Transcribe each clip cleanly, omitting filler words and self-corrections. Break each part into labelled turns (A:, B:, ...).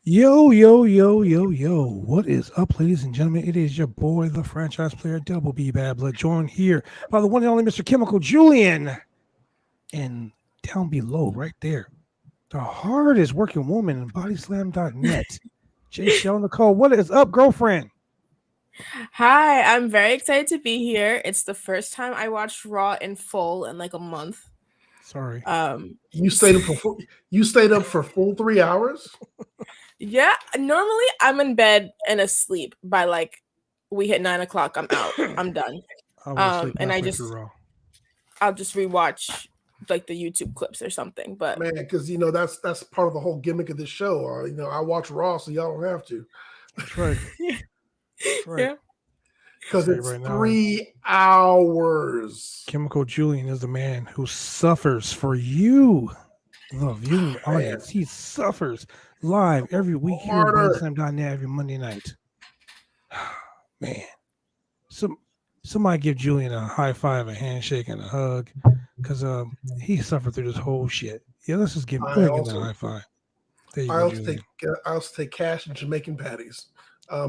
A: Yo, yo, yo, yo, yo. What is up, ladies and gentlemen? It is your boy, the franchise player, Double B Babla, joined here by the one and only Mr. Chemical Julian. And down below, right there, the hardest working woman in bodyslam.net, Jaychele Nicole. What is up, girlfriend?
B: Hi, I'm very excited to be here. It's the first time I watched Raw in full in like a month.
A: Sorry.
C: You stayed up for full 3 hours.
B: Yeah, normally I'm in bed and asleep by like we hit 9 o'clock. I'm out. I'm done.
A: I was asleep
B: And
A: halfway through Raw.
B: I'll just rewatch like the YouTube clips or something. But
C: Man, because that's part of the whole gimmick of this show. I watch Raw, so y'all don't have to.
A: That's right. That's right.
B: yeah,
C: Because it's
A: right now,
C: 3 hours.
A: Chemical Julian is the man who suffers for you, the viewing audience. He suffers live every week here on bodyslam.net every Monday night. Man, somebody give Julian a high five, a handshake, and a hug, because he suffered through this whole shit. Yeah, let's just give him a high five. There you go, Julian.
C: I also take cash and Jamaican patties,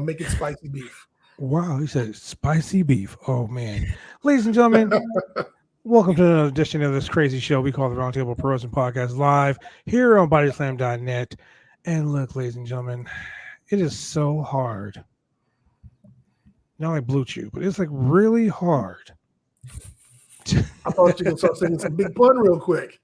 C: making spicy beef.
A: Wow, he said spicy beef. Oh man, ladies and gentlemen, welcome to another edition of this crazy show we call the Roundtable Pro Wrestling Podcast live here on bodyslam.net. And look, ladies and gentlemen, it is so hard. Not like Blue Chew, but it's like really hard.
C: I thought you could start singing some big pun real quick.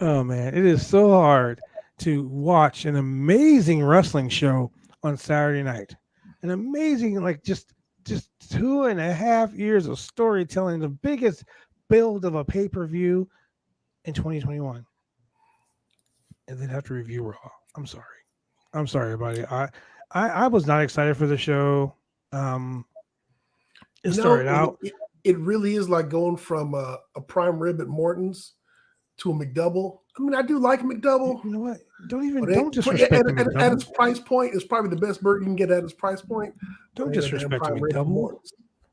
A: Oh man, it is so hard to watch an amazing wrestling show on Saturday night. An amazing, like just 2.5 years of storytelling, the biggest build of a pay-per-view in 2021. And then have to review Raw. I'm sorry, everybody. I was not excited for the show. It started out.
C: It really is like going from a prime rib at Morton's to a McDouble. I mean, I do like a McDouble.
A: You know what? Don't disrespect McDouble.
C: At its price point, it's probably the best burger you can get at its price point.
A: Don't disrespect McDouble.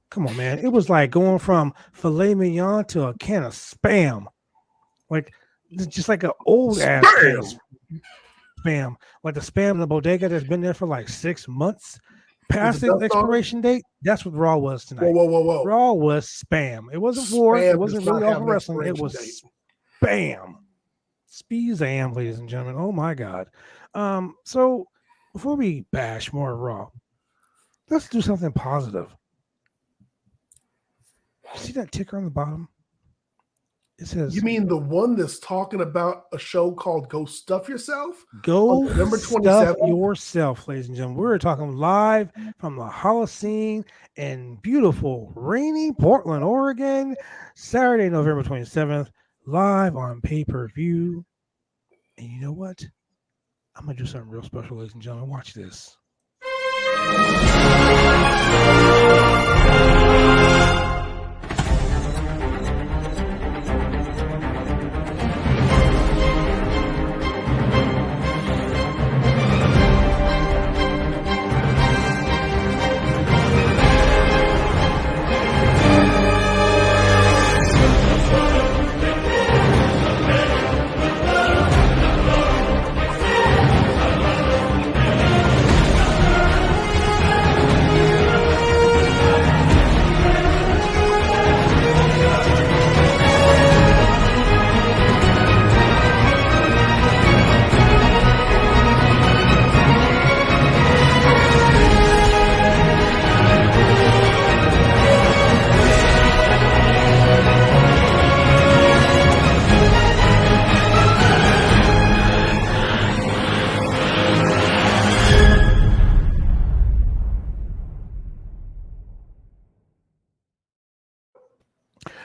A: Come on, man. It was like going from filet mignon to a can of Spam. Like, just like an old ass Spam. Like the Spam in the bodega that's been there for like 6 months. Past the expiration date, that's what Raw was tonight.
C: Whoa.
A: Raw was Spam. It wasn't war. It wasn't really off of wrestling. It was Spam. Speezam, ladies and gentlemen. Oh my God. So before we bash more Raw, let's do something positive. See that ticker on the bottom? It says,
C: you mean the one that's talking about a show called Go Stuff Yourself?
A: Go November 27th. Stuff yourself, ladies and gentlemen. We're talking live from the Holocene in beautiful, rainy Portland, Oregon, Saturday, November 27th, live on pay-per-view. And you know what? I'm going to do something real special, ladies and gentlemen. Watch this.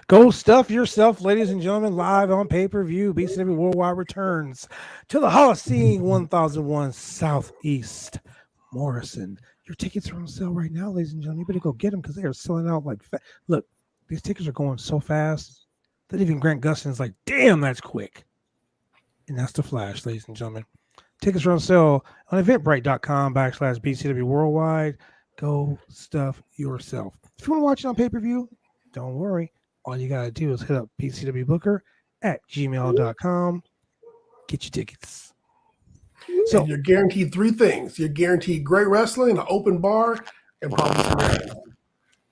A: Go Stuff Yourself, ladies and gentlemen, live on pay-per-view. BCW Worldwide returns to the Holocene 1001 Southeast Morrison. Your tickets are on sale right now, ladies and gentlemen. You better go get them because they are selling out like look, these tickets are going so fast that even Grant Gustin's like, damn, that's quick. And that's the flash, ladies and gentlemen. Tickets are on sale on eventbrite.com/BCW Worldwide. Go Stuff Yourself. If you want to watch it on pay-per-view, don't worry. All you got to do is hit up PCWBooker at gmail.com. Get your tickets. So
C: And you're guaranteed 3 things. You're guaranteed great wrestling, an open bar, and probably some money.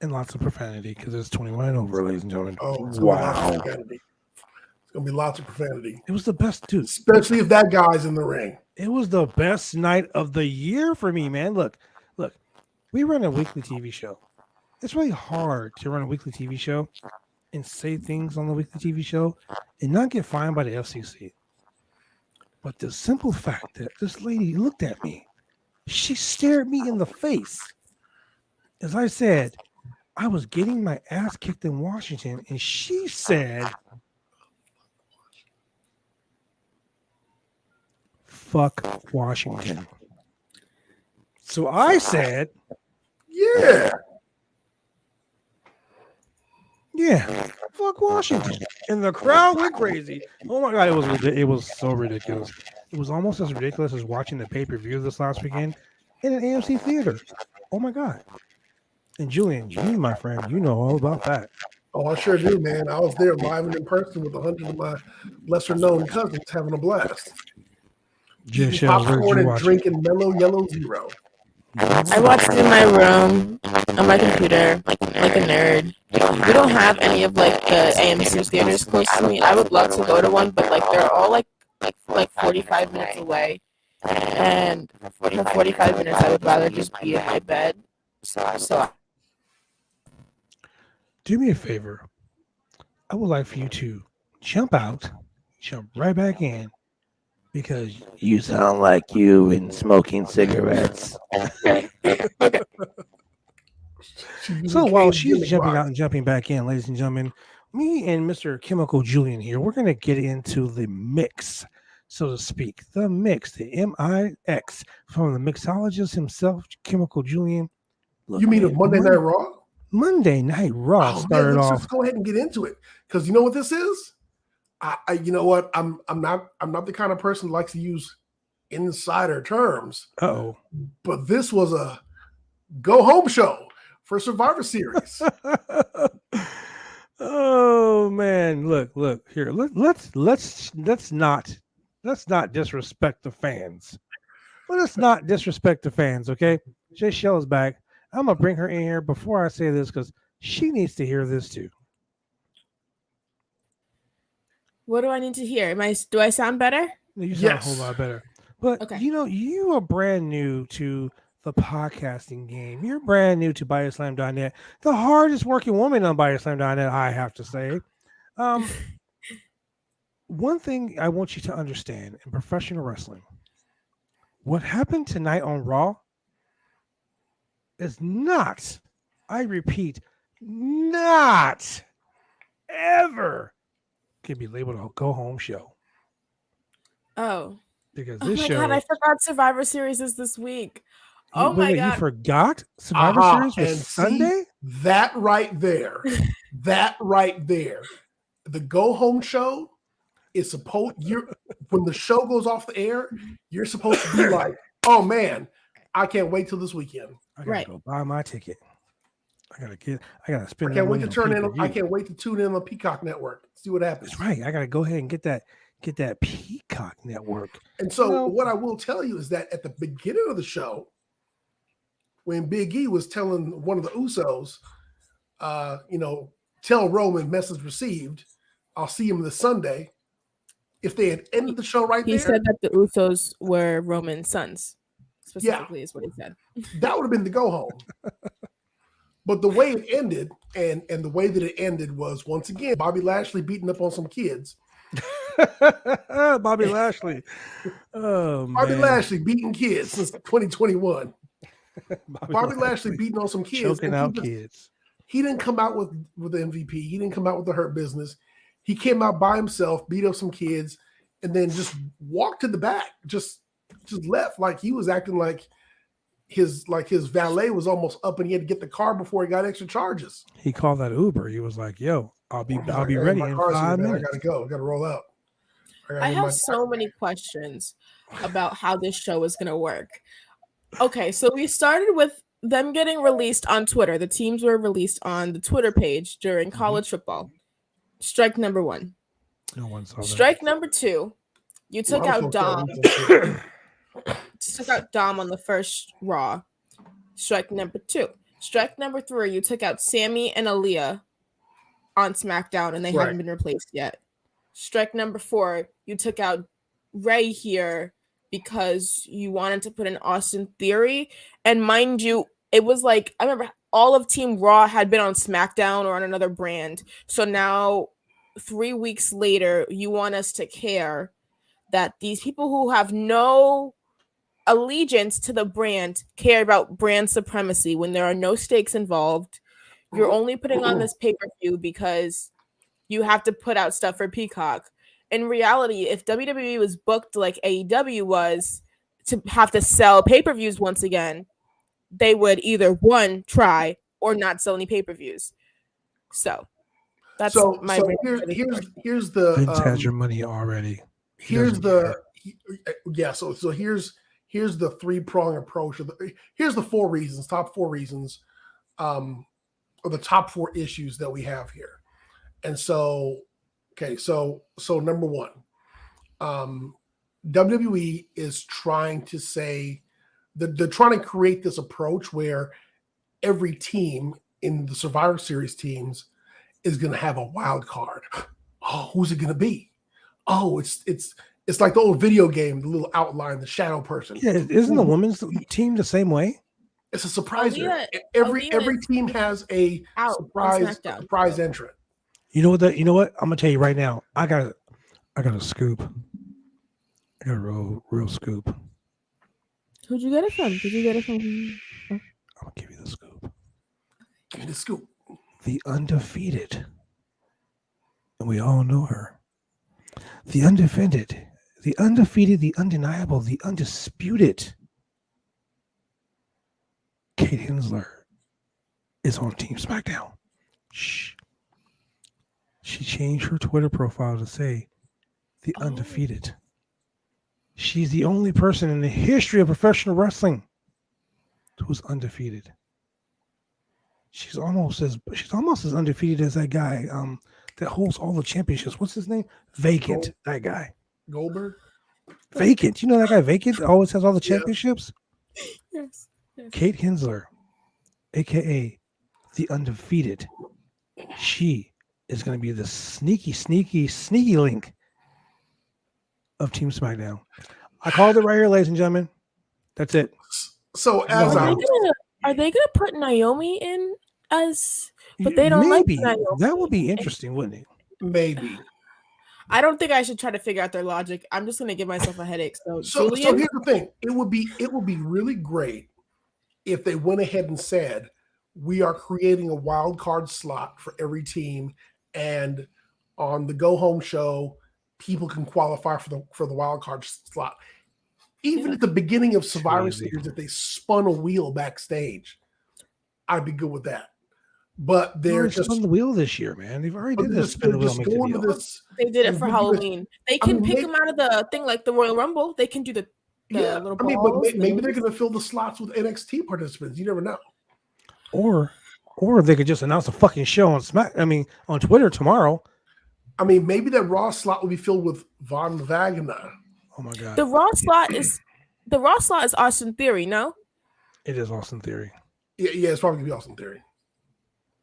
A: and lots of profanity because it's 21 and over, ladies and gentlemen.
C: Oh, it's gonna be lots of profanity. It's gonna be lots of profanity.
A: It was the best, dude.
C: Especially if that guy's in the ring.
A: It was the best night of the year for me, man. Look, we run a weekly TV show. It's really hard to run a weekly TV show and say things on the weekly TV show and not get fined by the FCC. But the simple fact that this lady looked at me, she stared me in the face. As I said, I was getting my ass kicked in Washington, and she said, fuck Washington. So I said, yeah, fuck Washington. And the crowd went crazy. Oh my God, it was so ridiculous. It was almost as ridiculous as watching the pay-per-view this last weekend in an AMC theater. Oh my God. And Julian, you, my friend, you know all about that.
C: Oh, I sure do, man. I was there live and in person with 100 of my lesser-known cousins having a blast.
A: Jaychele,
C: Popcorn and drinking Mellow Yellow Zero.
B: I watched it in my room on my computer, like a nerd. We don't have any of like the AMC theaters close to me. I would love to go to one, but like they're all like 45 minutes away. And for 45 minutes, I would rather just be in my bed. So
A: do me a favor. I would like for you to jump out, jump right back in, because you sound like you and smoking cigarettes. So while she's jumping out and jumping back in, ladies and gentlemen, me and Mr. Chemical Julian here, we're going to get into the mix, so to speak. The mix, the MIX, from the mixologist himself, Chemical Julian.
C: Look, you mean a Monday Night Raw?
A: Monday Night Raw started off.
C: Let's go ahead and get into it, because you know what this is. You know what? I'm not the kind of person who likes to use insider terms.
A: Uh-oh.
C: But this was a go home show for Survivor Series.
A: Oh man, look here. Let's not disrespect the fans. Let's not disrespect the fans, okay? Jaychele is back. I'm gonna bring her in here before I say this because she needs to hear this too.
B: what do I need to hear? Do I sound better?
A: You sound a whole lot better. But
B: okay.
A: You are brand new to the podcasting game. You're brand new to BioSlam.net, the hardest working woman on BioSlam.net, I have to say. One thing I want you to understand in professional wrestling, what happened tonight on Raw is not, I repeat, not ever can be labeled a go-home show.
B: Oh.
A: Because this show...
B: God, I forgot Survivor Series is this week. Oh my God.
A: You forgot Survivor Series was Sunday?
C: That right there. The go-home show is when the show goes off the air, you're supposed to be like, oh man, I can't wait till this weekend.
A: I gotta go buy my ticket. I gotta spend.
C: I can't wait to I can't wait to tune in on the Peacock Network. See what happens.
A: That's right. I gotta go ahead and get that Peacock Network.
C: And so what I will tell you is that at the beginning of the show, when Big E was telling one of the Usos, tell Roman message received, I'll see him this Sunday. If they had ended the show right there.
B: He said that the Usos were Roman's sons. Specifically is what he said.
C: That would have been the go home. But the way it ended, and the way that it ended was, once again, Bobby Lashley beating up on some kids.
A: Bobby Lashley. Oh,
C: Bobby Lashley beating kids since 2021. Bobby Lashley beating on some kids.
A: Choking out kids.
C: He didn't come out with the MVP. He didn't come out with the Hurt Business. He came out by himself, beat up some kids, and then just walked to the back. Just left, like he was acting like his valet was almost up and he had to get the car before he got extra charges.
A: He called that Uber. He was like, yo, I'll be ready in 5 minutes.
C: I gotta go. I gotta roll out.
B: I have so many questions about how this show is gonna work. Okay, so we started with them getting released on Twitter. The teams were released on the Twitter page during college football. Strike number 1.
A: No one saw that.
B: Strike number 2. You took out Dom. took out Dom on the first Raw. Strike number 2. Strike number 3, you took out Sammy and Aaliyah on SmackDown, and they haven't been replaced yet. Strike number 4, you took out Ray here because you wanted to put in Austin Theory. And mind you, it was like, I remember all of Team Raw had been on SmackDown or on another brand. So now, 3 weeks later, you want us to care that these people who have no allegiance to the brand care about brand supremacy when there are no stakes involved. You're only putting on this pay-per-view because you have to put out stuff for Peacock. In reality, if WWE was booked like AEW was to have to sell pay-per-views once again, they would either one try or not sell any pay-per-views. So that's my
C: here's the
A: Vince has your money already.
C: Here's the here's the 3-prong approach. Here's the 4 reasons, top 4 reasons, or the top 4 issues that we have here. And so, okay, so number 1, WWE is trying to say that they're trying to create this approach where every team in the Survivor Series teams is going to have a wild card. Oh, who's it going to be? Oh, it's like the old video game, the little outline, the shadow person.
A: Yeah, isn't the women's team the same way?
C: It's a surpriser. Every team has a surprise entrant.
A: You know what? I'm gonna tell you right now. I got a scoop. I got a real scoop.
B: Who'd you get it from?
A: I'm gonna give you the scoop.
C: Give me the scoop.
A: The undefeated, and we all know her. The undefeated, the undeniable, the undisputed. Kate Hensler is on Team SmackDown. Shh. She changed her Twitter profile to say the undefeated. She's the only person in the history of professional wrestling who's undefeated. She's almost as undefeated as that guy that holds all the championships. What's his name? Vacant. That guy.
C: Goldberg.
A: Vacant. You know that guy Vacant always has all the championships?
B: Yes.
A: Kate Hensler, aka the undefeated. She is going to be the sneaky link of Team SmackDown. I called it right here, ladies and gentlemen. That's it.
C: So
B: are they gonna put Naomi in as? But they don't
A: maybe.
B: like Naomi.
A: That would be interesting, wouldn't it?
C: Maybe.
B: I don't think I should try to figure out their logic. I'm just gonna give myself a headache.
C: So here's the thing. It would be really great if they went ahead and said, we are creating a wild card slot for every team, and on the go home show, people can qualify for the wild card slot. Even at the beginning of Survivor Series, if they spun a wheel backstage, I'd be good with that. But they're just
A: spun the wheel this year, man. They've already did this.
B: They did it for Halloween. They can pick them out of the thing like the Royal Rumble. They can do the little balls.
C: But maybe they're going to fill the slots with NXT participants. You never know.
A: Or they could just announce a fucking show on Twitter tomorrow.
C: I mean, maybe that Raw slot will be filled with Von Wagner.
A: Oh my god.
B: The Raw slot is Austin Theory, no?
A: It is Austin Theory.
C: Yeah, it's probably gonna be Austin Theory.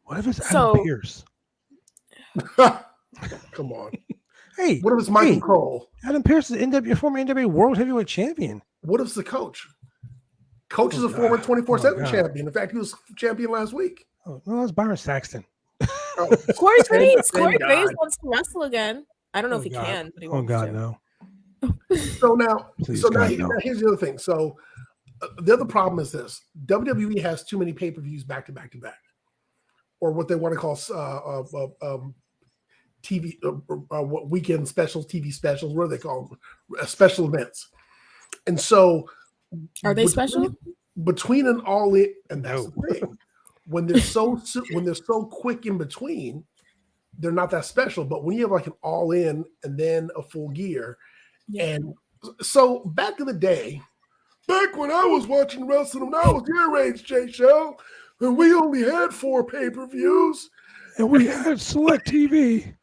A: What if it's Adam Pearce?
C: Come on.
A: Hey,
C: what if it's Michael Cole?
A: Adam Pearce is former NWA World Heavyweight Champion.
C: What if it's the coach? Coach is a former 24/7 champion. In fact, he was champion last week.
A: Oh, no, that's Byron Saxton.
B: Corey Graves wants to wrestle again. I don't know if he can, but he wants to.
A: No.
C: So now here's the other thing. So the other problem is this: WWE has too many pay-per-views back to back to back, or what they want to call TV weekend specials, TV specials. What do they call them? Special events. And so,
B: are they special?
C: Between an all in, and that's the thing. When they're so quick in between, they're not that special. But when you have like an all in and then a full gear. And so back in the day, back when I was watching wrestling, when I was your age, Jaychele, and we only had 4 pay-per-views.
A: And we had select TV.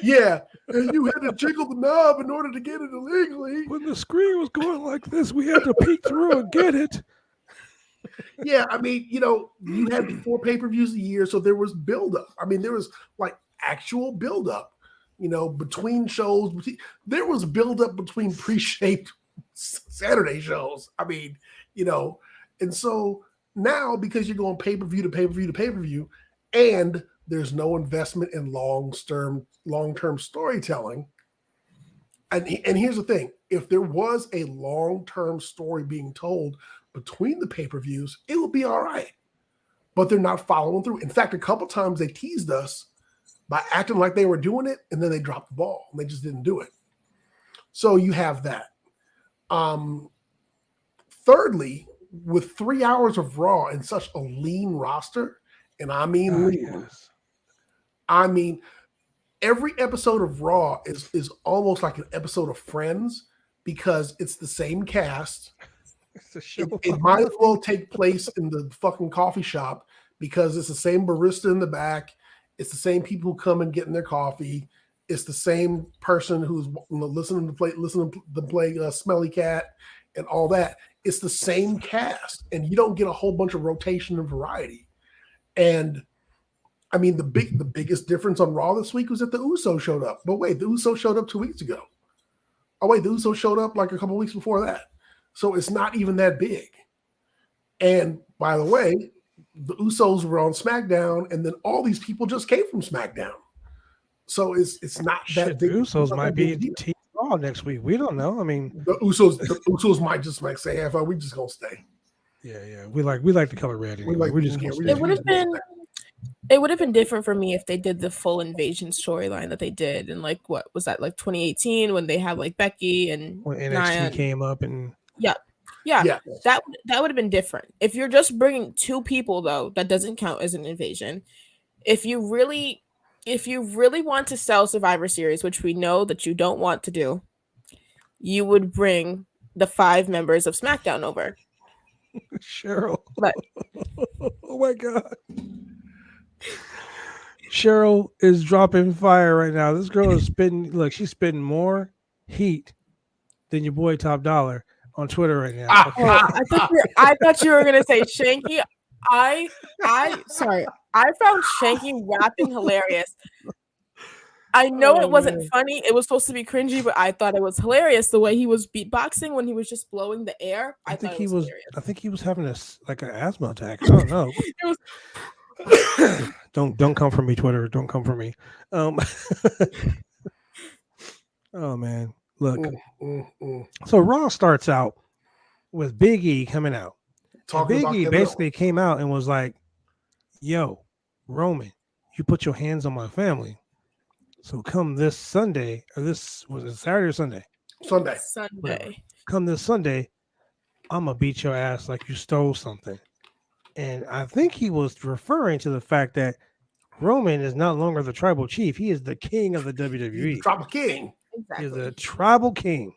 C: Yeah. And you had to jiggle the knob in order to get it illegally.
A: When the screen was going like this, we had to peek through and get it.
C: Yeah, I mean, you had 4 pay-per-views a year, so there was buildup. I mean, there was like actual buildup, between shows. There was buildup between pre-shaped Saturday shows. I mean, and so now because you're going pay-per-view to pay-per-view to pay-per-view, and there's no investment in long-term storytelling. And here's the thing: if there was a long-term story being told between the pay-per-views, it would be all right. But they're not following through. In fact, a couple times they teased us by acting like they were doing it, and then they dropped the ball. And they just didn't do it. So you have that. Thirdly, with 3 hours of Raw and such a lean roster, and I mean lean,
A: Yes.
C: I mean every episode of Raw is almost like an episode of Friends because it's the same cast. It might as well take place in the fucking coffee shop because it's the same barista in the back. It's the same people who come and get in their coffee. It's the same person who's listening to play Smelly Cat and all that. It's the same cast, and you don't get a whole bunch of rotation and variety. And I mean, the biggest difference on Raw this week was that the Usos showed up. But wait, the Usos showed up 2 weeks ago. Oh wait, the Usos showed up like a couple weeks before that. So it's not even that big. And by the way, the Usos were on SmackDown, and then all these people just came from SmackDown. So it's not that big.
A: The Usos might be Team Raw next week. We don't know. I mean,
C: the Usos might just say, "Hey, we just gonna stay."
A: Yeah. We like the color red. Anyway.
B: It would have been different for me if they did the full invasion storyline that they did, and like what was that, like 2018 when they had like Becky and
A: when NXT
B: Nia
A: came up and
B: yeah. That would have been different. If you're just bringing 2 people though, that doesn't count as an invasion. If you really want to sell Survivor Series, which we know that you don't want to do, you would bring the 5 members of SmackDown over.
A: Cheryl.
B: But
A: oh my God. Cheryl is dropping fire right now. This girl is she's spitting more heat than your boy Top Dollar on Twitter right now. Okay.
B: I thought you were gonna say Shanky. I found Shanky rapping hilarious. I know it wasn't funny. It was supposed to be cringy, but I thought it was hilarious the way he was beatboxing when he was just blowing the air. I think he
A: was having an asthma attack. I don't know. Don't come for me, Twitter. Don't come for me. Oh man, look. So Raw starts out with Big E coming out. Big E basically came out and was like, "Yo, Roman, you put your hands on my family. So come this Sunday, or this was it Saturday or Sunday?
B: Sunday.
A: Come this Sunday, I'm gonna beat your ass like you stole something." And I think he was referring to the fact that Roman is no longer the tribal chief. He is the king of the WWE.
C: He's the tribal king.
B: Exactly.
A: He's the tribal king.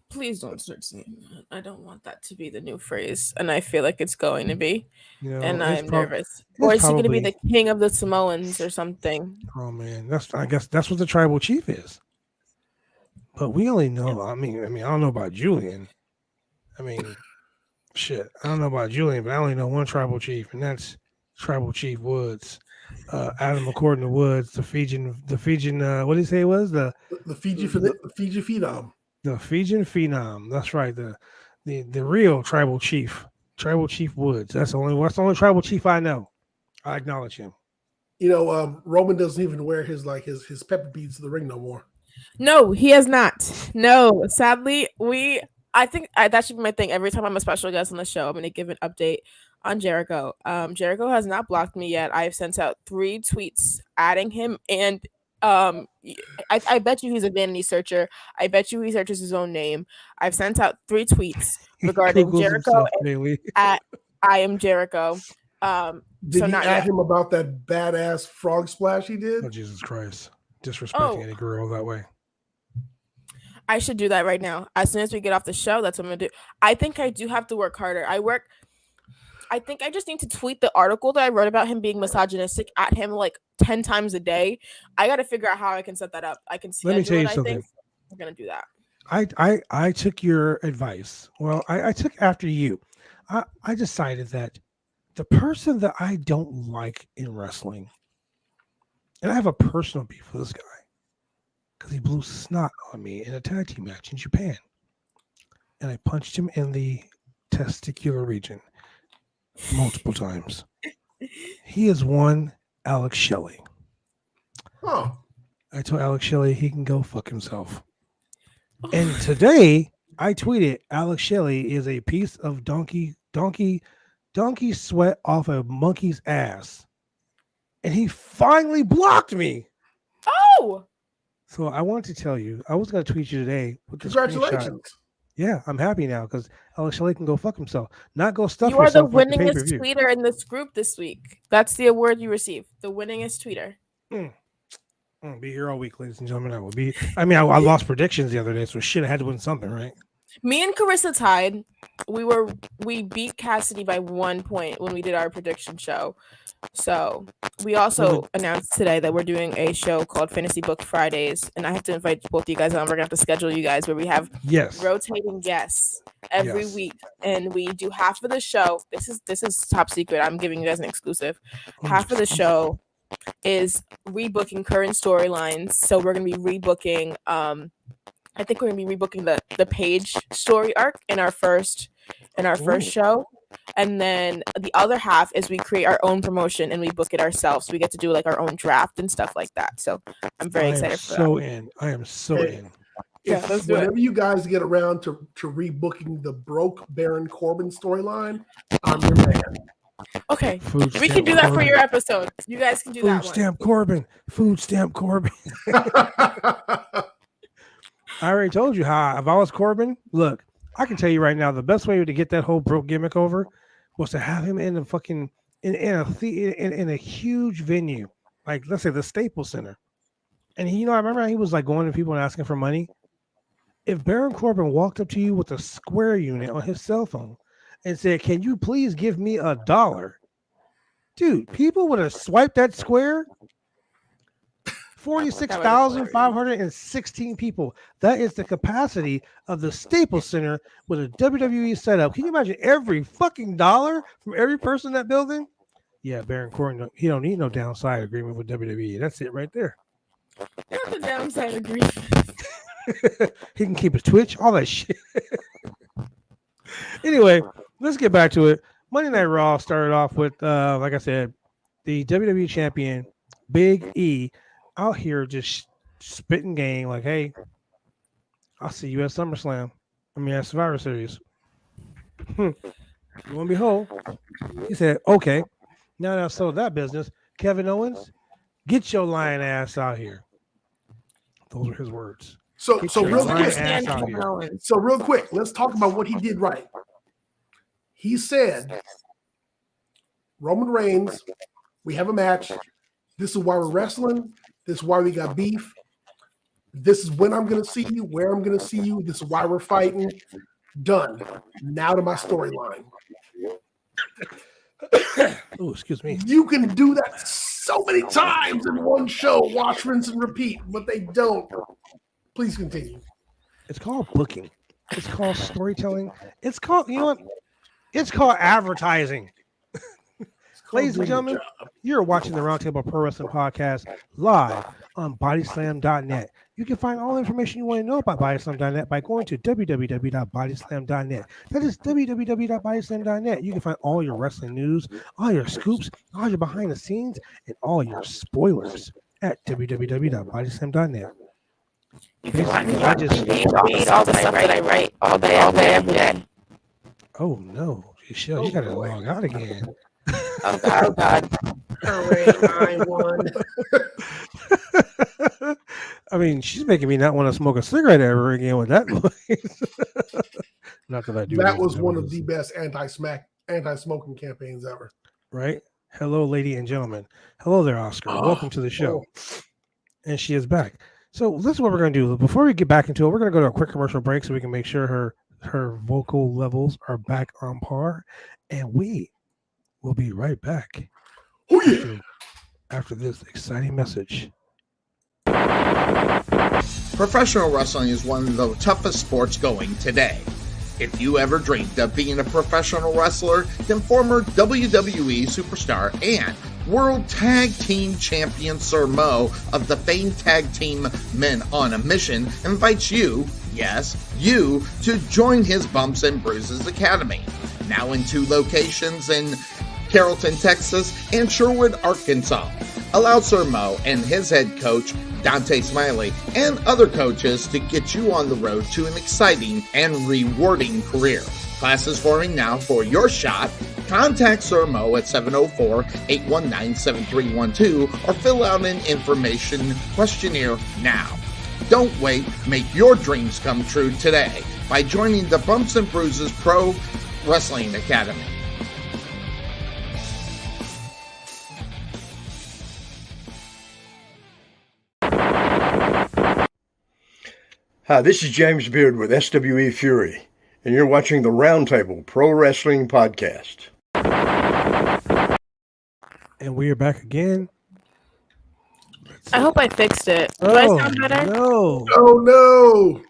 B: Please don't start saying that. I don't want that to be the new phrase. And I feel like it's going to be. And I'm nervous. Or is he going to be the king of the Samoans or something?
A: Oh, man. I guess that's what the tribal chief is. But we only know, I mean, I don't know about Julian. I mean, shit. I don't know about Julian, but I only know one tribal chief, and that's Tribal Chief Woods. Adam McCord the Woods, the Fijian, what did he say it was? The
C: Fiji Phenom.
A: The Fijian Phenom. That's right. The real tribal chief. Tribal Chief Woods. That's the only tribal chief I know. I acknowledge him.
C: Roman doesn't even wear his pepper beads to the ring no more.
B: No, he has not. No, sadly, I think that should be my thing. Every time I'm a special guest on the show, I'm going to give an update on Jericho. Jericho has not blocked me yet. I've sent out 3 tweets adding him, and I bet you he's a vanity searcher. I bet you he searches his own name. I've sent out 3 tweets regarding Jericho at I am Jericho.
C: Did he add him about that badass frog splash he did?
A: Oh, Jesus Christ. Disrespecting any girl that way.
B: I should do that right now. As soon as we get off the show, that's what I'm going to do. I think I do have to work harder. I think I just need to tweet the article that I wrote about him being misogynistic at him like 10 times a day. I got to figure out how I can set that up. I can
A: Let me
B: schedule
A: tell you
B: it, I
A: something.
B: think. I'm going to do that.
A: I took your advice. Well, I took after you. I decided that the person that I don't like in wrestling, and I have a personal beef with this guy because he blew snot on me in a tag team match in Japan, and I punched him in the testicular region multiple times. He is one Alex Shelley.
C: Oh,
A: I told Alex Shelley he can go fuck himself. And today I tweeted Alex Shelley is a piece of donkey sweat off a monkey's ass. And he finally blocked me.
B: Oh!
A: So I wanted to tell you, I was going to tweet you today. With the
C: congratulations.
A: screenshot. Yeah, I'm happy now because Alex Shelley can go fuck himself. Not go stuff
B: You are the
A: yourself like the
B: winningest
A: pay-per-view.
B: tweeter in this group this week. That's the award you received. The winningest tweeter.
A: I'll be here all week, ladies and gentlemen. I lost predictions the other day, so shit, I had to win something, right?
B: Me and Carissa tied. We beat Cassidy by 1 point when we did our prediction show. So we also announced today that we're doing a show called Fantasy Book Fridays, and I have to invite both of you guys on. We're gonna have to schedule you guys where we have rotating guests every week, and we do half of the show. This is top secret. I'm giving you guys an exclusive. Half of the show is rebooking current storylines. So we're gonna be rebooking. I think we're gonna be rebooking the Paige story arc in our first show. And then the other half is we create our own promotion and we book it ourselves. We get to do like our own draft and stuff like that. So I'm very excited for that.
A: I am so in.
B: Yeah, let's do it.
C: Whenever you guys get around to rebooking the broke Baron Corbin storyline, I'm your man.
B: Okay, we can do that for your episode. You guys can do that one.
A: Food stamp Corbin. I already told you how if I was Corbin, look, I can tell you right now, the best way to get that whole broke gimmick over was to have him in the fucking in a huge venue, like let's say the Staples Center. And he, I remember he was like going to people and asking for money. If Baron Corbin walked up to you with a Square unit on his cell phone and said, "Can you please give me $1?" Dude, people would have swiped that Square. 46,516 people. That is the capacity of the Staples Center with a WWE setup. Can you imagine every fucking dollar from every person in that building? Yeah, Baron Corbin, he don't need no downside agreement with WWE. That's it right there.
B: Not the downside agreement.
A: He can keep his Twitch, all that shit. Anyway, let's get back to it. Monday Night Raw started off with, like I said, the WWE champion, Big E, out here just spitting game like, hey, I'll see you at SummerSlam. At Survivor Series. You want to be whole? He said, okay. Now that I sold that business, Kevin Owens, get your lying ass out here. Those are his words.
C: So real quick, let's talk about what he did right. He said, Roman Reigns, we have a match. This is why we're wrestling. This is why we got beef. This is when I'm going to see you, where I'm going to see you. This is why we're fighting. Done. Now to my storyline.
A: Oh, excuse me.
C: You can do that so many times in one show. Watch, rinse, and repeat, but they don't. Please continue.
A: It's called booking. It's called storytelling. It's called, you know what? It's called advertising. Ladies and gentlemen, you're watching the Roundtable Pro Wrestling Podcast live on bodyslam.net. You can find all the information you want to know about bodyslam.net by going to www.bodyslam.net. That is www.bodyslam.net. You can find all your wrestling news, all your scoops, all your behind the scenes, and all your spoilers at www.bodyslam.net.
B: You can find me I just read all the stuff that I write all day, every day.
A: Oh no, Jaychele, you gotta log out again.
B: Oh God.
C: I won.
A: I mean, she's making me not want to smoke a cigarette ever again with that voice. Not that I do.
C: That was one of the best anti-smoking campaigns ever.
A: Right? Hello, ladies and gentlemen. Hello there, Oscar. Welcome to the show. And she is back. So this is what we're going to do. Before we get back into it, we're going to go to a quick commercial break so we can make sure her vocal levels are back on par. And we We'll be right back
C: Oh, yeah.
A: after this exciting message.
D: Professional wrestling is one of the toughest sports going today. If you ever dreamed of being a professional wrestler, then former WWE superstar and World Tag Team Champion Sir Mo of the famed tag team Men on a Mission invites you, yes, you, to join his Bumps and Bruises Academy. Now in 2 locations in Carrollton, Texas and Sherwood, Arkansas. Allow Sir Mo and his head coach, Dante Smiley, and other coaches to get you on the road to an exciting and rewarding career. Classes forming now for your shot. Contact Sir Mo at 704-819-7312 or fill out an information questionnaire now. Don't wait, make your dreams come true today by joining the Bumps and Bruises Pro Wrestling Academy.
E: Hi, this is James Beard with SWE Fury, and you're watching the Roundtable Pro Wrestling Podcast.
A: And we are back again.
B: I hope I fixed it. Do I sound better?
A: No.
C: Oh, no.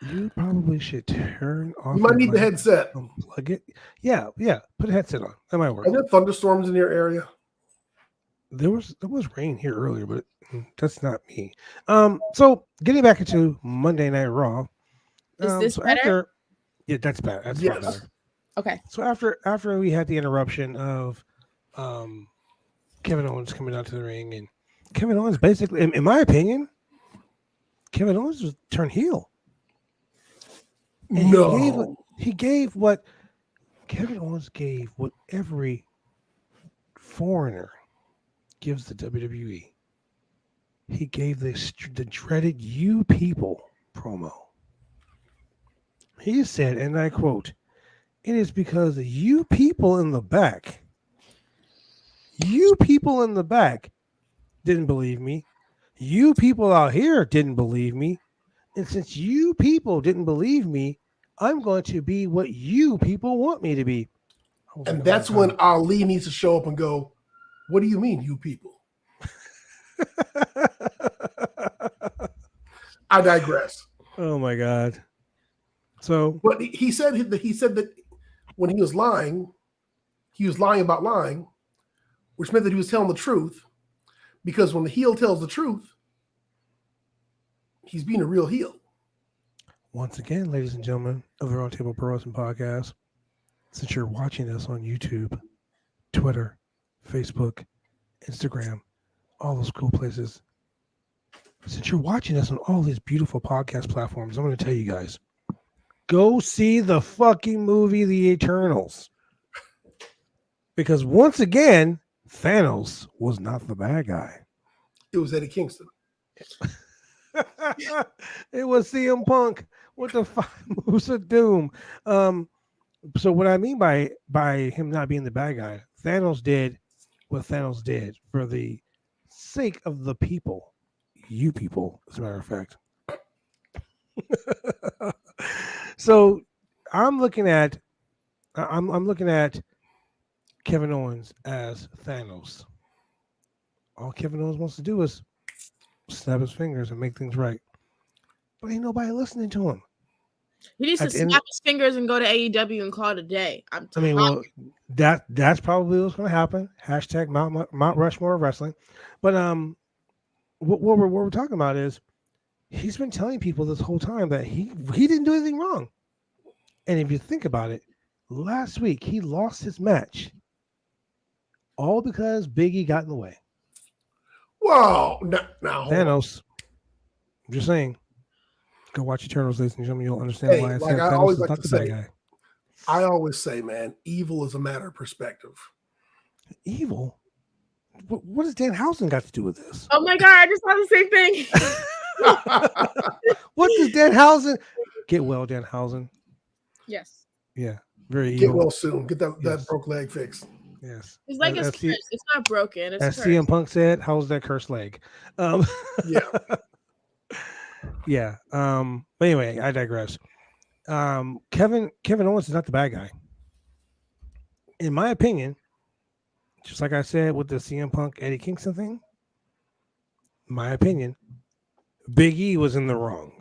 A: You probably should turn off.
C: You might
A: your
C: need the
A: mic,
C: headset.
A: Unplug it. Yeah. Put a headset on. That might work.
C: Are there thunderstorms in your area?
A: There was rain here earlier, but that's not me. So getting back into Monday Night Raw.
B: Is this better?
A: Yeah, that's better. That's
C: Yes.
A: better.
B: Okay.
A: So after we had the interruption of Kevin Owens coming out to the ring, and Kevin Owens basically, in my opinion, Kevin Owens was turned heel. And
C: No.
A: he gave what Kevin Owens gave what every foreigner gives the WWE. He gave the dreaded "you people" promo. He said, and I quote, "It is because you people in the back didn't believe me. You people out here didn't believe me. And since you people didn't believe me, I'm going to be what you people want me to be."
C: And that's when Ali needs to show up and go, "What do you mean, you people?" I digress.
A: Oh my God. So,
C: But he said that when he was lying about lying, which meant that he was telling the truth, because when the heel tells the truth, he's being a real heel.
A: once again, ladies and gentlemen of the Roundtable Pro Wrestling Podcast, since you're watching us on YouTube, Twitter, Facebook, Instagram, all those cool places, since you're watching us on all these beautiful podcast platforms, I'm going to tell you guys, go see the fucking movie The Eternals. Because once again, Thanos was not the bad guy.
C: It was Eddie Kingston.
A: It was CM Punk with the 5 moves of doom. So what I mean by him not being the bad guy, Thanos did what Thanos did for the sake of the people. You people, as a matter of fact. So I'm looking at Kevin Owens as Thanos. All Kevin Owens wants to do is snap his fingers and make things right. But ain't nobody listening to him.
B: He needs to snap his fingers and go to AEW and call it a day.
A: That's probably what's going to happen. Hashtag Mount Rushmore of wrestling. But what we're talking about is he's been telling people this whole time that he didn't do anything wrong. And if you think about it, last week he lost his match all because Big E got in the way.
C: Whoa, no.
A: Thanos. I'm just saying. Go watch Eternals, ladies and gentlemen. You'll understand why I said Thanos is not the bad guy.
C: I always say, man, evil is a matter of perspective.
A: Evil? What does Danhausen got to do with this?
B: Oh my God, I just thought the same thing.
A: What does Danhausen? Get well, Danhausen.
B: Yes.
A: Yeah, very
C: Get
A: evil.
C: well soon. Get that broke leg fixed.
A: Yes.
B: It's like it's cursed. It's not broken. It's
A: as
B: cursed.
A: CM Punk said, how's that cursed leg?
C: Yeah.
A: Yeah. But anyway, I digress. Kevin Owens is not the bad guy. in my opinion, just like I said with the CM Punk Eddie Kingston thing, my opinion, Big E was in the wrong.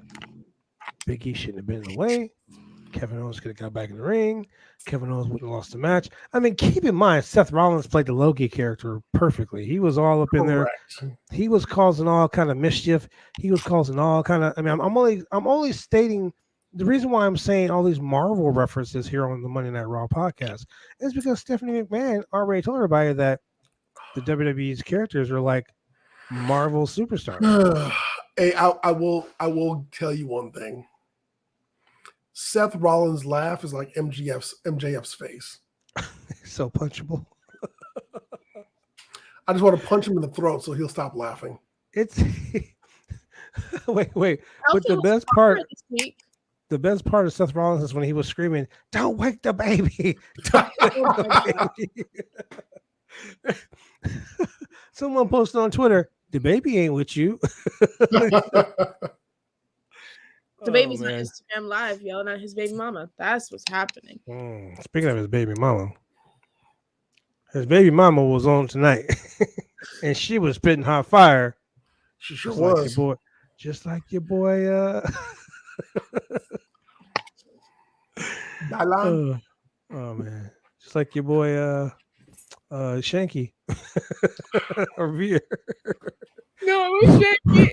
A: Big E shouldn't have been in the way. Kevin Owens could have got back in the ring. Kevin Owens wouldn't have lost the match. I mean, keep in mind, Seth Rollins played the Loki character perfectly. He was all up in there. He was causing all kind of mischief. He was causing all kind of. I mean, I'm only stating the reason why I'm saying all these Marvel references here on the Monday Night Raw podcast is because Stephanie McMahon already told everybody that the WWE's characters are like Marvel superstars.
C: Hey, I will tell you one thing. Seth Rollins' laugh is like MJF's face.
A: So punchable.
C: I just want to punch him in the throat so he'll stop laughing.
A: It's wait. But the best part of Seth Rollins is when he was screaming, "Don't wake the baby! Don't wake the baby!" Someone posted on Twitter, "The baby ain't with you."
B: The baby's on Instagram Live yelling at his baby mama. That's what's happening.
A: Speaking of his baby mama was on tonight, and she was spitting hot fire.
C: She sure was.
A: Just like your boy. Oh man, just like your boy. Shanky or Veer.
B: No, it was Shanky.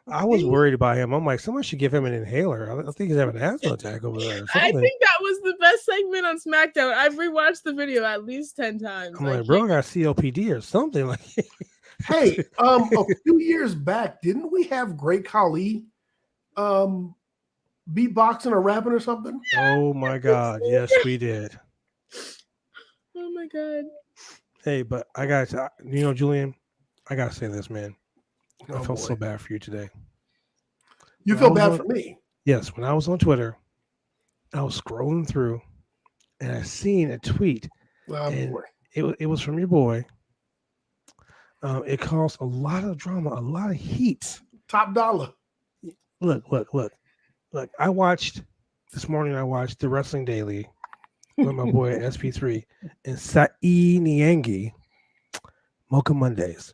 A: I was worried about him. I'm like, someone should give him an inhaler. I think he's having an asthma attack over there.
B: I think that was the best segment on SmackDown. I've rewatched the video at least 10 times.
A: I'm like, bro, I got COPD or something. Like,
C: hey, a few years back, didn't we have Great Khali beatboxing or rapping or something?
A: Oh my God, yes, we did.
B: Oh my God.
A: Hey, but I got to, Julian, I gotta say this, man. I felt so bad for you today.
C: You feel bad for me?
A: Yes. When I was on Twitter, I was scrolling through and I seen a tweet. And it was from your boy. It caused a lot of drama, a lot of heat.
C: Top dollar.
A: Look. I watched this morning. I watched the Wrestling Daily with my boy at SP3 and Sai Nyangi, Mocha Mondays.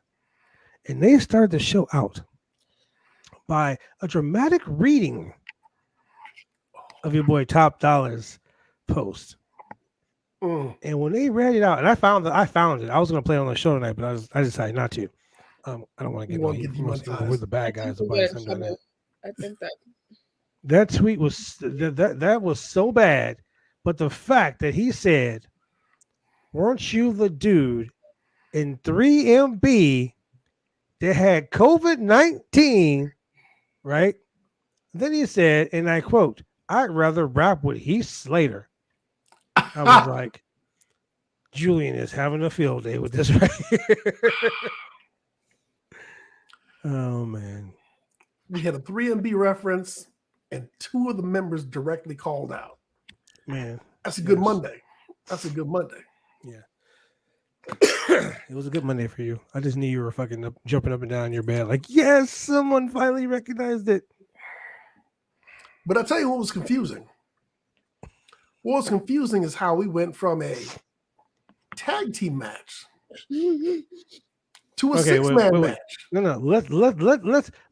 A: And they started the show out by a dramatic reading of your boy Top Dollar's post. And when they read it out, and I found it. I was going to play it on the show tonight, but I decided not to. I don't want to get we're the bad guys.
B: I think
A: that tweet was that was so bad, but the fact that he said, "Weren't you the dude in 3MB that had COVID-19?" Right? Then he said, and I quote, "I'd rather rap with Heath Slater." I was like, Julian is having a field day with this right here. Oh man.
C: We had a 3MB reference and two of the members directly called out.
A: Man.
C: That's a good Monday. That's a good Monday.
A: Yeah. It was a good Monday for you. I just knew you were fucking jumping up and down in your bed like, yes, someone finally recognized it.
C: But I'll tell you what was confusing. What was confusing is how we went from a tag team match to a six-man match.
A: No.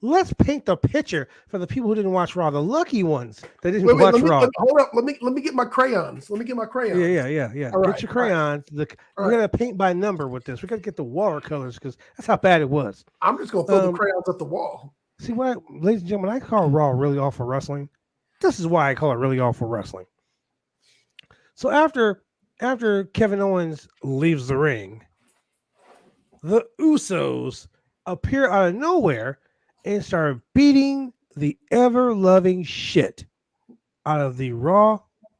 A: Let's paint the picture for the people who didn't watch Raw, the lucky ones that didn't watch Raw.
C: Hold up. Let me get my crayons. Yeah.
A: All get your crayons. We're gonna paint by number with this. We gotta get the watercolors because that's how bad it was.
C: I'm just gonna throw the crayons at the wall.
A: See what, ladies and gentlemen, I call Raw really awful wrestling. This is why I call it really awful wrestling. So after Kevin Owens leaves the ring, the Usos appear out of nowhere and start beating the ever-loving shit out of the Raw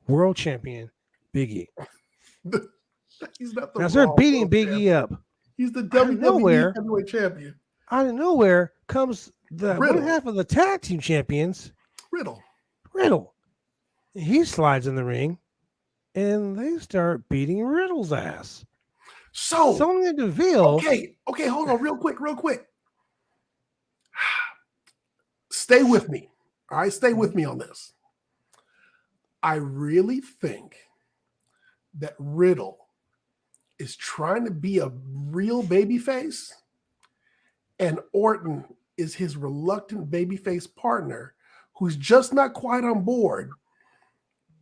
A: World Champion, Big E.
C: He's not the
A: now they're beating Big E up.
C: He's the WWE Heavyweight Champion.
A: Out of nowhere comes the one half of the tag team champions, Riddle. He slides in the ring, and they start beating Riddle's ass.
C: So
A: Sonya Deville.
C: Okay, hold on, real quick. Stay with me. All right, stay with me on this. I really think that Riddle is trying to be a real babyface, and Orton is his reluctant babyface partner who's just not quite on board.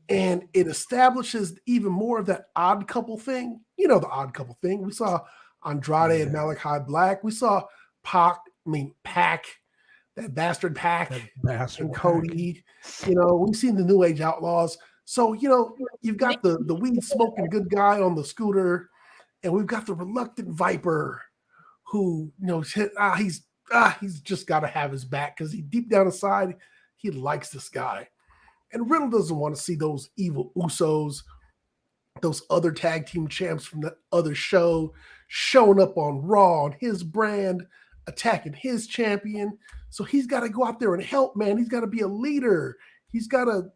C: And it establishes even more of that odd couple thing. You know, the odd couple thing. We saw Andrade and Malachi Black. We saw Pac, that bastard Pac, and Cody. You know, we've seen the New Age Outlaws. So, you know, you've got the weed smoking good guy on the scooter, and we've got the reluctant Viper who, you know, he's just got to have his back because he deep down inside, he likes this guy. And Riddle doesn't want to see those evil Usos, those other tag team champs from the other show showing up on Raw on his brand, attacking his champion. So he's got to go out there and help, man. He's got to be a leader. He's got to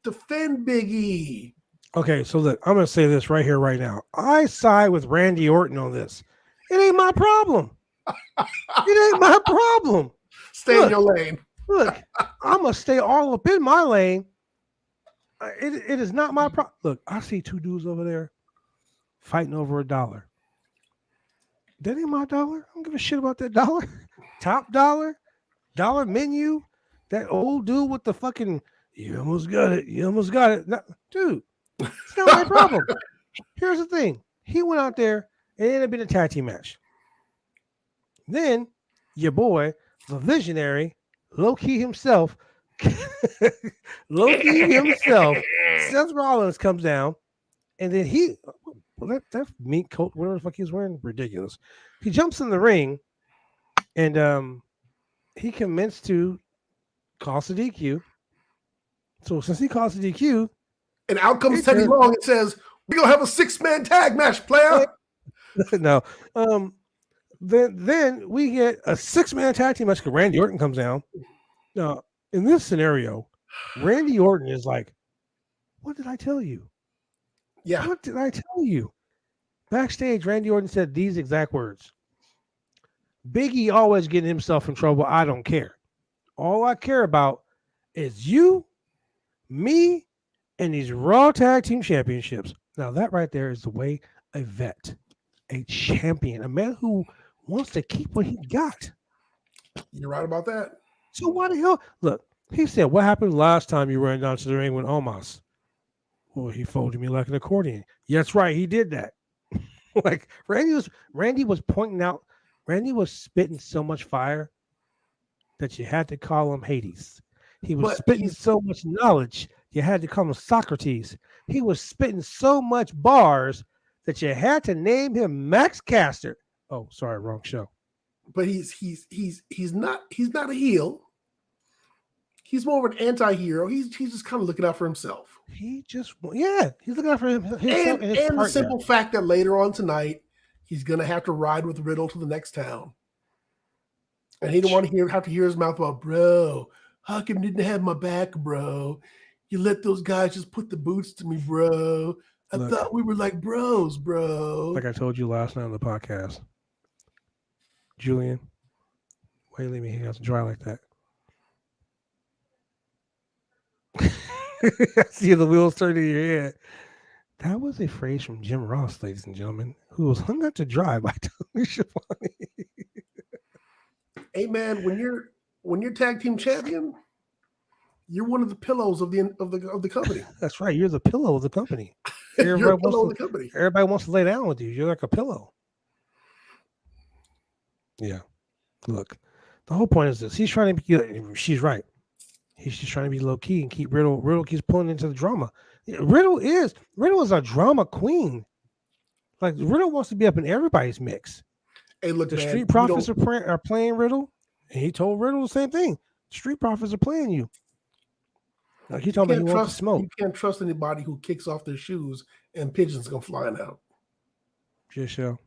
C: defend Big E.
A: Okay, so look, I'm going to say this right here, right now. I side with Randy Orton on this. It ain't my problem. It ain't my problem.
C: Stay in your lane.
A: Look, I'm going to stay all up in my lane. It is not my problem. Look, I see two dudes over there fighting over $1. That ain't my dollar. I don't give a shit about that dollar. Top dollar menu. That old dude with the fucking, you almost got it. You almost got it. No, dude, it's not my problem. Here's the thing. He went out there and it ended up being a tag team match. Then your boy, the visionary, low-key himself, Seth Rollins comes down, and then that meat coat, whatever the fuck he was wearing, ridiculous. He jumps in the ring, and he commenced to cause a DQ. So since he caused a DQ,
C: and out comes Teddy Long and says, "We're gonna have a 6-man tag match, player."
A: No, then we get a 6-man tag team match because Randy Orton comes down. Now, in this scenario, Randy Orton is like, "What did I tell you?
C: Yeah.
A: What did I tell you?" Backstage, Randy Orton said these exact words. Big E always getting himself in trouble. I don't care. All I care about is you, me, and these Raw Tag Team Championships. Now, that right there is the way a vet, a champion, a man who wants to keep what he got.
C: You're right about that.
A: So why the hell? Look, he said, what happened last time you ran down to the ring with Omos? Well, he folded me like an accordion. Yeah, that's right. He did that. Like Randy was pointing out, Randy was spitting so much fire that you had to call him Hades. He was spitting so much knowledge, you had to call him Socrates. He was spitting so much bars that you had to name him Max Caster. Oh, sorry, wrong show.
C: But he's not a heel. He's more of an anti-hero. He's just kind of looking out for himself.
A: He's looking out for himself.
C: And the simple fact that later on tonight, he's gonna have to ride with Riddle to the next town. And he don't want to have to hear his mouth about, bro, how come you didn't have my back, bro? You let those guys just put the boots to me, bro. I thought we were like bros, bro.
A: Like I told you last night on the podcast. Julian, why you leave me hanging out to dry like that? I see the wheels turning in your head. That was a phrase from Jim Ross, ladies and gentlemen, who was hung out to dry by Tony Schiavone.
C: Hey man, when you're tag team champion, you're one of the pillows of the company.
A: That's right. You're the pillow of the company.
C: You're a pillow of the company.
A: Everybody wants to lay down with you. You're like a pillow. Yeah. Look, the whole point is this. He's trying to be, she's right. He's just trying to be low key and keep Riddle. Riddle keeps pulling into the drama. Riddle is a drama queen. Like Riddle wants to be up in everybody's mix.
C: Hey, look,
A: the Street Profits are playing Riddle, and he told Riddle the same thing. Street Profits are playing you. Like he told me he wants to smoke.
C: You can't trust anybody who kicks off their shoes and pigeons come flying out.
A: Jaychele,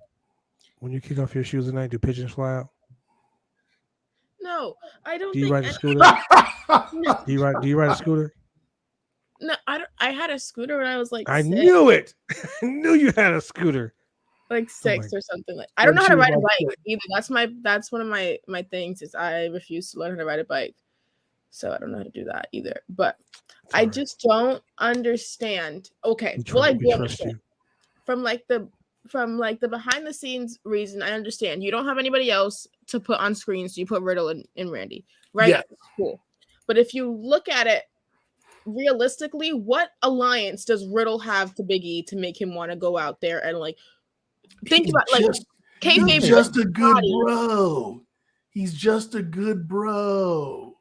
A: when you kick off your shoes at night, do pigeons fly out?
B: No, I don't.
A: Do you ride a scooter?
B: No.
A: Do you ride a scooter?
B: No, I don't. I had a scooter when I was like.
A: I
B: 6.
A: knew it. I knew you had a scooter.
B: Like 6 or something. Like I don't know how to ride a bike either. That's one of my things is I refuse to learn how to ride a bike. So I don't know how to do that either. But I just don't understand. Okay, well I do understand. from the behind the scenes reason, I understand you don't have anybody else to put on screen, so you put Riddle and Randy, right?
C: Yeah.
B: Cool. But if you look at it realistically, what alliance does Riddle have to Big E to make him want to go out there and like think about
C: he's just a good bro. He's just a good bro.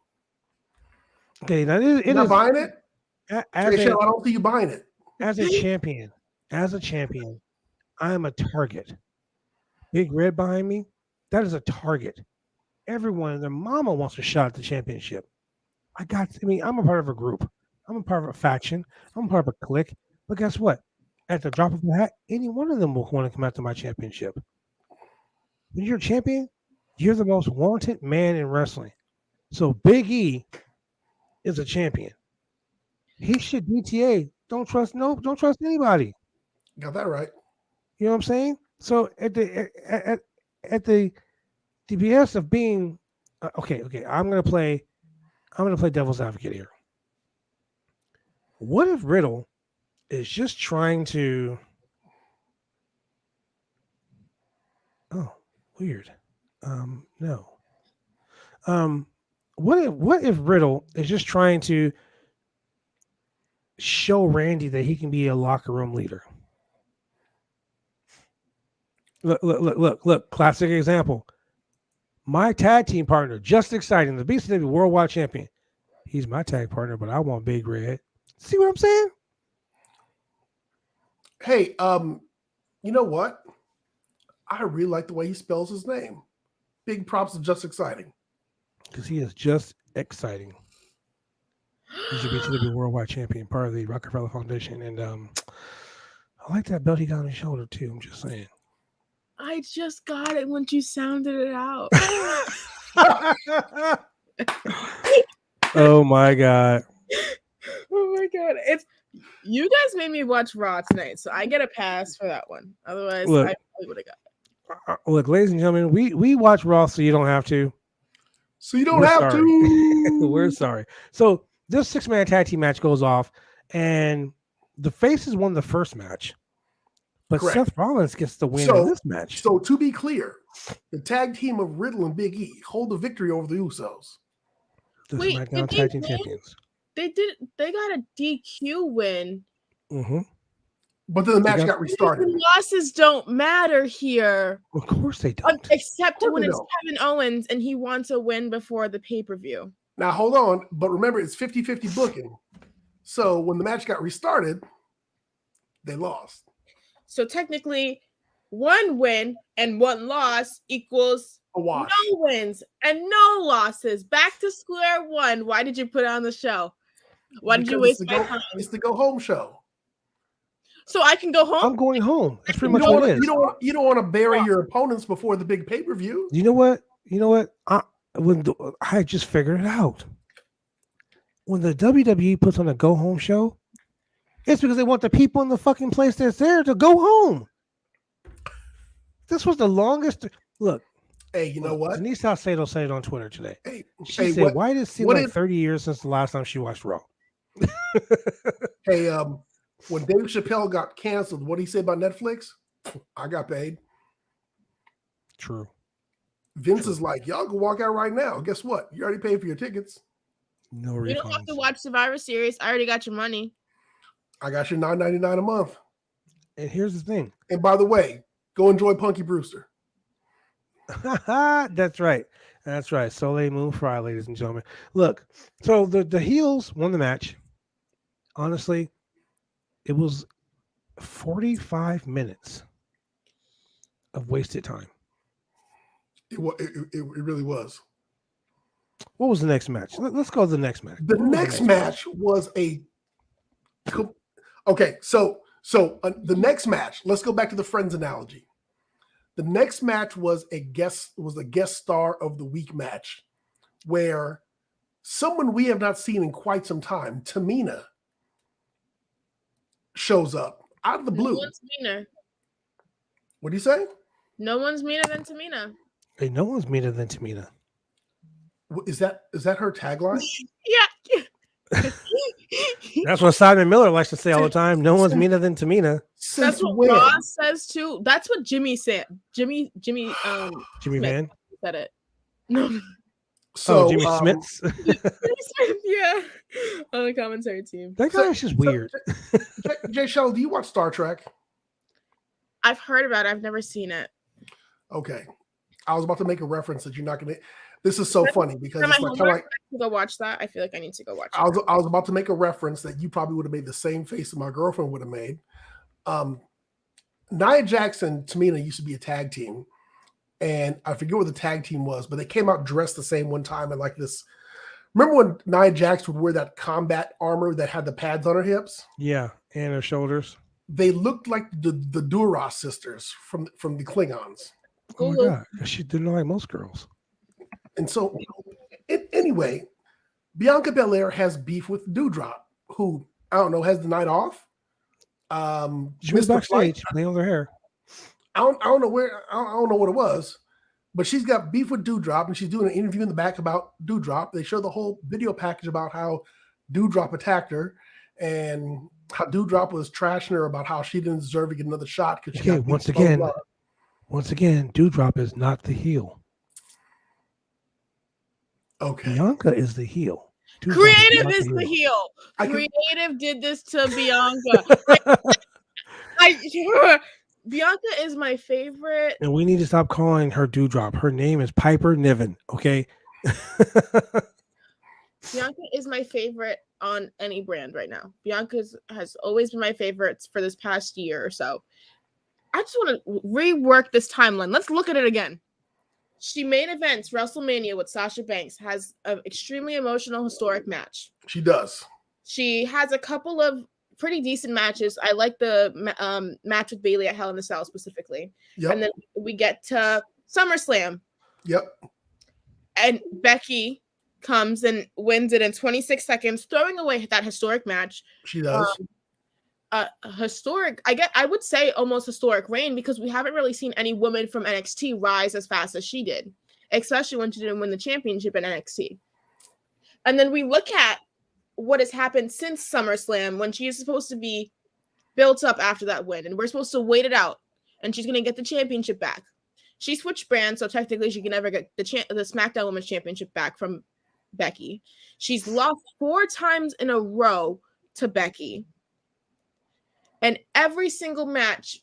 A: Okay, now it
C: You're not
A: is
C: buying it.
A: I
C: don't see you buying it.
A: As a champion, I am a target. Big Red behind me, that is a target. Everyone and their mama wants a shot at the championship. I'm a part of a group. I'm a part of a faction. I'm a part of a clique. But guess what? At the drop of a hat, any one of them will want to come after my championship. When you're a champion, you're the most wanted man in wrestling. So Big E is a champion. He should DTA. Don't trust anybody.
C: Got that right.
A: You know what I'm saying? So at the BS of being okay, I'm gonna play devil's advocate here. What if Riddle is just trying to? Oh, weird. No. What if Riddle is just trying to show Randy that he can be a locker room leader? Look, classic example. My tag team partner, just exciting, the BCW Worldwide Champion. He's my tag partner, but I want Big Red. See what I'm saying?
C: Hey, you know what? I really like the way he spells his name. Big props to Just Exciting.
A: Because he is just exciting. He's a BCW Worldwide Champion, part of the Rockefeller Foundation. And I like that belt he got on his shoulder, too. I'm just saying.
B: I just got it when you sounded it out.
A: Oh my god!
B: Oh my god! You guys made me watch Raw tonight, so I get a pass for that one. Otherwise,
A: look,
B: I probably would have got it.
A: Look, ladies and gentlemen, we watch Raw, so you don't have to.
C: So you don't have to.
A: We're sorry. So this 6-man tag team match goes off, and the Faces won the first match. But correct. Seth Rollins gets the win in this match.
C: So to be clear, the tag team of Riddle and Big E hold the victory over the Usos.
A: The SmackDown tag team champions.
B: They got a DQ win.
A: Mm-hmm.
C: But then the match got restarted.
B: Losses don't matter here.
A: Of course they don't.
B: Except when it's Kevin Owens and he wants a win before the pay-per-view.
C: Now hold on, but remember it's 50-50 booking. So when the match got restarted, they lost.
B: So technically, one win and one loss equals
C: a wash.
B: No wins and no losses. Back to square one. Why did you put it on the show? Why did you waste my time?
C: It's the go home show.
B: So I can go home?
A: I'm going home. That's pretty much what it is.
C: You don't want to bury your opponents before the big pay-per-view.
A: You know what? I just figured it out. When the WWE puts on a go home show, it's because they want the people in the fucking place that's there to go home. This was the longest. Look.
C: Hey, you know what?
A: Denise Salcedo said it on Twitter today.
C: She
A: said, why does it seem like 30 years since the last time she watched Raw?
C: Hey, when Dave Chappelle got canceled, what did he say about Netflix? I got paid.
A: True.
C: Vince is like, y'all can walk out right now. Guess what? You already paid for your tickets.
A: No refunds.
B: You don't have to watch Survivor Series. I already got your money.
C: I got your $9.99 a month.
A: And here's the thing.
C: And by the way, go enjoy Punky Brewster.
A: That's right. Soleil Moon Frye, ladies and gentlemen. Look, so the heels won the match. Honestly, it was 45 minutes of wasted time.
C: It really was.
A: What was the next match? Let's go to the next match.
C: The next match was okay. So the next match. Let's go back to the Friends analogy. The next match was a guest star of the week match, where someone we have not seen in quite some time, Tamina, shows up out of the blue.
B: No one's meaner.
C: What do you say?
B: No one's meaner than Tamina.
A: Hey, no one's meaner than Tamina.
C: Is that her tagline?
B: Yeah.
A: That's what Simon Miller likes to say all the time. No one's meaner than Tamina.
B: That's what Ross says too. That's what Jimmy said. Jimmy
A: Jimmy
B: Smith
A: Van
B: said it. No.
C: So
A: Jimmy Smits.
B: Yeah, on the commentary team.
A: That guy is just weird.
C: Jaychele, do you watch Star Trek?
B: I've heard about it. I've never seen it.
C: Okay, I was about to make a reference that you're not going to. This is so funny because it's like,
B: I go watch that. I feel like I need to go watch it.
C: I was about to make a reference that you probably would have made the same face that my girlfriend would have made. Nia Jax and Tamina used to be a tag team, and I forget what the tag team was, but they came out dressed the same one time and like this. Remember when Nia Jax would wear that combat armor that had the pads on her hips?
A: Yeah, and her shoulders.
C: They looked like the Duras sisters from the Klingons.
A: Oh my god, she didn't like most girls.
C: And so, anyway, Bianca Belair has beef with Doudrop, who I don't know has the night off.
A: She was backstage playing with her hair.
C: I don't know I don't know what it was, but she's got beef with Doudrop, and she's doing an interview in the back about Doudrop. They show the whole video package about how Doudrop attacked her and how Doudrop was trashing her about how she didn't deserve to get another shot because she got
A: once again, Doudrop is not the heel.
C: Okay,
A: Bianca is the heel.
B: Creative is the heel. Creative did this to Bianca. Bianca is my favorite.
A: And we need to stop calling her Doudrop. Her name is Piper Niven, okay?
B: Bianca is my favorite on any brand right now. Bianca has always been my favorite for this past year or so. I just want to rework this timeline. Let's look at it again. She main events WrestleMania with Sasha Banks, has an extremely emotional, historic match.
C: She does.
B: She has a couple of pretty decent matches. I like the match with Bayley at Hell in a Cell specifically.
C: Yep.
B: And then we get to SummerSlam.
C: Yep. And
B: Becky comes and wins it in 26 seconds, throwing away that historic match.
C: She does.
B: Historic, I would say almost historic reign, because we haven't really seen any woman from NXT rise as fast as she did, especially when she didn't win the championship in NXT. And then we look at what has happened since SummerSlam, when she is supposed to be built up after that win, and we're supposed to wait it out, and she's going to get the championship back. She switched brands, so technically she can never get the SmackDown Women's Championship back from Becky. She's lost 4 times in a row to Becky. And every single match,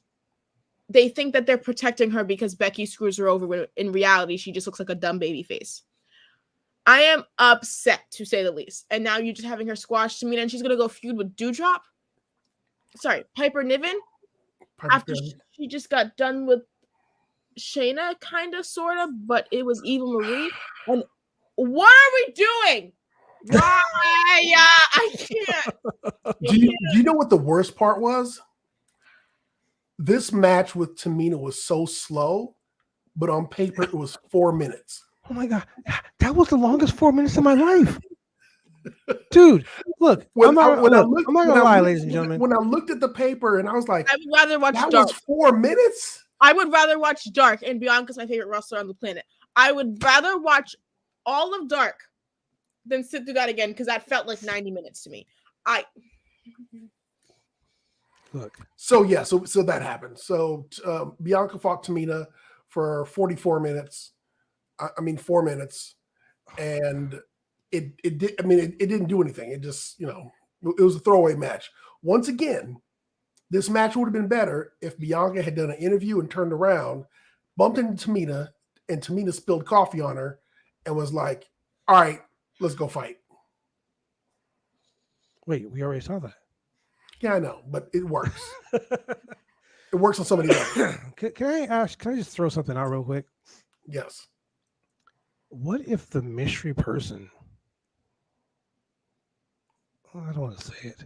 B: they think that they're protecting her because Becky screws her over, when in reality, she just looks like a dumb baby face. I am upset, to say the least. And now you're just having her squash Tamina, and she's going to go feud with Piper Niven. After she just got done with Shayna, kind of, sort of, but it was Eva Marie. And what are we doing? Why? I can't.
C: Do you know what the worst part was? This match with Tamina was so slow, but on paper it was 4 minutes.
A: Oh my god, that was the longest 4 minutes of my life, dude. Look, I'm not gonna lie, ladies and gentlemen.
C: When I looked at the paper and I was like,
B: I would rather watch
C: that
B: Dark.
C: was 4 minutes.
B: I would rather watch Dark, and Bianca's my favorite wrestler on the planet. I would rather watch all of Dark than sit through that again, because that felt like 90 minutes to me.
A: Look.
C: So that happened. So Bianca fought Tamina for 44 minutes. 4 minutes, and it didn't do anything. It just, it was a throwaway match. Once again, this match would have been better if Bianca had done an interview and turned around, bumped into Tamina, and Tamina spilled coffee on her and was like, "All right, let's go fight."
A: Wait, we already saw that.
C: Yeah, I know, but it works. It works on somebody else.
A: Can I just throw something out real quick?
C: Yes.
A: What if the mystery person, I don't want to say it,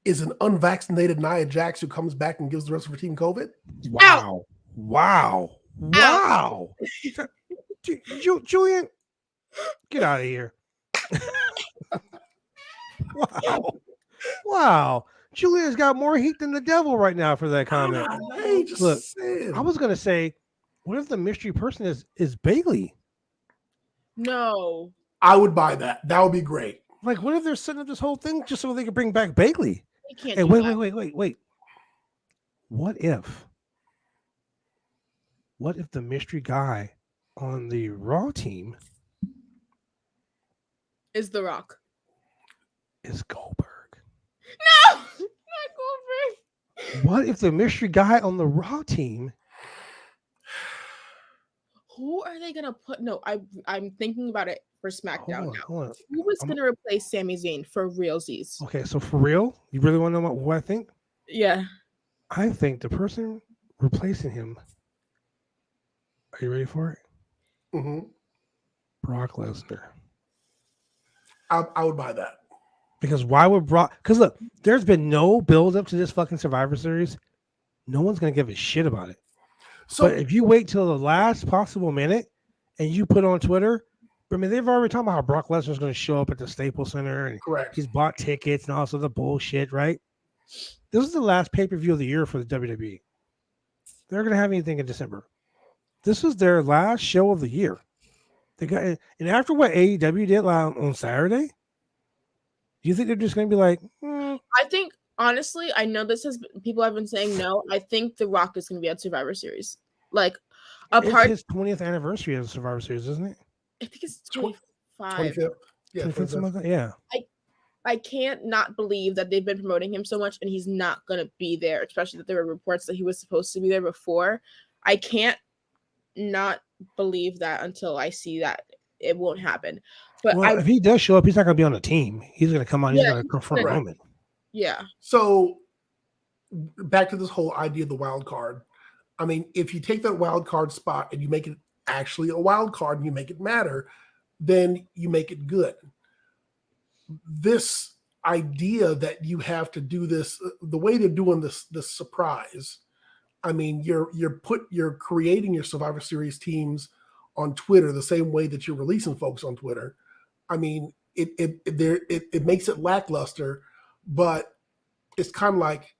C: is an unvaccinated Nia Jax who comes back and gives the rest of her team COVID?
A: Wow. Julian, get out of here. Wow. Julian's got more heat than the devil right now for that comment. Look, I was going to say, what if the mystery person is Bayley?
B: No.
C: I would buy that. That would be great.
A: Like, what if they're setting up this whole thing just so they can bring back Bailey?
B: They can't
A: Hey,
B: do
A: wait,
B: that.
A: wait. What if the mystery guy on the Raw team
B: Is The Rock.
A: is Goldberg?
B: No! Not Goldberg.
A: What if the mystery guy on the Raw team?
B: Who are they gonna put? No, I'm thinking about it for SmackDown now.
A: Hold on.
B: Who was gonna replace Sami Zayn for realsies?
A: Okay, so for real, you really want to know what I think?
B: Yeah.
A: I think the person replacing him. Are you ready for it?
C: Mm-hmm.
A: Brock Lesnar.
C: I would buy that.
A: Because why would Brock? Because look, there's been no build up to this fucking Survivor Series. No one's gonna give a shit about it.
C: So
A: But if you wait till the last possible minute and you put on Twitter, I mean, they've already talked about how Brock Lesnar is going to show up at the Staples Center and
C: correct.
A: he's bought tickets and also the bullshit, right? This is the last pay-per-view of the year for the WWE. They're going to have anything in December. This is their last show of the year. They got, and after what AEW did on Saturday, do you think they're just going to be like,
B: I think, honestly, I know this has people have been saying no. I think The Rock is going to be at Survivor Series. Like,
A: it's his 20th anniversary of Survivor Series, isn't it?
B: I think it's 25.
C: 25th. Yeah,
A: 25th, something like that? Yeah.
B: I can't not believe that they've been promoting him so much and he's not going to be there, especially that there were reports that he was supposed to be there before. I can't not believe that until I see that it won't happen. But
A: if he does show up, he's not going to be on the team. He's going to come on. He's
B: Yeah,
A: going to confront
B: right.
A: Roman.
B: Yeah.
C: So back to this whole idea of the wild card. I mean, if you take that wild card spot and you make it actually a wild card and you make it matter, then you make it good. This idea that you have to do this, the way they're doing this surprise, I mean, you're creating your Survivor Series teams on Twitter the same way that you're releasing folks on Twitter. I mean, it makes it lackluster, but it's kind of like,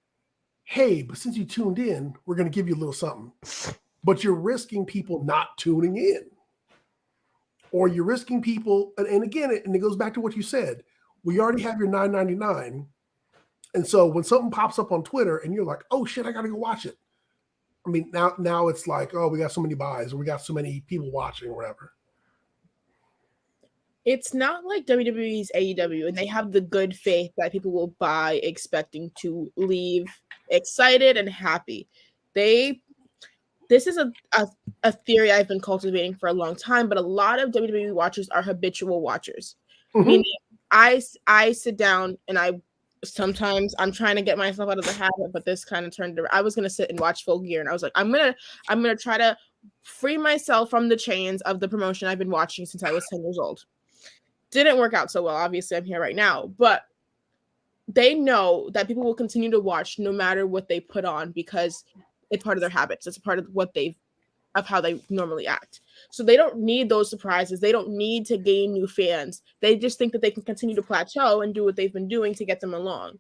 C: hey, but since you tuned in, we're going to give you a little something. But you're risking people not tuning in. Or you're risking people, and again, it goes back to what you said. We already have your $9.99. And so when something pops up on Twitter and you're like, oh shit, I got to go watch it. I mean, now it's like, oh, we got so many buys or we got so many people watching or whatever.
B: It's not like WWE's AEW, and they have the good faith that people will buy expecting to leave excited and happy. This is a theory I've been cultivating for a long time, but a lot of WWE watchers are habitual watchers.
C: Mm-hmm.
B: Meaning I sit down and sometimes I'm trying to get myself out of the habit, but this kind of turned around. I was gonna sit and watch Full Gear, and I was like, I'm gonna try to free myself from the chains of the promotion I've been watching since I was 10 years old. Didn't work out so well. Obviously, I'm here right now, but they know that people will continue to watch no matter what they put on because it's part of their habits. It's a part of how they normally act. So they don't need those surprises. They don't need to gain new fans. They just think that they can continue to plateau and do what they've been doing to get them along.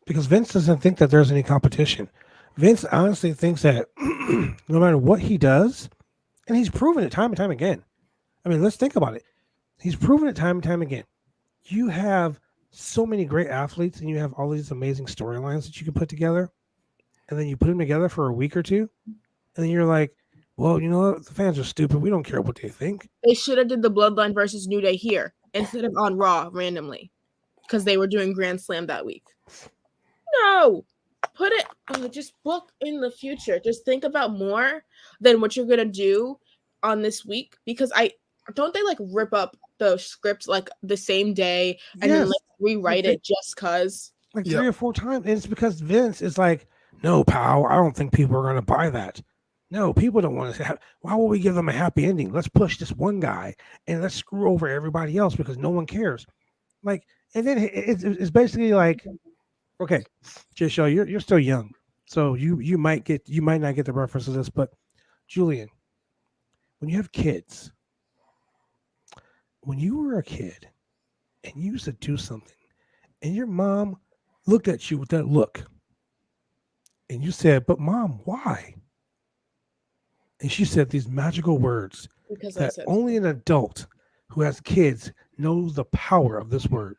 A: Because Vince doesn't think that there's any competition. Vince honestly thinks that no matter what he does, and he's proven it time and time again. I mean, let's think about it. He's proven it time and time again. You have so many great athletes and you have all these amazing storylines that you can put together, and then you put them together for a week or two, and then you're like, well, you know what? The fans are stupid. We don't care what they think.
B: They should have did the Bloodline versus New Day here instead of on Raw randomly because they were doing Grand Slam that week. No, put it, just book in the future. Just think about more than what you're going to do on this week, because don't they like rip up the script like the same day and then like rewrite it just cause?
A: Like 3 or 4 times. And it's because Vince is like, no, pal, I don't think people are going to buy that. No, people don't want to. Why would we give them a happy ending? Let's push this one guy and let's screw over everybody else because no one cares. Like, and then it's basically like, okay, Jaychele, you're still young, so you might not get the reference to this, but Julian, when you have kids, when you were a kid and you used to do something, and your mom looked at you with that look, and you said, "But mom, why?" And she said these magical words that only an adult who has kids knows the power of this word,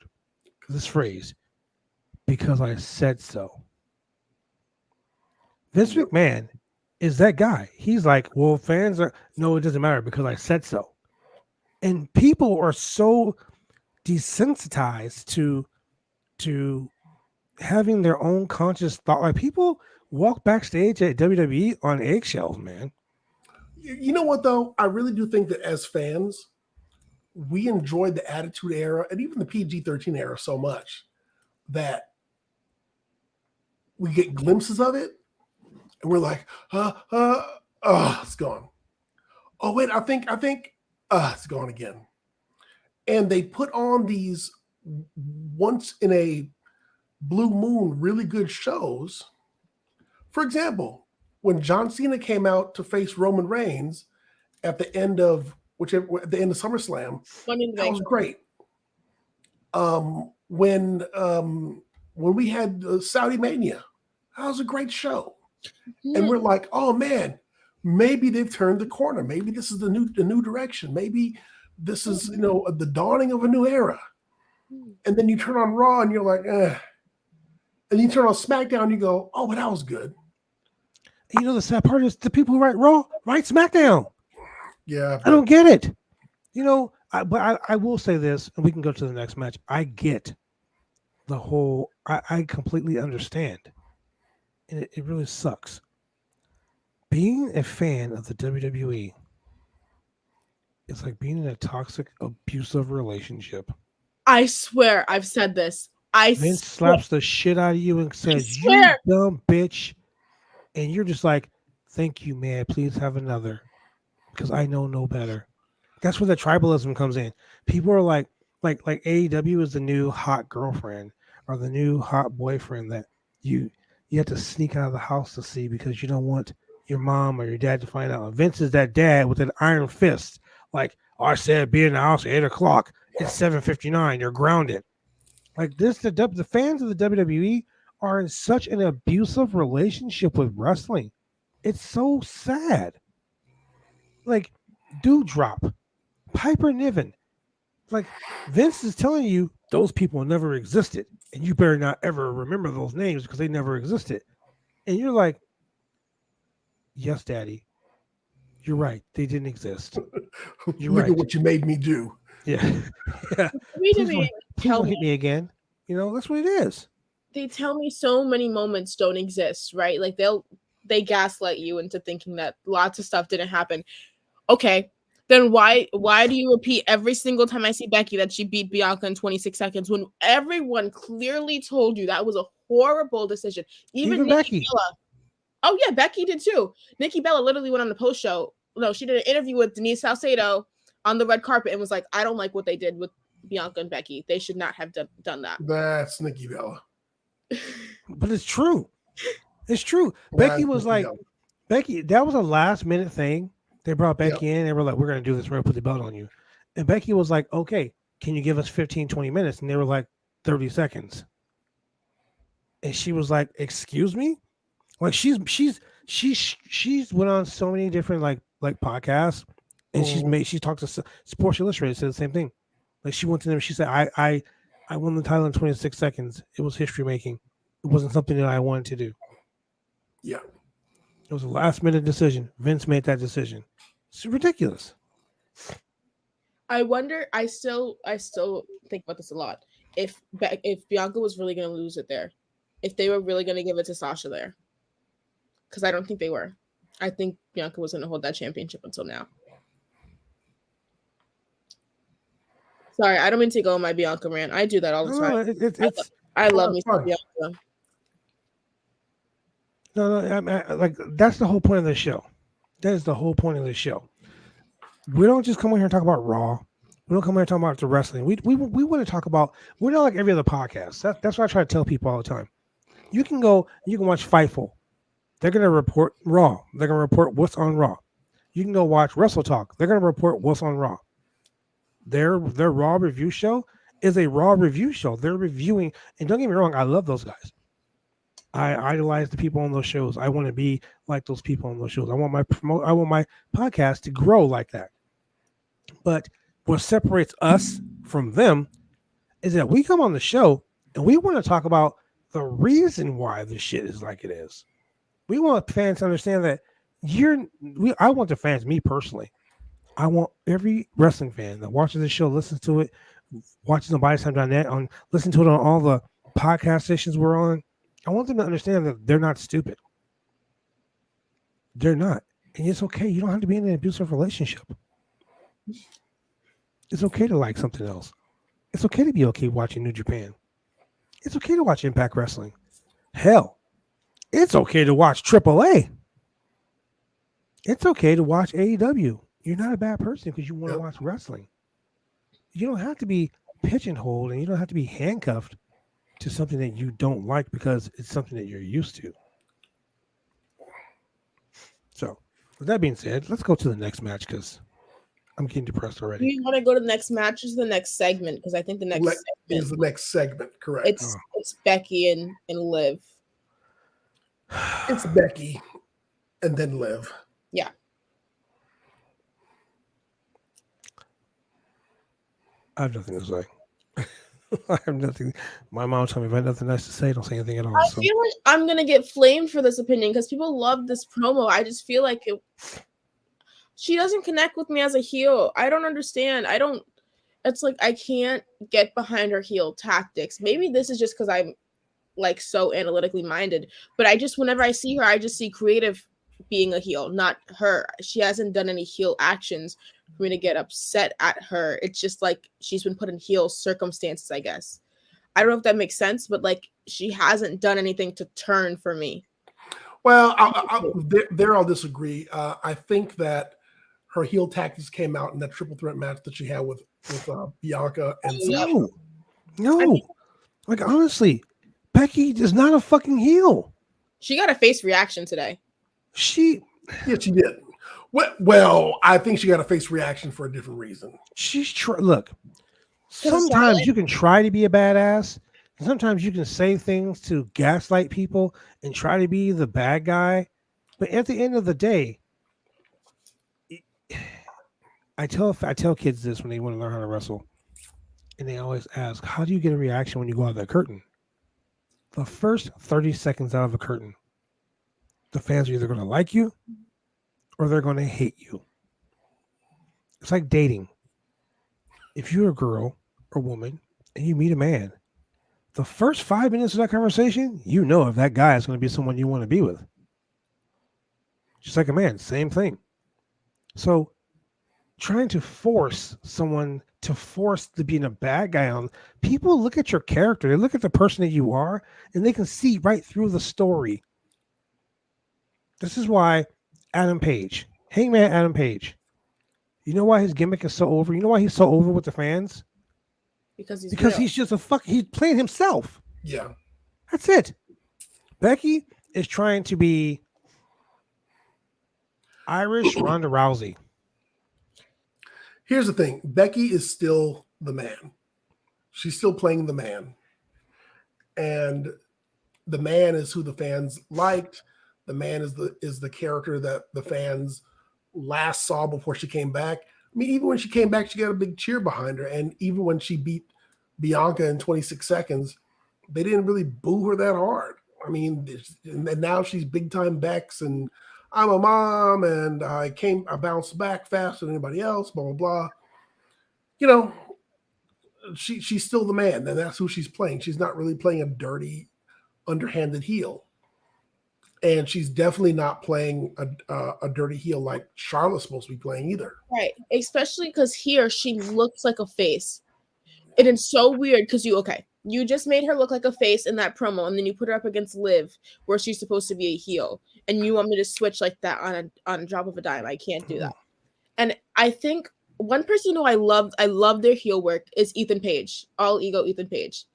A: this phrase, because I said so. Vince McMahon is that guy. He's like, well, fans are, no, it doesn't matter because I said so. And people are so desensitized to having their own conscious thought. Like people walk backstage at WWE on eggshells, man.
C: You know what, though? I really do think that as fans, we enjoyed the Attitude Era and even the PG-13 era so much that we get glimpses of it and we're like, it's gone. Oh, wait, I think, it's gone again. And they put on these once in a blue moon really good shows. For example, when John Cena came out to face Roman Reigns at the end of SummerSlam, that was great. When we had Saudi Mania, that was a great show. And we're like, oh man, maybe they've turned the corner. Maybe this is the new direction. Maybe this is the dawning of a new era. And then you turn on Raw and you're like, eh. And you turn on SmackDown and you go, oh, but that was good.
A: The sad part is the people who write Raw write SmackDown.
C: Yeah.
A: I don't get it. But I will say this, and we can go to the next match. I get the whole, I completely understand. And it really sucks. Being a fan of the WWE is like being in a toxic, abusive relationship.
B: I swear, I've said this.
A: Vince slaps the shit out of you and says, you dumb bitch. And you're just like, thank you, man. Please have another. Because I know no better. That's where the tribalism comes in. People are like AEW is the new hot girlfriend or the new hot boyfriend that you have to sneak out of the house to see because you don't want your mom or your dad to find out. And Vince is that dad with an iron fist. Like, I said, be in the house at 8 o'clock. It's 7:59. You're grounded. Like this, the fans of the WWE are in such an abusive relationship with wrestling. It's so sad. Like, Doudrop, Piper Niven. Like, Vince is telling you those people never existed, and you better not ever remember those names because they never existed. And you're like, yes, Daddy, you're right. They didn't exist. You're
C: Look
A: right.
C: at what you made me do.
A: Yeah. Yeah. Please don't hit me again. That's what it is.
B: They tell me so many moments don't exist, right? Like they gaslight you into thinking that lots of stuff didn't happen. Okay, then why do you repeat every single time I see Becky that she beat Bianca in 26 seconds when everyone clearly told you that was a horrible decision? Even
A: Becky.
B: Bella. Oh yeah, Becky did too. Nikki Bella literally went on the post show. No, she did an interview with Denise Salcedo on the red carpet and was like, I don't like what they did with Bianca and Becky. They should not have done that.
C: That's Nikki Bella.
A: But it's true. It's true. Becky was like, Becky, that was a last minute thing. They brought Becky in and they were like, we're going to do this. We're going to put the belt on you. And Becky was like, okay, can you give us 15, 20 minutes? And they were like, 30 seconds. And she was like, excuse me? Like she's went on so many different like podcasts and she's talked to Sports Illustrated, said the same thing. Like she went to them, she said, I won the title in 26 seconds. It was history making. It wasn't something that I wanted to do.
C: Yeah.
A: It was a last minute decision. Vince made that decision. It's ridiculous.
B: I wonder, I still think about this a lot. If Bianca was really going to lose it there, if they were really going to give it to Sasha there. Because I don't think they were. I think Bianca was going to hold that championship until now. Sorry, I don't mean to go on my Bianca rant. I do that all the time. I love me some Bianca.
A: No, like that's the whole point of the show. That is the whole point of the show. We don't just come in here and talk about Raw. We don't come here and talk about the wrestling. We want to talk about. We're not like every other podcast. That's what I try to tell people all the time. You can watch Fightful. They're going to report Raw. They're going to report what's on Raw. You can go watch Wrestle Talk. They're going to report what's on Raw. Their Raw review show is a Raw review show. They're reviewing, and don't get me wrong, I love those guys. I idolize the people on those shows. I want to be like those people on those shows. I want my podcast to grow like that. But what separates us from them is that we come on the show and we want to talk about the reason why the shit is like it is. We want fans to understand that I want the fans, me personally, I want every wrestling fan that watches the show, listens to it, watches on ByTime.net, listen to it on all the podcast stations we're on. I want them to understand that they're not stupid. They're not. And it's okay. You don't have to be in an abusive relationship. It's okay to like something else. It's okay to be okay watching New Japan. It's okay to watch Impact Wrestling. Hell, it's okay to watch AAA. It's okay to watch AEW. You're not a bad person because you want to watch wrestling. You don't have to be pigeonholed and you don't have to be handcuffed to something that you don't like because it's something that you're used to. So, with that being said, let's go to the next match because I'm getting depressed already.
B: Do you want to go to the next match or the next segment? Because I think the next segment
C: is the next segment, correct?
B: It's Becky and Liv.
C: It's Becky and then Liv.
B: Yeah.
A: I have nothing to say. I have nothing. My mom told me if I have nothing nice to say, don't say anything at all.
B: I feel like I'm gonna get flamed for this opinion because people love this promo. I just feel like she doesn't connect with me as a heel. I don't understand. It's like I can't get behind her heel tactics. Maybe this is just because I'm like so analytically minded, but whenever I see her, I just see creative being a heel, not her. She hasn't done any heel actions for me to get upset at her. It's just like she's been put in heel circumstances, I guess. I don't know if that makes sense, but like she hasn't done anything to turn for me.
C: Well, I'll disagree. I think that her heel tactics came out in that triple threat match that she had with Bianca and
A: No. Like honestly, Becky is not a fucking heel.
B: She got a face reaction today.
C: She did. Well, I think she got a face reaction for a different reason.
A: Look. Sometimes you can try to be a badass. Sometimes you can say things to gaslight people and try to be the bad guy. But at the end of the day, I tell kids this when they want to learn how to wrestle. And they always ask, how do you get a reaction when you go out of that curtain? The first 30 seconds out of a curtain, the fans are either going to like you or they're going to hate you. It's like dating. If you're a girl or woman and you meet a man, the first 5 minutes of that conversation, you know if that guy is going to be someone you want to be with. Just like a man, same thing. So trying to force someone to being a bad guy on, people look at your character, they look at the person that you are, and they can see right through the story. This is why Hangman Adam Page, you know why his gimmick is so over? You know why he's so over with the fans? Because he's just he's playing himself.
C: Yeah.
A: That's it. Becky is trying to be Irish Ronda Rousey.
C: Here's the thing. Becky is still the man. She's still playing the man. And the man is who the fans liked. The man is the character that the fans last saw before she came back. I mean, even when she came back, she got a big cheer behind her. And even when she beat Bianca in 26 seconds, they didn't really boo her that hard. I mean, and now she's big time Bex and I'm a mom and I bounced back faster than anybody else, blah, blah, blah. You know, she's still the man, and that's who she's playing. She's not really playing a dirty, underhanded heel. And she's definitely not playing a dirty heel like Charlotte's supposed to be playing either.
B: Right. Especially because here she looks like a face. It is so weird because you just made her look like a face in that promo, and then you put her up against Liv, where she's supposed to be a heel, and you want me to switch like that on a drop of a dime. I can't do that. And I think one person who I love their heel work is Ethan Page, all ego Ethan Page.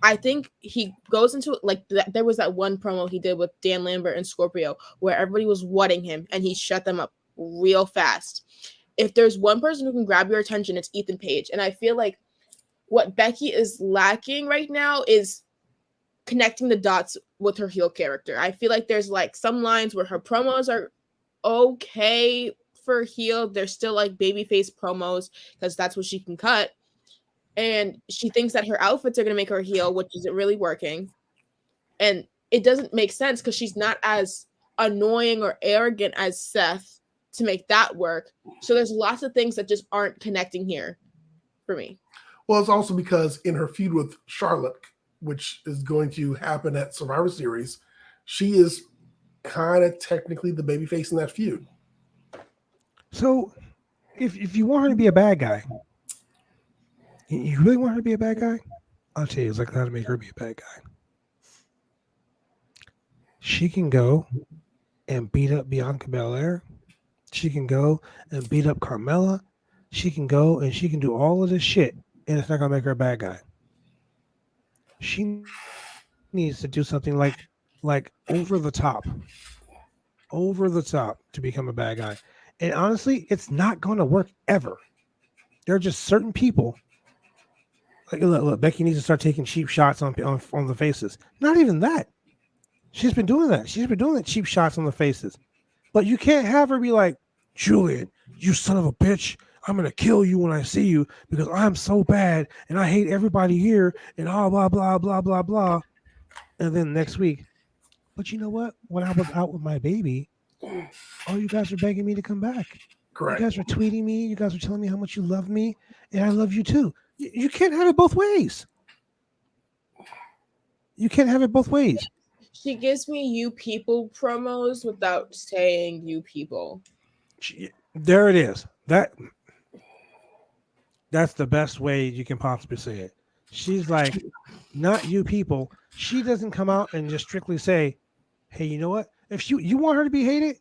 B: I think he goes into it like that. There was that one promo he did with Dan Lambert and Scorpio where everybody was whatting him, and he shut them up real fast. If there's one person who can grab your attention, it's Ethan Page. And I feel like what Becky is lacking right now is connecting the dots with her heel character. I feel like there's like some lines where her promos are okay for heel. They're still like babyface promos because that's what she can cut. and she thinks that her outfits are going to make her heel, which isn't really working. And it doesn't make sense because she's not as annoying or arrogant as Seth to make that work. So there's lots of things that just aren't connecting here for me.
C: Well, it's also because in her feud with Charlotte, which is going to happen at Survivor Series, she is kind of technically the babyface in that feud.
A: So if you want her to be a bad guy, you really want her to be a bad guy? I'll tell you exactly how to make her be a bad guy. She can go and beat up Bianca Belair. She can go and beat up Carmella. She can go and she can do all of this shit, and it's not gonna make her a bad guy. She needs to do something like over the top to become a bad guy. And honestly, it's not going to work ever. There are just certain people. Like look, Becky needs to start taking cheap shots on the faces. Not even that. She's been doing that. She's been doing the cheap shots on the faces. But you can't have her be like, Julian, you son of a bitch. I'm going to kill you when I see you because I'm so bad and I hate everybody here and blah, blah, blah, blah, blah, blah. And then next week, but you know what? When I was out with my baby, all you guys are begging me to come back.
C: Correct.
A: You guys are tweeting me. You guys are telling me how much you love me and I love you too. You can't have it both ways. You can't have it both ways.
B: She gives me you people promos without saying you people.
A: There it is. That's the best way you can possibly say it. She's like, not you people. She doesn't come out and just strictly say, hey, you know what? If you want her to be hated,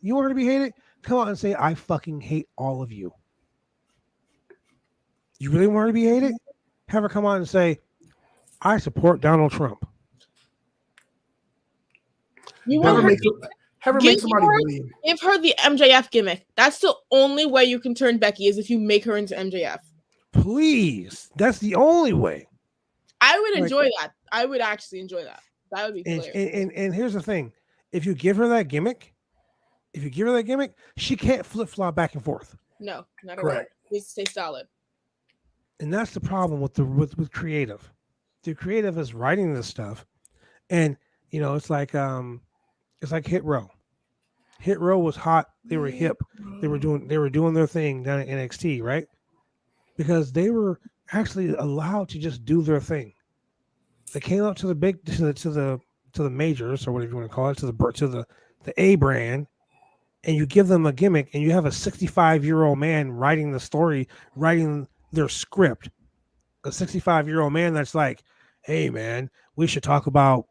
A: come out and say, I fucking hate all of you. You really want her to be hated? Have her come out and say, I support Donald Trump.
B: You want
C: have her make somebody believe.
B: Give her the MJF gimmick. That's the only way you can turn Becky is if you make her into MJF.
A: Please. That's the only way.
B: I would enjoy that. I would actually enjoy that. That would be clear.
A: And here's the thing. If you give her that gimmick, she can't flip-flop back and forth.
B: No, not at all. Please stay solid.
A: And that's the problem with creative. The creative is writing this stuff. And it's like Hit Row. Hit Row was hot. They were hip. They were doing their thing down at NXT, right? Because they were actually allowed to just do their thing. They came up to the majors or whatever you want to call it, to the A brand, and you give them a gimmick, and you have a 65-year-old man writing the story, writing their script. A 65-year-old man that's like, hey man, we should talk about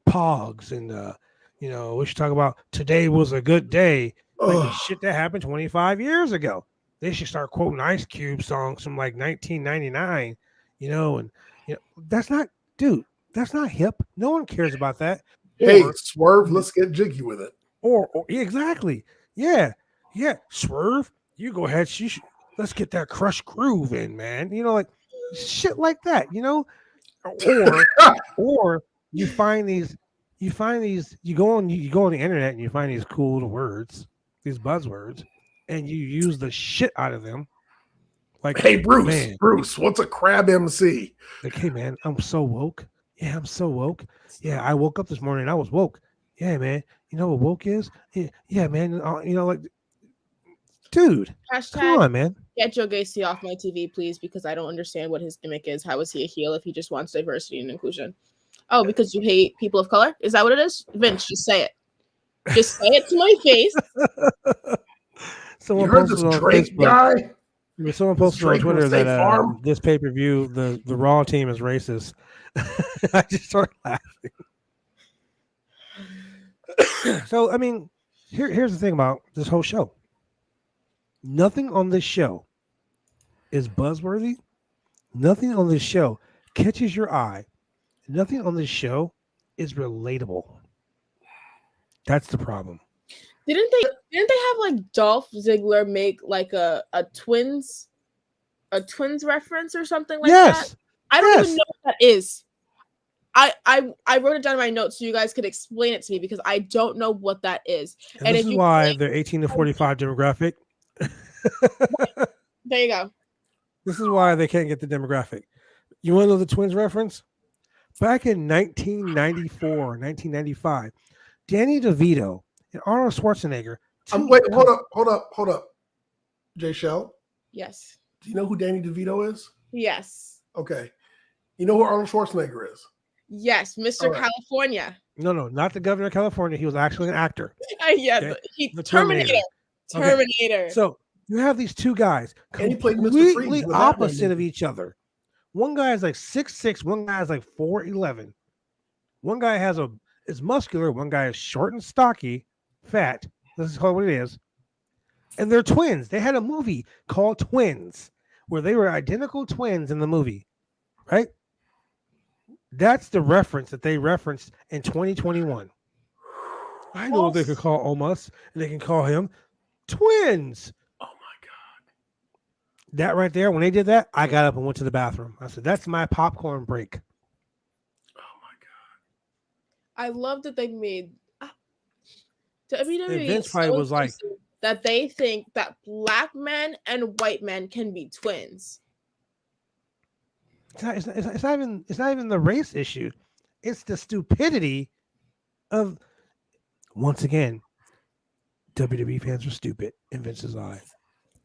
A: Pogs and we should talk about today was a good day. Like shit that happened 25 years ago. They should start quoting Ice Cube songs from like 1999, that's not hip. No one cares about that.
C: Hey, Swerve, let's get jiggy with it.
A: Or exactly. Yeah. Swerve, you go ahead. Let's get that Crush Groove in, man. Like shit like that, or you go on the internet and you find these cool little words, these buzzwords, and you use the shit out of them. Like,
C: hey, Bruce, what's a crab MC?
A: Like, hey, man, I'm so woke. Yeah, I'm so woke. Yeah, I woke up this morning and I was woke. Yeah, man. You know what woke is? Yeah, man. Like, dude, come on, man.
B: Get Joe Gacy off my TV, please, because I don't understand what his gimmick is. How is he a heel if he just wants diversity and inclusion? Oh, because you hate people of color? Is that what it is? Vince, just say it. Just say it to my face.
A: Someone posted on Facebook. Someone posted on Twitter that this pay-per-view, the Raw team is racist. I just started laughing. So, I mean, here's the thing about this whole show. Nothing on this show is buzzworthy. Nothing on this show catches your eye. Nothing on this show is relatable. That's the problem.
B: Didn't they have like Dolph Ziggler make like a twins reference or something like that? I don't even know what that is. I wrote it down in my notes so you guys could explain it to me because I don't know what that is.
A: And this is why they're 18 to 45 demographic.
B: There you go.
A: This is why they can't get the demographic. You want to know the twins reference? Back in 1994, 1995, Danny DeVito and Arnold Schwarzenegger.
C: Wait, hold up. Jaychele,
B: Yes.
C: do you know who Danny DeVito is?
B: Yes.
C: Okay. You know who Arnold Schwarzenegger is?
B: Yes, Mr.
C: All right.
B: California.
A: No, not the governor of California. He was actually an actor.
B: Yeah,
A: Okay?
B: he
A: The
B: Terminator.
A: Okay.
B: Terminator.
A: So you have these two guys
C: And he played Mr. Freeze
A: completely
C: in the Batman
A: opposite of
C: movie.
A: each other. One guy is like 6'6", one guy is like 4'11". One guy is muscular, one guy is short and stocky, fat. This is what it is. And they're twins. They had a movie called Twins where they were identical twins in the movie, right? That's the reference that they referenced in 2021. I know they could call Omas and they can call him twins.
C: Oh my God.
A: That right there, when they did that, I got up and went to the bathroom. I said, that's my popcorn break.
C: Oh my God.
B: I love that they made WWE.
A: And Vince probably was like,
B: that they think that black men and white men can be twins.
A: it's not even the race issue. It's the stupidity of, once again, WWE fans are stupid in Vince's eye.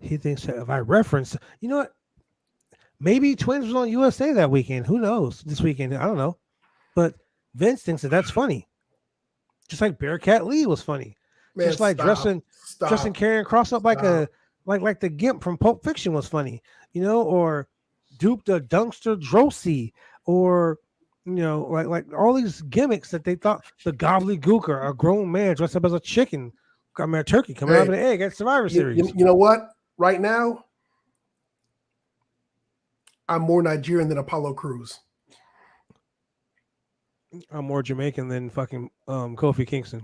A: He thinks that if I reference, you know what? Maybe Twins was on USA that weekend. Who knows? This weekend, I don't know. But Vince thinks that that's funny. Just like Bearcat Lee was funny.
C: Man,
A: Just like dressing Karrion Kross up like the Gimp from Pulp Fiction was funny, or Duke the Dunkster Drosy, or like all these gimmicks that they thought the gobbledygooker, a grown man dressed up as a chicken, a turkey coming out of an egg at Survivor Series.
C: You know what? Right now, I'm more Nigerian than Apollo Crews.
A: I'm more Jamaican than fucking Kofi Kingston.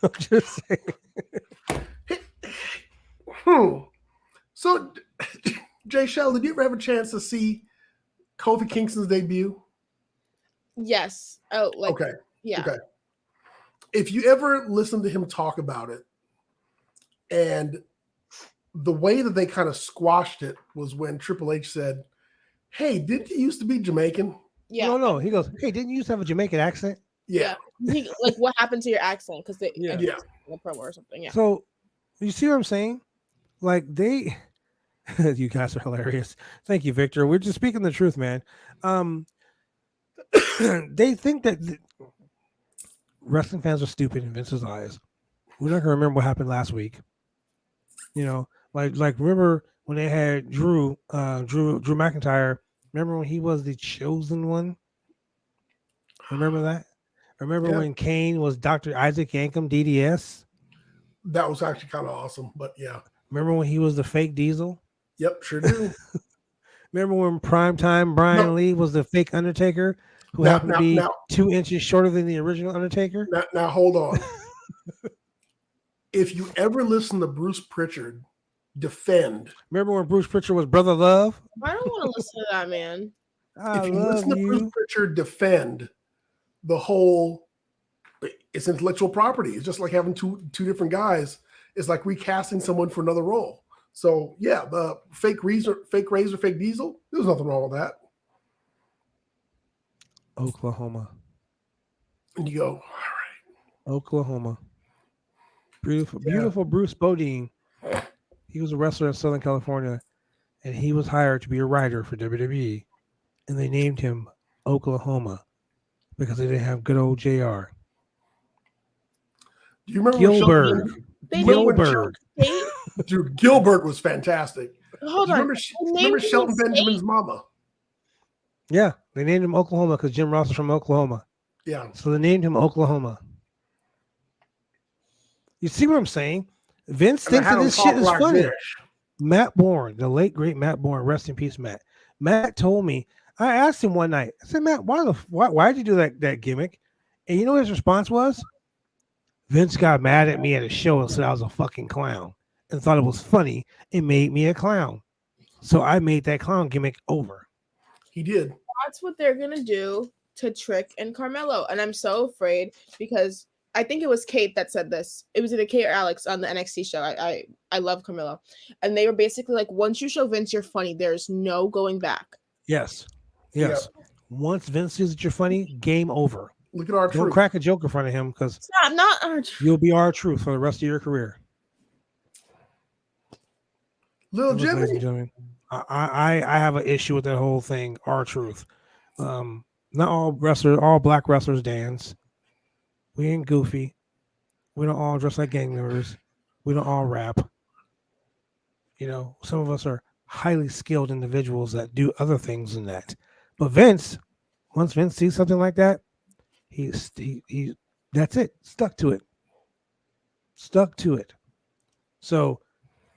A: I'm just saying.
C: So, Jaychele, did you ever have a chance to see Kofi Kingston's debut?
B: Yes. Oh,
C: Okay.
B: Yeah.
C: Okay. If you ever listen to him talk about it, and the way that they kind of squashed it was when Triple H said, "Hey, didn't you used to be Jamaican?"
B: Yeah.
A: No. He goes, "Hey, didn't you used to have a Jamaican accent?"
C: Yeah.
B: He, what happened to your accent? Because they
A: Yeah.
B: in a promo or something. Yeah.
A: So you see what I'm saying? Like they, you guys are hilarious. Thank you, Victor. We're just speaking the truth, man. They think that wrestling fans are stupid in Vince's eyes. We're not gonna remember what happened last week. Like remember when they had Drew McIntyre? Remember when he was the chosen one? Remember that? Remember when Kane was Dr. Isaac Yankem DDS?
C: That was actually kind of awesome, but yeah.
A: Remember when he was the fake Diesel?
C: Yep, sure do.
A: Remember when primetime Brian Lee was the fake Undertaker who happened to be 2 inches shorter than the original Undertaker?
C: Now hold on. If you ever listen to Bruce Pritchard defend.
A: Remember when Bruce Pritchard was Brother Love?
B: I don't want to listen to that, man.
C: If you listen to Bruce Pritchard defend the whole, it's intellectual property. It's just like having two different guys. It's like recasting someone for another role. So yeah, the fake Razor, fake Diesel. There's nothing wrong with that.
A: Oklahoma.
C: And you go, all right.
A: Oklahoma. Beautiful Bruce Bodine. He was a wrestler in Southern California, and he was hired to be a writer for WWE, and they named him Oklahoma because they didn't have good old JR.
C: Do you remember
A: Gilbert?
C: Dude, Gilbert was fantastic.
B: Hold on.
C: Remember Shelton Benjamin's mama?
A: Yeah, they named him Oklahoma because Jim Ross is from Oklahoma.
C: Yeah.
A: So they named him Oklahoma. You see what I'm saying? Vince thinks that this shit is funny. Matt Bourne, the late great Matt Bourne, rest in peace, Matt. Matt told me, I asked him one night, I said, Matt, why did you do that gimmick? And you know what his response was? Vince got mad at me at a show and said I was a fucking clown and thought it was funny and made me a clown. So I made that clown gimmick over.
C: He did.
B: That's what they're going to do to Trick and Carmelo. And I'm so afraid because I think it was Kate that said this. It was either Kate or Alex on the NXT show. I love Carmella. And they were basically like, once you show Vince you're funny, there's no going back.
A: Yes. Once Vince sees that you're funny, game over.
C: Look at our
A: Don't
C: truth.
A: crack a joke in front of him because
B: Not our truth.
A: You'll be our truth for the rest of your career.
C: Little
A: Ladies and
C: Jimmy.
A: gentlemen, I have an issue with that whole thing. Our truth. Not all black wrestlers dance. We ain't goofy. We don't all dress like gang members. We don't all rap. You know, some of us are highly skilled individuals that do other things than that. But Vince, once Vince sees something like that, he that's it. Stuck to it. So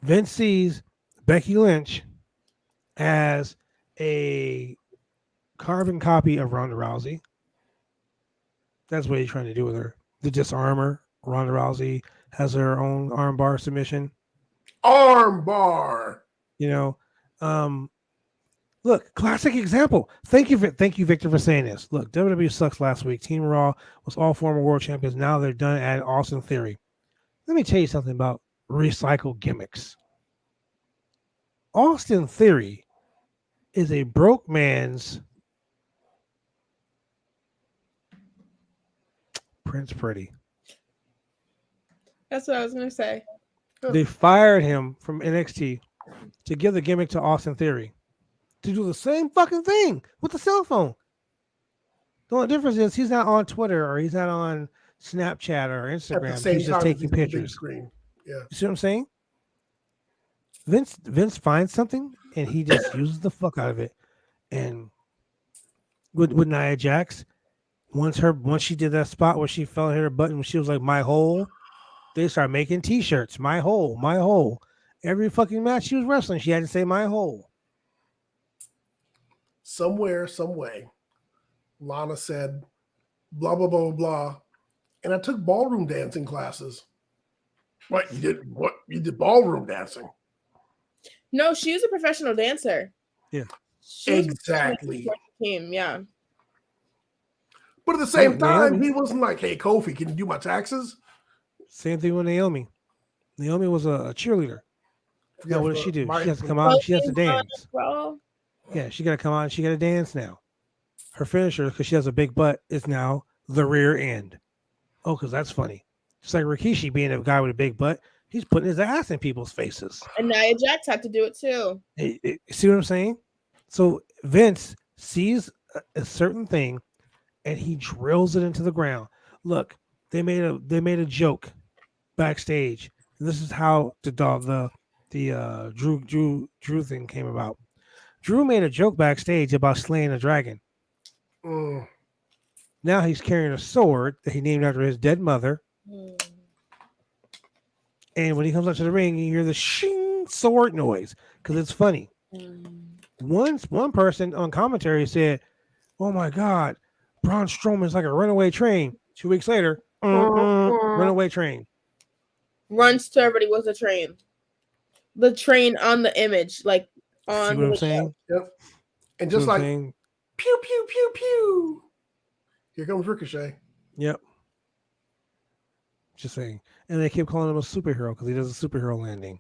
A: Vince sees Becky Lynch as a carbon copy of Ronda Rousey. That's what he's trying to do with her. To disarm her. Ronda Rousey has her own armbar submission.
C: Armbar.
A: You know, look, classic example. Thank you, Victor, for saying this. Look, WWE sucks last week. Team Raw was all former world champions. Now they're done at Austin Theory. Let me tell you something about recycled gimmicks. Austin Theory is a broke man's Prince Pretty.
B: That's what I was gonna say.
A: They fired him from NXT to give the gimmick to Austin Theory to do the same fucking thing with the cell phone. The only difference is he's not on Twitter or he's not on Snapchat or Instagram. He's just taking pictures.
C: Yeah.
A: You see what I'm saying? Vince finds something and he just uses the fuck out of it. And with Nia Jax, once she did that spot where she fell and hit her button when she was like my hole, they start making t-shirts. My hole, my hole. Every fucking match she was wrestling, she had to say my hole.
C: Somewhere, some way, Lana said, blah, blah, blah, blah. And I took ballroom dancing classes. What? You did ballroom dancing?
B: No, she was a professional dancer.
A: Yeah.
C: Exactly.
B: Team, yeah.
C: But at the same time,
A: Naomi.
C: he wasn't like, hey, Kofi, can you do my taxes?
A: Same thing with Naomi. Naomi was a cheerleader. Now, what does she do? She has to come out and she has to dance. Yeah, she got to come out and she got to dance now. Her finisher, because she has a big butt, is now the rear end. Oh, because that's funny. Just like Rikishi being a guy with a big butt, he's putting his ass in people's faces.
B: And Nia Jax had to do it too.
A: See what I'm saying? So Vince sees a certain thing and he drills it into the ground. Look, they made a joke backstage. This is how the Drew thing came about. Drew made a joke backstage about slaying a dragon. Now he's carrying a sword that he named after his dead mother. And when he comes up to the ring, you hear the shing sword noise because it's funny. One person on commentary said, "Oh my God, Braun Strowman's like a runaway train." 2 weeks later, runaway train.
B: Runs to everybody with a train. The train on the image, like on.
A: See what I'm saying?
C: Yep. And just like pew pew pew pew. Here comes Ricochet.
A: Yep. Just saying. And they keep calling him a superhero because he does a superhero landing.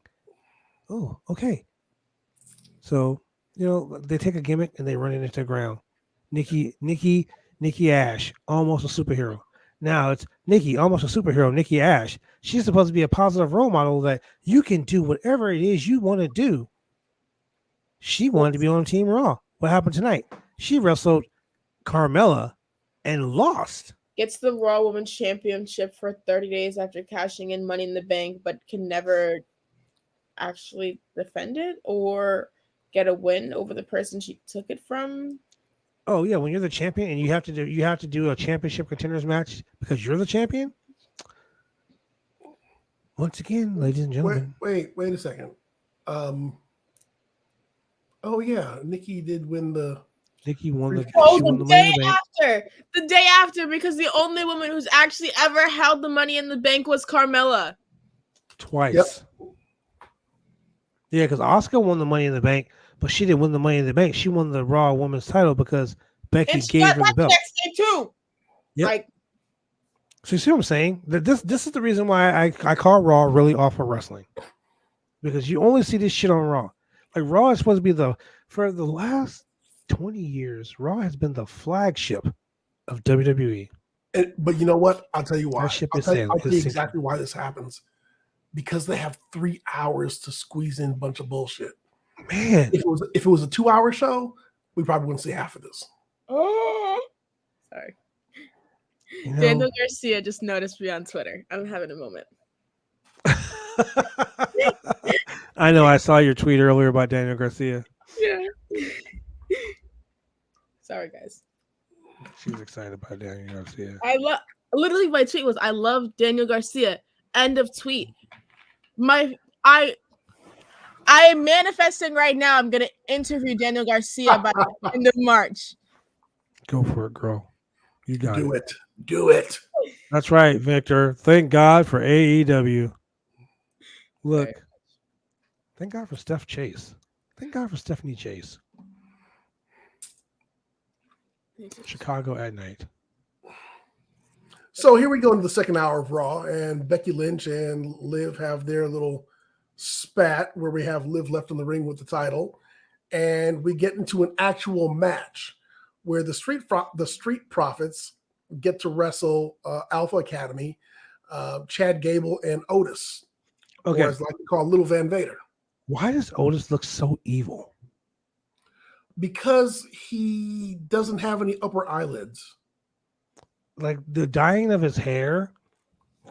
A: Oh, okay. So, you know, they take a gimmick and they run it into the ground. Nikki Ash, almost a superhero. Now it's Nikki, almost a superhero, Nikki Ash. She's supposed to be a positive role model that you can do whatever it is you want to do. She wanted to be on Team Raw. What happened tonight? She wrestled Carmella and lost.
B: Gets the Raw Women's Championship for 30 days after cashing in Money in the Bank, but can never actually defend it or get a win over the person she took it from.
A: Oh yeah, when you're the champion and you have to do a championship contenders match because you're the champion. Once again, ladies and gentlemen.
C: Wait a second. Oh yeah, Nikki did win the.
A: Nikki won the.
B: Oh,
A: she won
B: the
A: the Money
B: day
A: in the Bank.
B: after. The day after, because the only woman who's actually ever held the Money in the Bank was Carmella.
A: Twice.
C: Yep.
A: Yeah, because Asuka won the Money in the Bank, but she didn't win the Money in the Bank. She won the Raw Women's title because Becky
B: And she
A: gave
B: got
A: her the
B: that
A: belt.
B: next day too.
A: Yep.
B: Like,
A: So you see what I'm saying? That this is the reason why I call Raw really awful wrestling. Because you only see this shit on Raw. Like Raw is supposed to be for the last 20 years, Raw has been the flagship of WWE.
C: But you know what? I'll tell you why.
A: That ship
C: I'll
A: is
C: tell
A: sailing.
C: you exactly why this happens. Because they have 3 hours to squeeze in a bunch of bullshit.
A: Man,
C: if it was a 2-hour show, we probably wouldn't see half of this.
B: Oh, sorry.
A: you know,
B: Daniel Garcia just noticed me on Twitter. I'm having a moment.
A: I know. I saw your tweet earlier about Daniel Garcia.
B: Yeah. Sorry, guys.
A: She was excited about Daniel Garcia.
B: Literally my tweet was, I love Daniel Garcia. End of tweet. I am manifesting right now. I'm gonna interview Daniel Garcia by the end of March.
A: Go for it, girl. You got it.
C: Do it.
A: That's right, Victor. Thank God for AEW. Look, thank God for Steph Chase. Thank God for Stephanie Chase. Chicago at night.
C: So here we go into the second hour of Raw, and Becky Lynch and Liv have their little spat where we have Liv left in the ring with the title, and we get into an actual match where the Street Profits get to wrestle Alpha Academy, Chad Gable and Otis,
A: Okay.
C: or as I like to call Little Van Vader.
A: Why does Otis look so evil?
C: Because he doesn't have any upper eyelids.
A: Like the dyeing of his hair,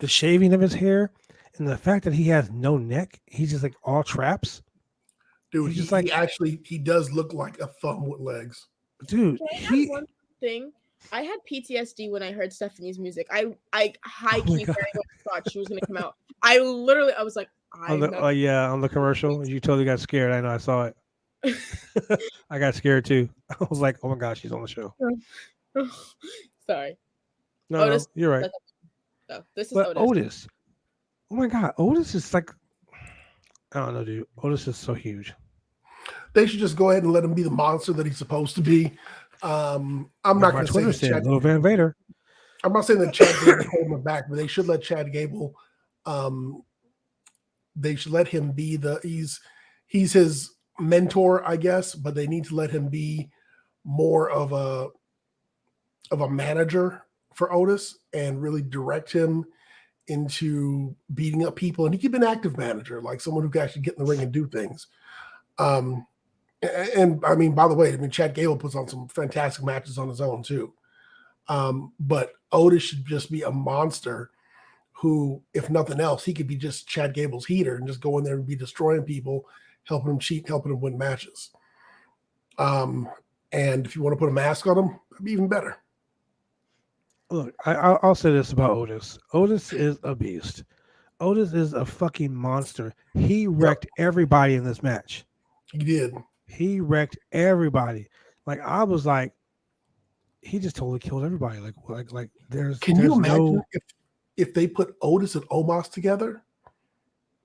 A: the shaving of his hair, and the fact that he has no neck, he's just like all traps.
C: Dude, he does look like a thumb with legs.
A: Dude,
B: one thing. I had PTSD when I heard Stephanie's music. I high key very much thought she was gonna come out. I was like,
A: on the commercial, you totally got scared. I know, I saw it. I got scared too. I was like, oh my gosh, she's on the show.
B: Sorry.
A: No,
B: Otis,
A: you're right.
B: No, this is
A: Otis. Oh my God, Otis is like, I don't know, dude. Otis is so huge.
C: They should just go ahead and let him be the monster that he's supposed to be. I'm not going to say
A: Little Van Vader.
C: I'm not saying that Chad Gable hold him back, but they should let Chad Gable. They should let him be he's his mentor, I guess, but they need to let him be more of a manager for Otis and really direct him into beating up people. And he could be an active manager, like someone who can actually get in the ring and do things. And I mean, by the way, Chad Gable puts on some fantastic matches on his own too. But Otis should just be a monster who, if nothing else, he could be just Chad Gable's heater and just go in there and be destroying people, helping him cheat, helping him win matches. And if you want to put a mask on him, that'd be even better.
A: Look, I'll say this about Otis. Otis is a beast. Otis is a fucking monster. He wrecked everybody in this match.
C: He did.
A: He wrecked everybody. Like, I was like, he just totally killed everybody. Like there's.
C: Can you imagine if they put Otis and Omos together?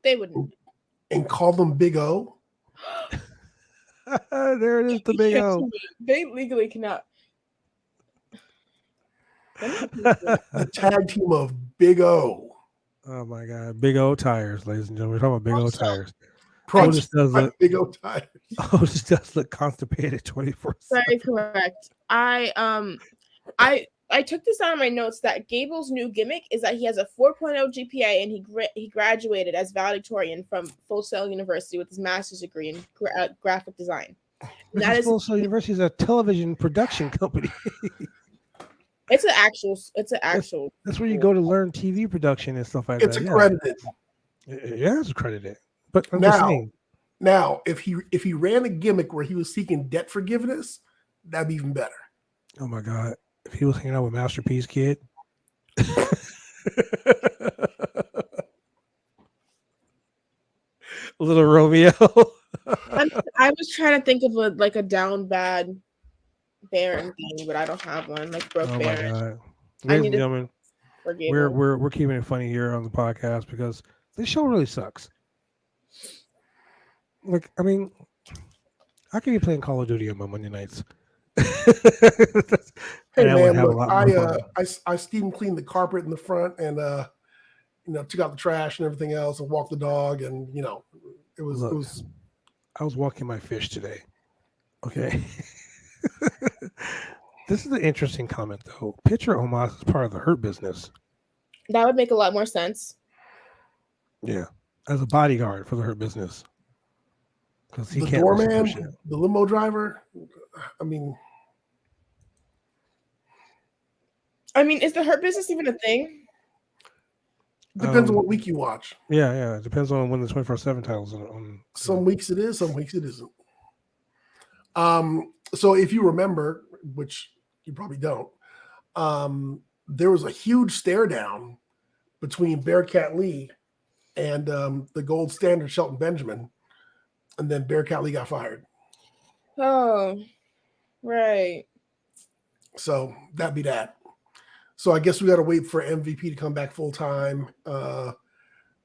B: They wouldn't.
C: And call them Big O.
A: There it is, the Big O.
B: They legally cannot.
C: The tag team of Big O.
A: Oh my God, Big O tires, ladies and gentlemen. We're talking about Big O tires.
C: Otis does look Big O tires.
A: Otis does look constipated 24/7.
B: Very correct. I took this down in my notes that Gable's new gimmick is that he has a 4.0 GPA and he graduated as valedictorian from Full Sail University with his master's degree in graphic design.
A: That is Full Sail University is a television production company.
B: It's an actual.
A: That's where you go to learn TV production and stuff like that.
C: It's accredited.
A: Yeah, it's accredited. But I'm just saying.
C: Now, if he ran a gimmick where he was seeking debt forgiveness, that'd be even better.
A: Oh my God. If he was hanging out with Masterpiece Kid. Little Romeo.
B: I was trying to think of a down bad Baron thing, but I don't have one. Like broke Baron.
A: My God. Ladies and gentlemen, we're keeping it funny here on the podcast because this show really sucks. Like, I mean, I could be playing Call of Duty on my Monday nights.
C: Hey
A: And I would
C: man,
A: have a
C: look,
A: lot more fun.
C: I steam cleaned the carpet in the front and took out the trash and everything else and walked the dog and it was
A: I was walking my fish today. Okay. This is an interesting comment though. Pitcher Omos is part of the Hurt Business.
B: That would make a lot more sense.
A: Yeah. As a bodyguard for the Hurt Business. Because he
C: the
A: can't listen to
C: doorman,
A: shit.
C: the limo driver. I mean,
B: is the Hurt Business even a thing?
C: depends on what week you watch.
A: Yeah. It depends on when the 24/7 titles on.
C: Some weeks it is, some weeks it isn't. So if you remember, which you probably don't, there was a huge stare down between Bearcat Lee and the gold standard Shelton Benjamin, and then Bearcat Lee got fired.
B: Oh, right.
C: So that'd be that. So I guess we got to wait for MVP to come back full time.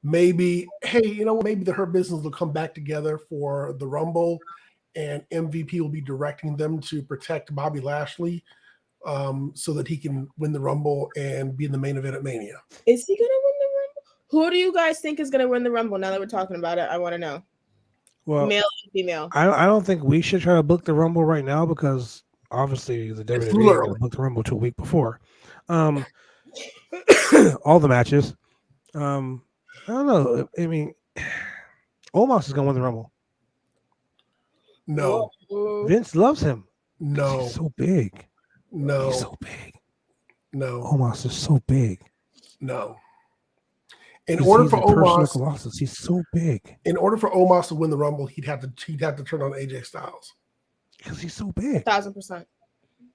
C: Maybe the Hurt Business will come back together for the Rumble, and MVP will be directing them to protect Bobby Lashley, so that he can win the Rumble and be in the main event at Mania.
B: Is he gonna win the Rumble? Who do you guys think is gonna win the Rumble? Now that we're talking about it, I want to know.
A: Well,
B: male and female.
A: I don't think we should try to book the Rumble right now because obviously the WWE is going to book the Rumble 2 week before. All the matches. I don't know. I mean, Omos is going to win the Rumble.
C: No.
A: Vince loves him.
C: No.
A: He's so big.
C: No.
A: He's so big.
C: No.
A: Omos is so big.
C: No. In order for Omos,
A: he's so big.
C: In order for Omos to win the Rumble, he'd have to turn on AJ Styles.
A: Because he's so big.
B: 1,000%.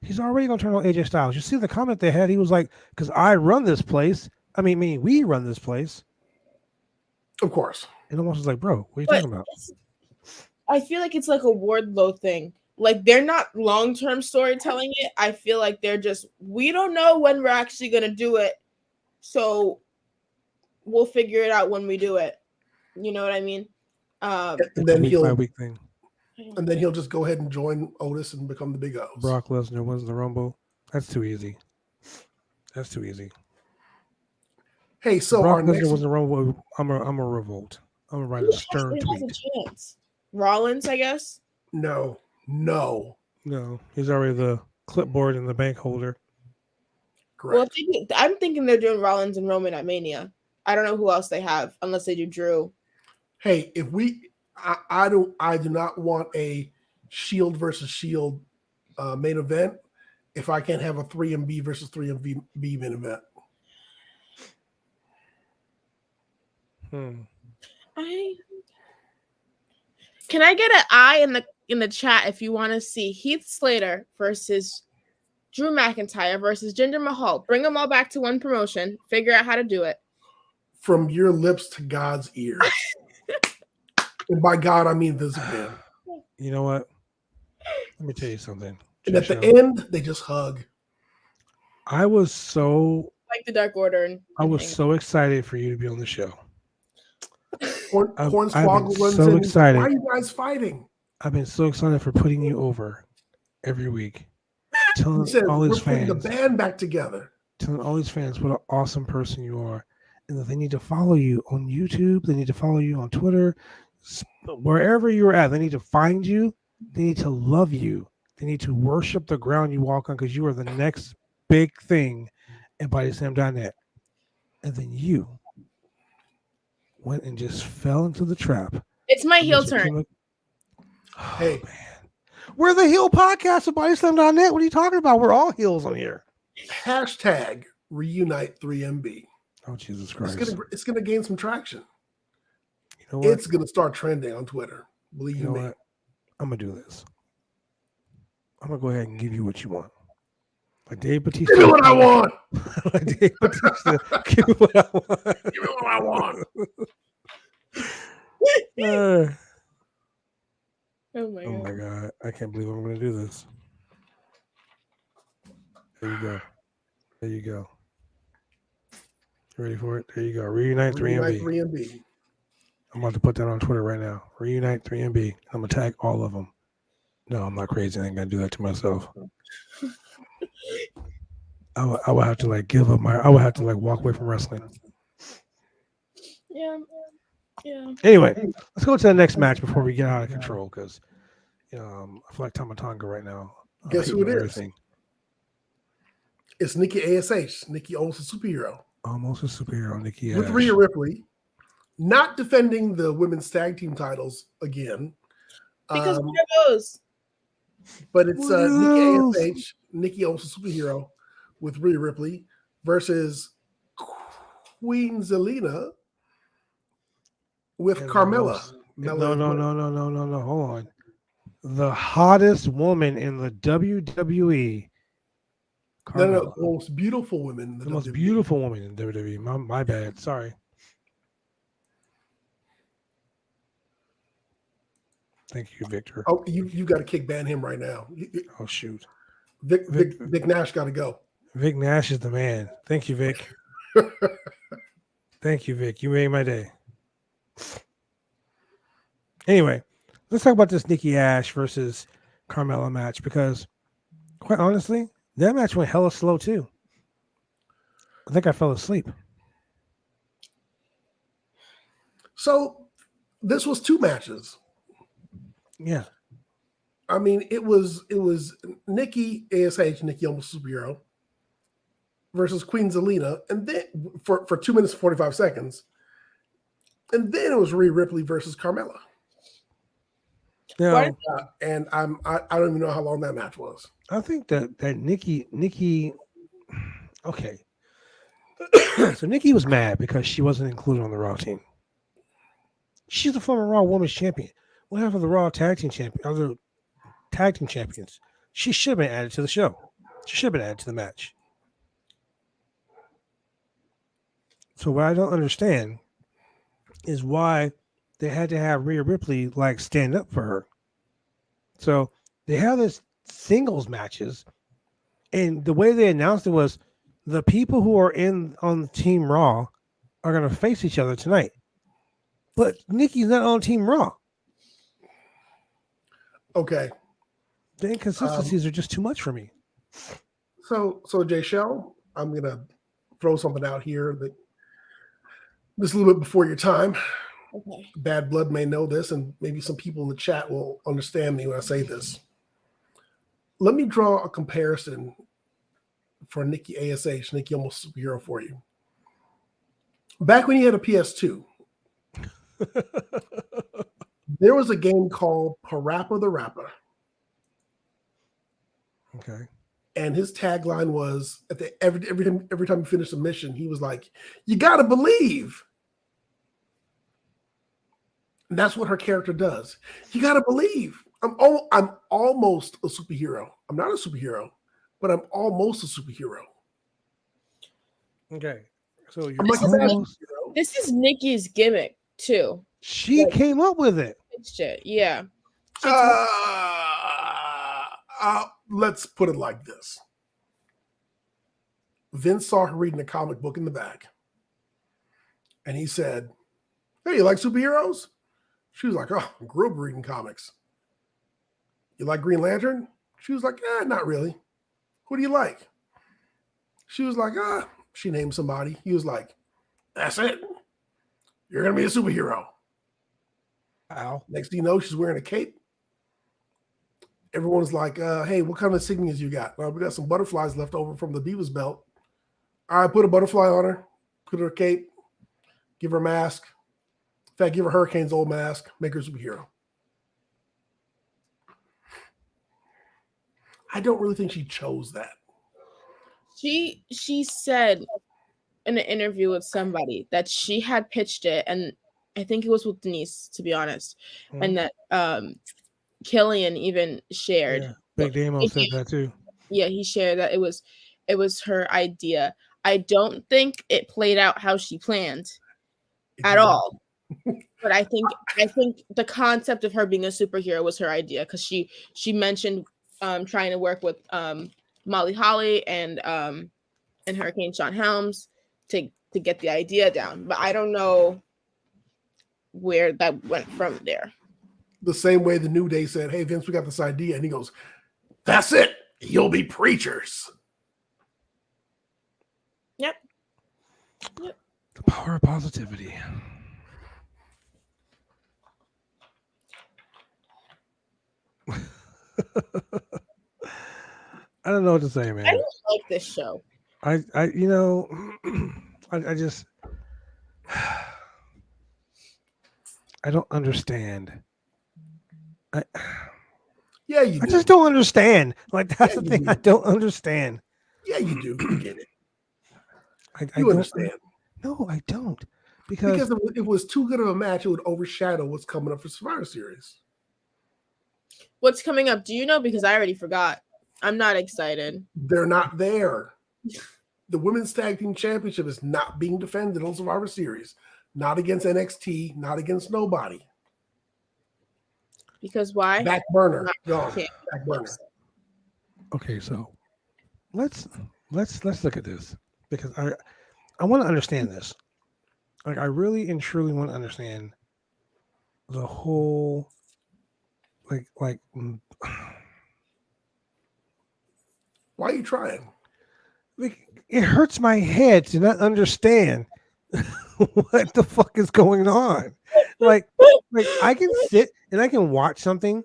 A: He's already going to turn on AJ Styles. You see the comment they had? He was like, because I run this place. I mean, we run this place.
C: Of course.
A: And Omos was like, bro, what are you talking about?
B: I feel like it's like a Wardlow thing. Like, they're not long-term storytelling it. I feel like they're just, we don't know when we're actually going to do it. So we'll figure it out when we do it. You know what I mean?
C: And then
A: week thing.
C: And then he'll just go ahead and join Otis and become the Big O's.
A: Brock Lesnar wins the Rumble. That's too easy. That's too easy.
C: Hey, so
A: Brock
C: our
A: Lesnar
C: next
A: wins the Rumble. I'm a revolt. I'm gonna write a stern tweet.
B: Has a chance. Rollins, I guess.
C: No.
A: He's already the clipboard and the bank holder.
B: Correct. Well, I'm thinking they're doing Rollins and Roman at Mania. I don't know who else they have unless they do Drew.
C: Hey, I do not want a Shield versus Shield main event if I can't have a 3MB versus 3MB main event.
B: Can I get an eye in the chat if you want to see Heath Slater versus Drew McIntyre versus Jinder Mahal? Bring them all back to one promotion. Figure out how to do it.
C: From your lips to God's ears. And by God, I mean Vince McMahon.
A: You know what? Let me tell you something.
C: And at the end, they just hug.
A: I was so
B: like the Dark Order.
A: I was so excited for you to be on the show.
C: Hornswoggle runs
A: so
C: in.
A: Excited.
C: Why are you guys fighting?
A: I've been so excited for putting you over every week. Telling all
C: we're
A: these
C: putting
A: fans,
C: the band back together.
A: Telling all these fans what an awesome person you are, and that they need to follow you on YouTube. They need to follow you on Twitter, wherever you're at. They need to find you. They need to love you. They need to worship the ground you walk on because you are the next big thing at BodySlam.net. And then you went and just fell into the trap.
B: It's my heel turn.
C: Hey,
A: man. We're the heel podcast of BodySlam.net. What are you talking about? We're all heels on here.
C: Hashtag reunite 3MB.
A: Oh, Jesus Christ.
C: It's gonna gain some traction.
A: You know what?
C: It's gonna start trending on Twitter. Believe you me.
A: What? I'm gonna do this. I'm gonna go ahead and give you what you want. Like Dave Bautista.
C: Give me what I want.
A: Like Dave Bautista. Give me what I want.
C: Give me what I want.
B: Oh my
A: God. I can't believe I'm gonna do this. There you go. There you go. You ready for it? There you go. Reunite 3MB. I'm about to put that on Twitter right now. Reunite 3MB. I'm gonna tag all of them. No, I'm not crazy. I ain't gonna do that to myself. I would have to like give up I would have to like walk away from wrestling.
B: Yeah.
A: Anyway, let's go to the next match before we get out of control because I feel like Tamatanga right now.
C: Guess who it is?
A: Everything.
C: It's Nikki ASH. Nikki almost a superhero.
A: Almost a superhero, Nikki
C: With
A: Ash.
C: Rhea Ripley, not defending the women's tag team titles again.
B: Because what are those?
C: But it's Nikki ASH, Nikki almost a superhero, with Rhea Ripley versus Queen Zelina with Carmella.
A: No. Hold on. The hottest woman in the WWE.
C: No, the most beautiful woman in the
A: most
C: WWE.
A: beautiful woman in WWE. My bad. Sorry. Thank you, Victor.
C: Oh, you got to kick ban him right now.
A: Oh shoot.
C: Vic Nash got to go.
A: Vic Nash is the man. Thank you, Vic. Thank you, Vic. You made my day. Anyway, let's talk about this Nikki Ash versus Carmella match because, quite honestly, that match went hella slow too. I think I fell asleep.
C: So this was 2 matches.
A: Yeah.
C: I mean, it was Nikki ASH, Nikki almost superhero, versus Queen Zelina, and then for 2 minutes and 45 seconds, and then it was Rhea Ripley versus Carmella.
A: Now,
C: and I don't even know how long that match was.
A: I think that Nikki. Okay. So Nikki was mad because she wasn't included on the Raw team. She's the former Raw Women's Champion. What happened to the Raw Tag Team Champion? Other Tag Team Champions. She should have been added to the show. She should have been added to the match. So what I don't understand is why they had to have Rhea Ripley like stand up for her. So they have this singles matches, and the way they announced it was the people who are on Team Raw are going to face each other tonight. But Nikki's not on Team Raw.
C: Okay.
A: The inconsistencies are just too much for me.
C: So Jaychele, I'm gonna throw something out here that this a little bit before your time.
B: Okay.
C: Bad Blood may know this, and maybe some people in the chat will understand me when I say this. Let me draw a comparison for Nikki ASH, Nikki almost superhero for you. Back when you had a PS2, there was a game called Parappa the Rapper.
A: Okay.
C: And his tagline was at the every time he finished a mission, he was like, "You gotta believe." And that's what her character does. You gotta believe. I'm almost a superhero. I'm not a superhero, but I'm almost a superhero.
A: Okay. So you're
C: I'm like
A: almost,
B: This is Nikki's gimmick too.
A: she came up with it.
B: Shit, yeah.
C: Let's put it like this. Vince saw her reading a comic book in the back, and he said, "Hey, you like superheroes?" She was like, "Oh, I grew up reading comics." "You like Green Lantern?" She was like, "Not really." "Who do you like?" She was like, she named somebody. He was like, "That's it. You're going to be a superhero."
A: Wow.
C: Next thing you know, she's wearing a cape. Everyone's like, "Hey, what kind of insignias you got?" "Well, we got some butterflies left over from the Divas belt." "All right, put a butterfly on her, put her a cape, give her a mask. In fact, give her Hurricane's old mask, make her a superhero." I don't really think she chose that.
B: She said in an interview with somebody that she had pitched it, and I think it was with Denise, to be honest, and that Killian even shared.
A: Yeah, Big Damo said that too.
B: Yeah, he shared that it was her idea. I don't think it played out how she planned at all. But I think the concept of her being a superhero was her idea, because she mentioned trying to work with Molly Holly and Hurricane Sean Helms to get the idea down. But I don't know where that went from there.
C: The same way the New Day said, "Hey, Vince, we got this idea." And he goes, "That's it. You'll be preachers."
B: Yep.
A: The power of positivity. I don't know what to say,
B: I
A: man.
B: don't like this show.
A: I you know, I just I don't understand. I
C: Yeah, you
A: I
C: do.
A: just don't understand. Like that's
C: Yeah,
A: the
C: you
A: thing.
C: do.
A: I don't understand.
C: Yeah, you do. You get it.
A: I
C: You
A: don't
C: understand.
A: No, I don't. Because
C: Because if it was too good of a match, it would overshadow what's coming up for Survivor Series.
B: What's coming up? Do you know? Because I already forgot. I'm not excited.
C: They're not there. The Women's Tag Team Championship is not being defended on Survivor Series. Not against NXT, not against nobody.
B: Because why?
C: Back burner.
B: Not-
C: Gone.
B: can't-
C: Back burner.
A: okay, so let's look at this because I want to understand this. Like I really and truly want to understand the whole like
C: Why are you trying?
A: it hurts my head to not understand what the fuck is going on. Like I can sit and I can watch something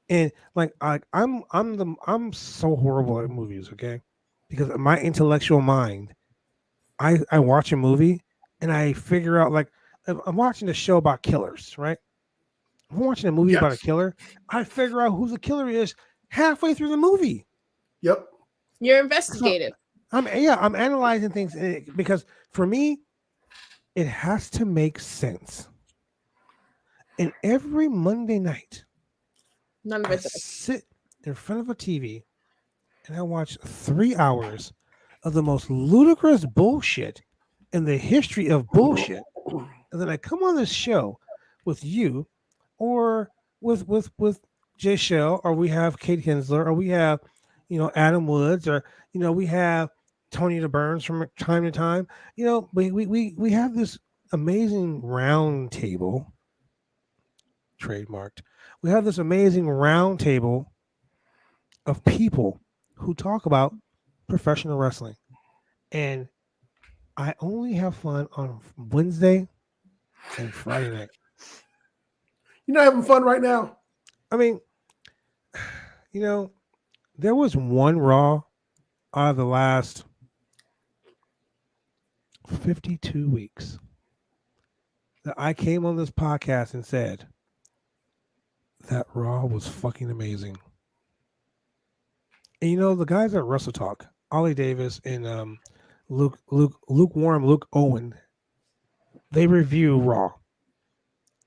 A: and I'm so horrible at movies, okay? Because my intellectual mind, I watch a movie and I figure out like if I'm watching a show about killers, right? If I'm watching a movie about a
C: Yes.
A: killer, I figure out who the killer is halfway through the movie.
C: Yep.
B: You're investigative.
A: I'm analyzing things because for me, it has to make sense. And every Monday night,
B: None of
A: I
B: it does.
A: sit in front of a TV and I watch 3 hours of the most ludicrous bullshit in the history of bullshit. And then I come on this show with you or with Jaychele, or we have Kate Hensler, or we have, Adam Woods, or, we have Tony DeBurns from time to time. We have this amazing round table, trademarked. We have this amazing round table of people who talk about professional wrestling. And I only have fun on Wednesday and Friday night.
C: You're not having fun right now?
A: I mean, there was one Raw out of the last 52 weeks that I came on this podcast and said that Raw was fucking amazing. And the guys at Wrestle Talk, Ollie Davis and Lukewarm Luke Owen, they review Raw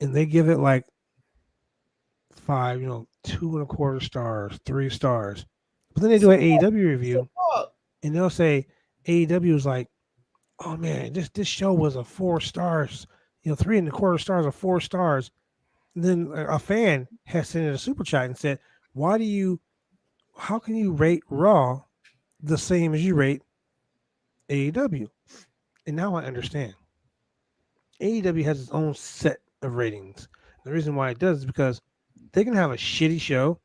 A: and they give it like 5, 2.25 stars, 3 stars. But then they do an AEW review and they'll say AEW is like, oh man, this show was a 4 stars, 3.25 stars or 4 stars. And then a fan has sent in a super chat and said, how can you rate Raw the same as you rate AEW? And now I understand. AEW has its own set of ratings. The reason why it does is because they can have a shitty show.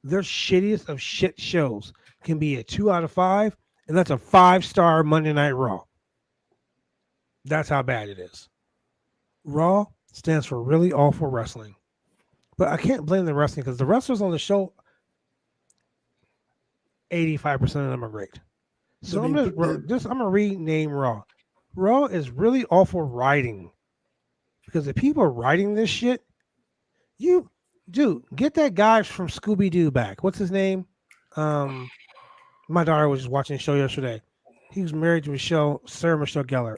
A: Their shittiest of shit shows can be a 2 out of 5, and that's a 5-star Monday Night Raw. That's how bad it is. Raw stands for really awful wrestling. But I can't blame the wrestling because the wrestlers on the show, 85% of them are great. So I'm gonna rename Raw. Raw is really awful writing. Because the people writing this shit, get that guy from Scooby Doo back. What's his name? My daughter was just watching the show yesterday. He was married to Sarah Michelle Gellar.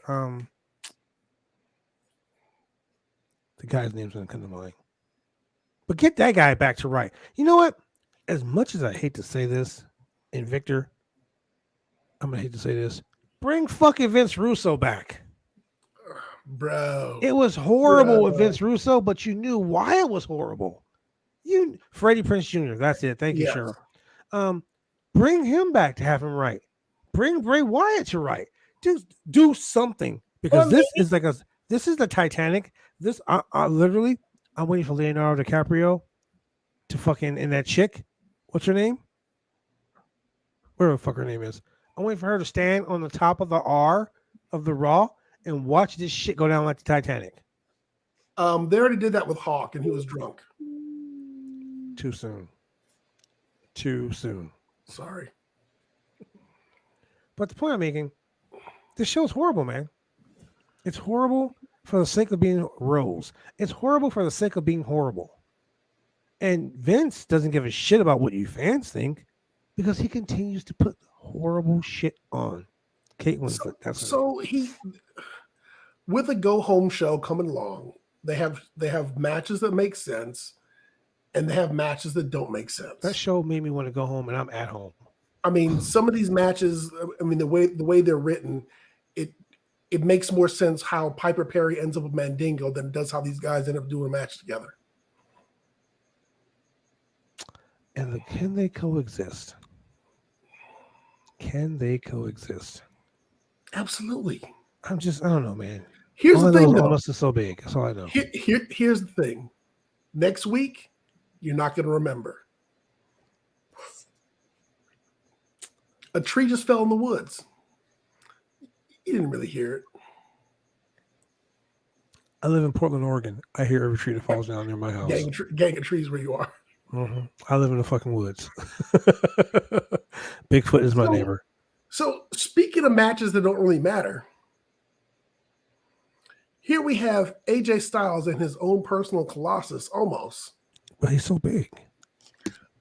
A: The guy's name's gonna come to mind. But get that guy back to right. You know what? As much as I hate to say this, and Victor, I'm gonna hate to say this. Bring fucking Vince Russo back.
C: Bro.
A: It was horrible with Vince Russo, but you knew why it was horrible. Freddie Prinze Jr. That's it. Thank you,
C: Yes.
A: Cheryl. Bring him back to have him right. Bring Bray Wyatt to right. Do something because this is the Titanic. I'm waiting for Leonardo DiCaprio to fucking and that chick. What's her name? Whatever the fuck her name is. I'm waiting for her to stand on the top of the R of the Raw and watch this shit go down like the Titanic.
C: They already did that with Hawk, and he was drunk.
A: Too soon. Too soon.
C: Sorry.
A: But the point I'm making, this show's horrible, man. It's horrible for the sake of being Rose. It's horrible for the sake of being horrible. And Vince doesn't give a shit about what you fans think because he continues to put horrible shit on. Caitlin's
C: he, with a go home show coming along, they have matches that make sense, and they have matches that don't make sense.
A: That show made me want to go home, and I'm at home.
C: I mean, some of these matches, I mean, the way they're written, it makes more sense how Piper Perry ends up with Mandingo than it does how these guys end up doing a match together.
A: And can they coexist? Can they coexist?
C: Absolutely.
A: I don't know, man.
C: Here's the thing, though.
A: Almost is so big. That's all I know.
C: Here's the thing. Next week, you're not going to remember. A tree just fell in the woods. You didn't really hear it.
A: I live in Portland, Oregon. I hear every tree that falls down near my house.
C: Gang of trees where you are.
A: Mm-hmm. I live in the fucking woods. Bigfoot is my neighbor.
C: So speaking of matches that don't really matter, here we have AJ Styles and his own personal Colossus, almost.
A: But he's so big.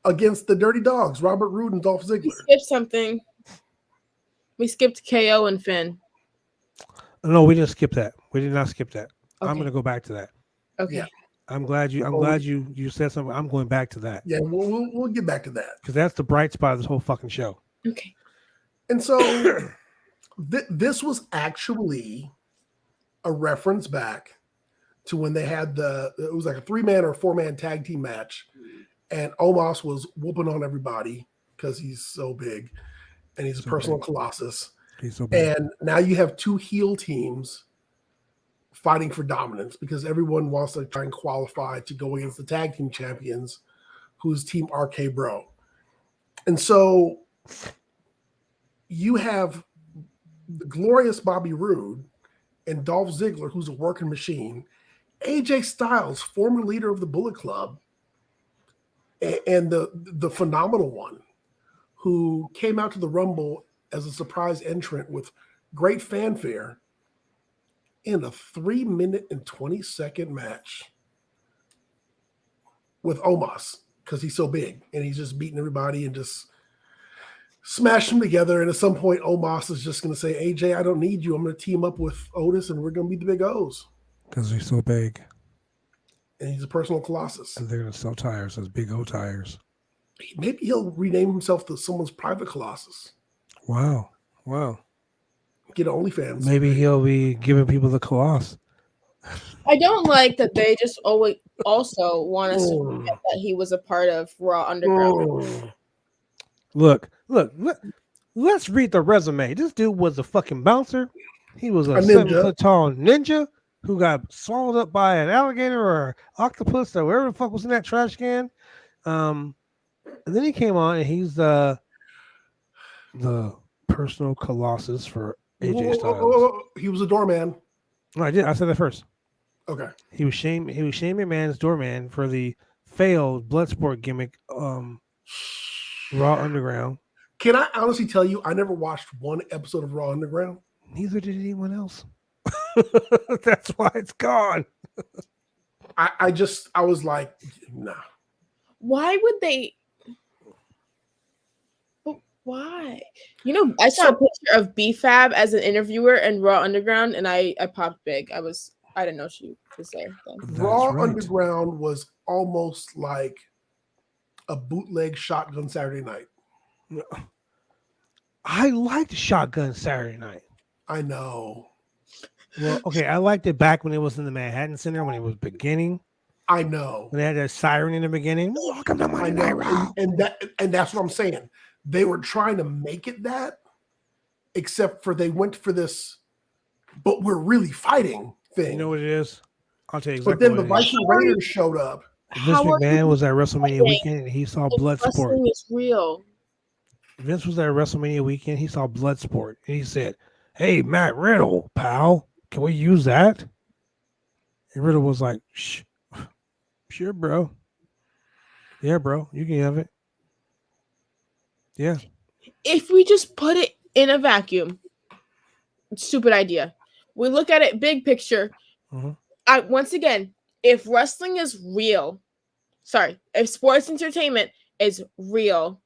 C: Against the Dirty Dogs, Robert Roode and Dolph Ziggler.
B: We skipped something. We skipped KO and Finn.
A: No, we didn't skip that. We did not skip that.
B: Okay.
A: I'm going to go back to that.
B: Okay.
C: Yeah.
A: I'm glad you said something. I'm going back to that.
C: Yeah, we'll get back to that.
A: Because that's the bright spot of this whole fucking show.
B: Okay.
C: And so this was actually a reference back to when they had it was like a 3-man or 4-man tag team match. And Omos was whooping on everybody because he's so big and he's a personal colossus.
A: He's so big.
C: And now you have two heel teams fighting for dominance because everyone wants to try and qualify to go against the tag team champions, who's Team RK Bro. And so you have the glorious Bobby Roode and Dolph Ziggler, who's a working machine, AJ Styles, former leader of the Bullet Club, and the phenomenal one who came out to the Rumble as a surprise entrant with great fanfare in a 3-minute and 20-second match with Omos because he's so big and he's just beating everybody and just smashing them together. And at some point, Omos is just going to say, AJ, I don't need you. I'm going to team up with Otis and we're going to be the Big O's.
A: Because he's so big.
C: And he's a personal colossus.
A: And they're going to sell tires as Big O tires.
C: Maybe he'll rename himself to someone's private colossus.
A: Wow.
C: Get OnlyFans.
A: Maybe he'll be giving people the Colossus.
B: I don't like that they just always also want us to forget that he was a part of Raw Underground.
A: Look, let's read the resume. This dude was a fucking bouncer. He was a 7-foot tall ninja who got swallowed up by an alligator or octopus or whatever the fuck was in that trash can. And then he came on and he's the personal colossus for AJ Styles.
C: He was a doorman.
A: No, I did. I said that first.
C: Okay.
A: He was Shane McMahon's doorman for the failed Bloodsport gimmick, Raw Underground.
C: Can I honestly tell you, I never watched one episode of Raw Underground.
A: Neither did anyone else. That's why it's gone.
C: I was like, nah.
B: Why would they? Why? You know, I saw a picture of B-Fab as an interviewer in Raw Underground, and I popped big. I didn't know she was there.
C: Raw Underground was almost like a bootleg Shotgun Saturday Night.
A: I liked Shotgun Saturday Night.
C: I know.
A: Well, okay, I liked it back when it was in the Manhattan Center when it was beginning.
C: I know.
A: When they had that siren in the beginning. Welcome to Monday Night Raw.
C: And that's what I'm saying. They were trying to make it that, except for they went for this, but we're really fighting thing.
A: You know what it is? I'll tell you exactly.
C: But then the Viking Raiders showed up.
A: Vince McMahon was at WrestleMania weekend and he saw Bloodsport.
B: Wrestling is real.
A: Vince was at WrestleMania weekend. He saw Bloodsport and he said, hey, Matt Riddle, pal, can we use that? And Riddle was like, sure, bro. Yeah, bro, you can have it. Yeah.
B: If we just put it in a vacuum, stupid idea. We look at it big picture.
A: Mm-hmm.
B: Once again, if wrestling is real, if sports entertainment is real,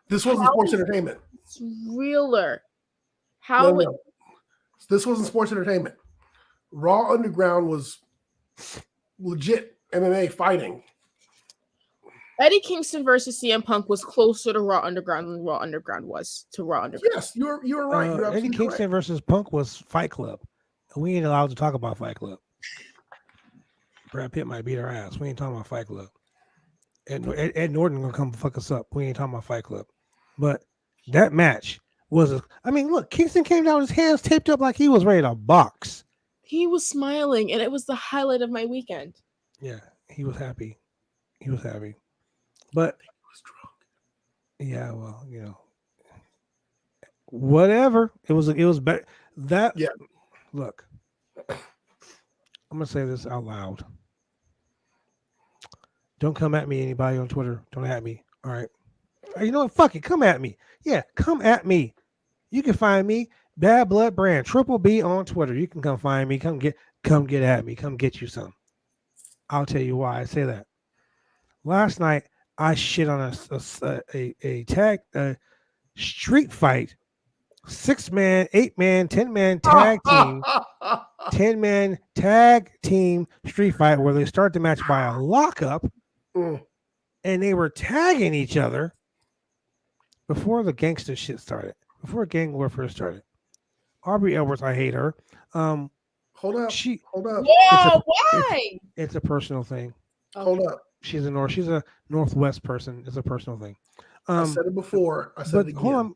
C: This wasn't sports entertainment.
B: It's realer. How?
C: No. This wasn't sports entertainment. Raw Underground was legit MMA fighting.
B: Eddie Kingston versus CM Punk was closer to Raw Underground than Raw Underground was to Raw Underground.
C: Yes, you were right. You're
A: Eddie Kingston versus Punk was Fight Club. We ain't allowed to talk about Fight Club. Brad Pitt might beat our ass. We ain't talking about Fight Club. And Ed Norton gonna come fuck us up. We ain't talking about Fight Club. But that match was look, Kingston came down with his hands taped up like he was ready to box.
B: He was smiling, and it was the highlight of my weekend.
A: Yeah, he was happy. He was happy. But
C: he was drunk.
A: Yeah, well, whatever. It was better. Look, I'm gonna say this out loud. Don't come at me, anybody on Twitter. Don't at me. All right. You know what? Fuck it. Come at me. Yeah, come at me. You can find me, Bad Blood Brand, Triple B on Twitter. You can come find me. Come get at me. Come get you some. I'll tell you why I say that. Last night I shit on a street fight, 6-man, 8-man, 10-man tag team, 10-man tag team street fight where they start the match by a lockup, and they were tagging each other before the gangster shit started, before gang warfare started. Aubrey Edwards, I hate her.
C: Hold up. Hold up.
B: Yeah, why?
A: It's a personal thing.
C: Hold up.
A: She's a Northwest person. It's a personal thing.
C: I said it before. I said it again.
A: Hold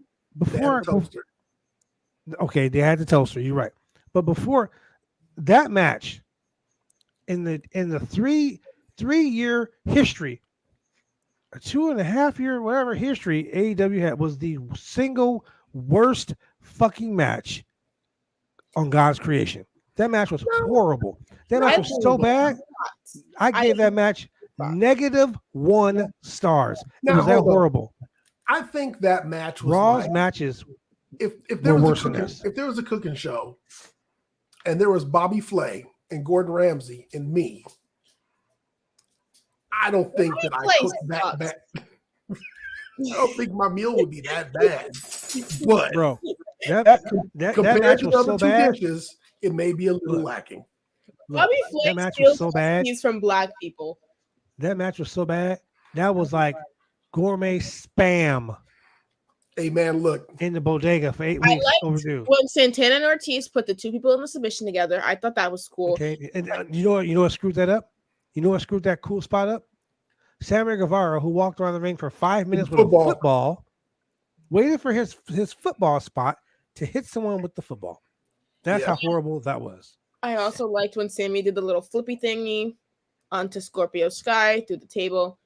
A: on. Okay, they had the toaster. You're right. But before that match, in the 3-year history, a 2.5-year whatever history AEW had, was the single worst fucking match on God's creation. That match was horrible. That match was so bad. I gave that match -1 stars. It was that horrible.
C: I think that match was
A: Raw's matches.
C: If there was a cooking show, and there was Bobby Flay and Gordon Ramsay and me, I don't think that I cooked that bad. I don't think my meal would be that bad. But
A: bro, that match was so bad.
C: Dishes, it may be a little lacking.
B: Bobby Flay,
A: that match was so bad.
B: He's from Black people.
A: That match was so bad. That was like gourmet spam.
C: Hey man, look,
A: in the bodega for 8 weeks overdue.
B: When Santana and Ortiz put the two people in the submission together, I thought that was cool.
A: Okay, and you know what screwed that up? You know what screwed that cool spot up? Sammy Guevara, who walked around the ring for 5 minutes with a football, waited for his football spot to hit someone with the football. That's how horrible that was.
B: I also liked when Sammy did the little flippy thingy onto Scorpio Sky through the table,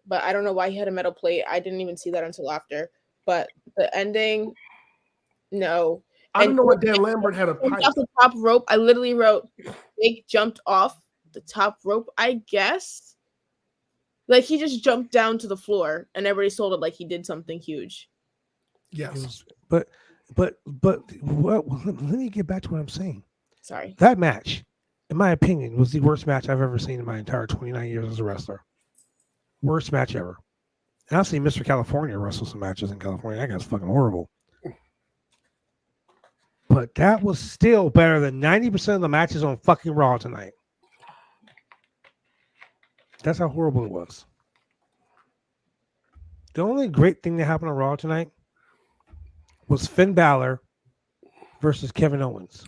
B: but I don't know why he had a metal plate. I didn't even see that until after. But the ending, no.
C: I don't know what Dan Lambert had a pipe.
B: Off the top rope, I literally wrote, Jake jumped off the top rope, I guess. Like, he just jumped down to the floor, and everybody sold it like he did something huge.
C: Yes.
A: But let me get back to what I'm saying.
B: Sorry.
A: That match, in my opinion, was the worst match I've ever seen in my entire 29 years as a wrestler. Worst match ever. And I've seen Mr. California wrestle some matches in California. That guy's fucking horrible. But that was still better than 90% of the matches on fucking Raw tonight. That's how horrible it was. The only great thing that happened on Raw tonight was Finn Balor versus Kevin Owens.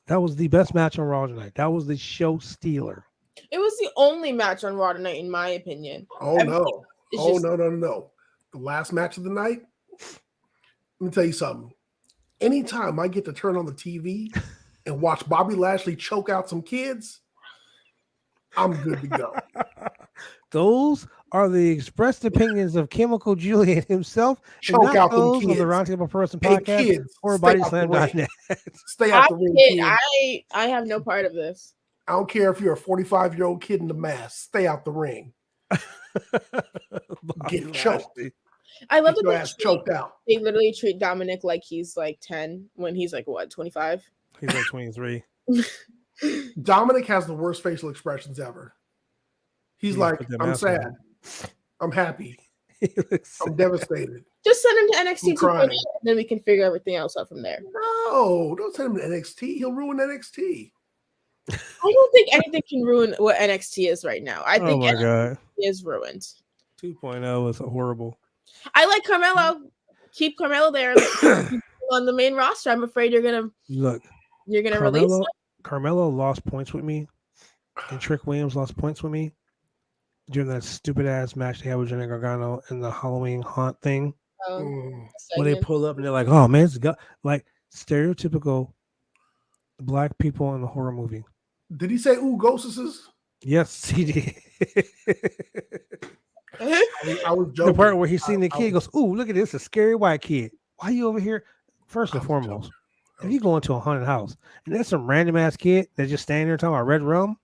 A: That was the best match on Raw tonight. That was the show stealer.
B: It was the only match on Raw tonight, in my opinion.
C: No. The last match of the night, let me tell you something. Anytime I get to turn on the TV and watch Bobby Lashley choke out some kids, I'm good to go.
A: Those are the expressed opinions of Chemical Julian himself and
C: Choke
A: not
C: out them
A: those of the
C: kids.
A: Roundtable Person
C: Hey,
A: podcast
C: kids,
A: or
C: stay out the ring.
A: bodyslam.net.
C: Stay out the ring, kids.
B: I have no part of this.
C: I don't care if you're a 45-year-old kid in the mask. Stay out the ring. Get choked.
B: I love
C: Get
B: that
C: your ass choked out.
B: they literally treat Dominic like he's like 10 when he's like what, 25?
A: He's like 23.
C: Dominic has the worst facial expressions ever. He's like, I'm sad. I'm happy. I'm devastated.
B: Just send him to NXT 2.0 and
C: crying.
B: then we can figure everything else out from there.
C: No, don't send him to NXT. He'll ruin NXT.
B: I don't think anything can ruin what NXT is right now. I think
A: my
B: NXT
A: God.
B: is ruined.
A: 2.0 is horrible.
B: I like Carmelo. Keep Carmelo there on the main roster. I'm afraid you're gonna release him.
A: Carmelo lost points with me, and Trick Williams lost points with me during that stupid ass match they had with Johnny Gargano in the Halloween haunt thing. When they pull up and they're like, "Oh man, it's like stereotypical black people in the horror movie."
C: Did he say "ooh, ghostesses"?
A: Yes, he did.
C: I was joking.
A: The part where he's seen the kid, he goes, "Ooh, look at this, a scary white kid. Why are you over here?" First and foremost, if you go into a haunted house and there's some random ass kid that's just standing there talking about red rum,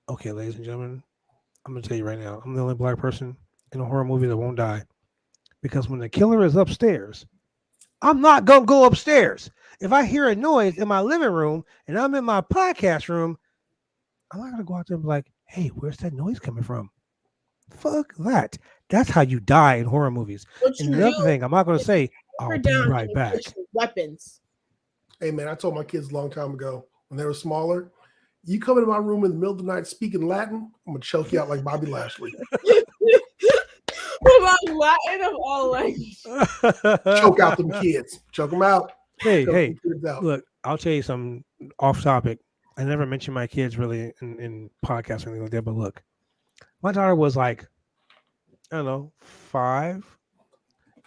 A: okay, ladies and gentlemen, I'm gonna tell you right now, I'm the only black person in a horror movie that won't die, because when the killer is upstairs, I'm not gonna go upstairs. If I hear a noise in my living room and I'm in my podcast room, I'm not gonna go out there and be like, "Hey, where's that noise coming from?" Fuck that. That's how you die in horror movies. And the other thing, I'm not gonna say, "I'll be right back."
B: Weapons.
C: Hey man, I told my kids a long time ago when they were smaller, you come into my room in the middle of the night speaking Latin, I'm gonna choke you out like Bobby Lashley.
B: About Latin of all languages.
C: Choke out them kids. Choke them out.
A: Hey,
C: Choke
A: hey,
C: them kids out.
A: look, I'll tell you something off topic. I never mentioned my kids really in podcasts or anything like that, but look, my daughter was like, I don't know, 5,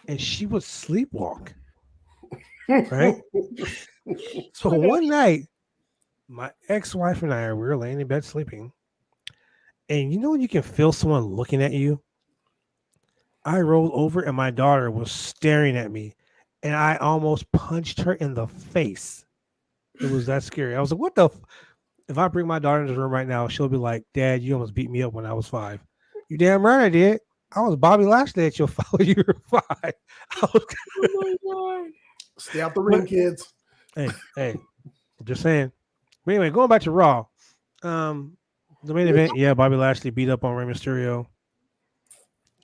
A: and she would sleepwalk. Right? So one night, my ex-wife and I, we were laying in bed sleeping, and you know when you can feel someone looking at you? I rolled over and my daughter was staring at me, and I almost punched her in the face. It was that scary. I was like, what the? If I bring my daughter into the room right now, she'll be like, "Dad, you almost beat me up when I was 5. You damn right I did. I was Bobby Lashley at your 5 when you were 5.
B: Oh my God.
C: Stay out the ring, kids.
A: Hey, just saying. But anyway, going back to Raw. The main event, yeah, Bobby Lashley beat up on Rey Mysterio.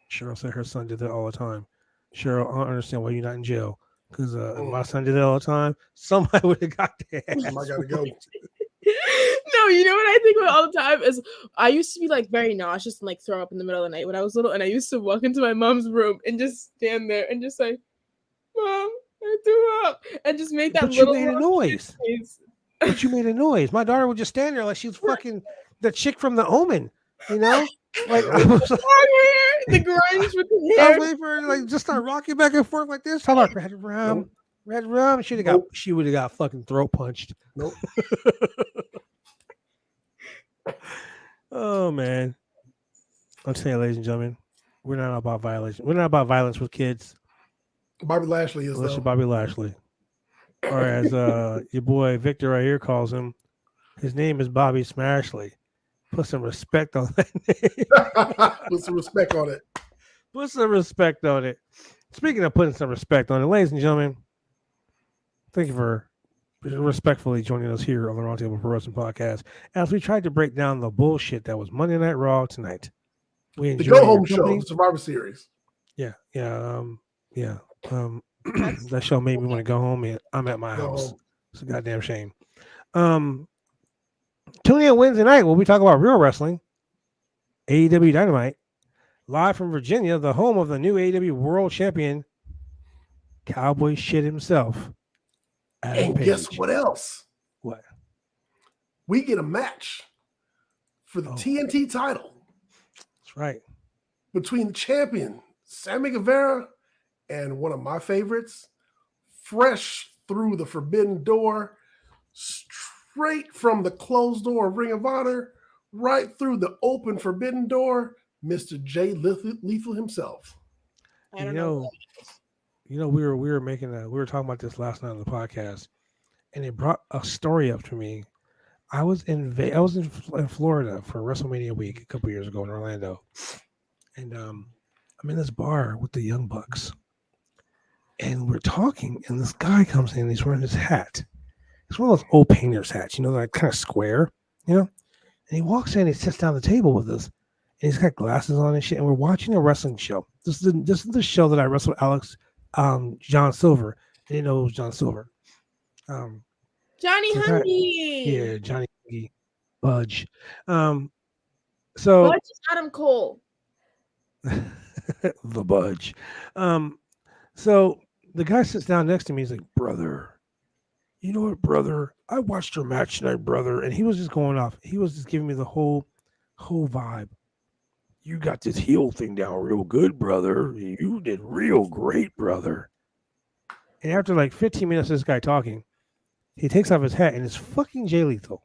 A: Cheryl said her son did that all the time. Cheryl, I don't understand why you're not in jail. Because if my son did that all the time, somebody would have got their ass.
C: I gotta go.
B: No, you know what I think about all the time is I used to be like very nauseous and like throw up in the middle of the night when I was little, and I used to walk into my mom's room and just stand there and just say, "Mom, I threw up," and just make that
A: But
B: little
A: you made a noise.
B: noise.
A: But you made a noise. My daughter would just stand there like she was fucking the chick from The Omen, you know? Like I was like,
B: The grunge with the
A: I
B: hair.
A: was waiting for her to like just start rocking back and forth like this. Talking about red rum, red rum. She would have got fucking throat punched.
C: Nope.
A: Oh man. I'm saying, ladies and gentlemen, we're not about violence. We're not about violence with kids.
C: Bobby Lashley is
A: Unless
C: though.
A: you're Bobby Lashley. Or as your boy Victor right here calls him, his name is Bobby Smashley. Put some respect on that name.
C: Put some respect on it.
A: Put some respect on it. Speaking of putting some respect on it, ladies and gentlemen, thank you for respectfully joining us here on the Roundtable Pro Wrestling Podcast as we tried to break down the bullshit that was Monday Night Raw tonight. We
C: The
A: enjoyed
C: Go
A: your
C: Home Show,
A: company.
C: the Survivor Series.
A: Yeah. That show made me want to go home, and I'm at my
C: Go
A: house.
C: home.
A: It's a goddamn shame. Tune in Wednesday night when we talk about real wrestling. AEW Dynamite, live from Virginia, the home of the new AEW World Champion, Cowboy shit himself. Adam
C: And
A: Page.
C: guess what else?
A: What?
C: We get a match for the TNT title
A: That's right.
C: between the champion, Sammy Guevara, and one of my favorites, fresh through the forbidden door, straight from the closed door of Ring of Honor, right through the open forbidden door, Mr. Jay Lethal himself.
B: I don't know.
A: We were talking about this last night on the podcast, and it brought a story up to me. I was in Florida for WrestleMania week a couple years ago in Orlando, and I'm in this bar with the Young Bucks, and we're talking, and this guy comes in, and he's wearing his hat. It's one of those old painter's hats, like kind of square, And he walks in, he sits down at the table with us, and he's got glasses on and shit, and we're watching a wrestling show. This is the show that I wrestled Alex, John Silver. I didn't know it was John Silver.
B: Johnny Hungy.
A: Yeah, Johnny Hungy. Budge.
B: Budge is Adam Cole.
A: The Budge. So the guy sits down next to me. He's like, brother, you know what, brother? I watched your match tonight, brother. And he was just going off. He was just giving me the whole vibe. You got this heel thing down real good, brother. You did real great, brother. And after like 15 minutes of this guy talking, he takes off his hat, and it's fucking Jay Lethal.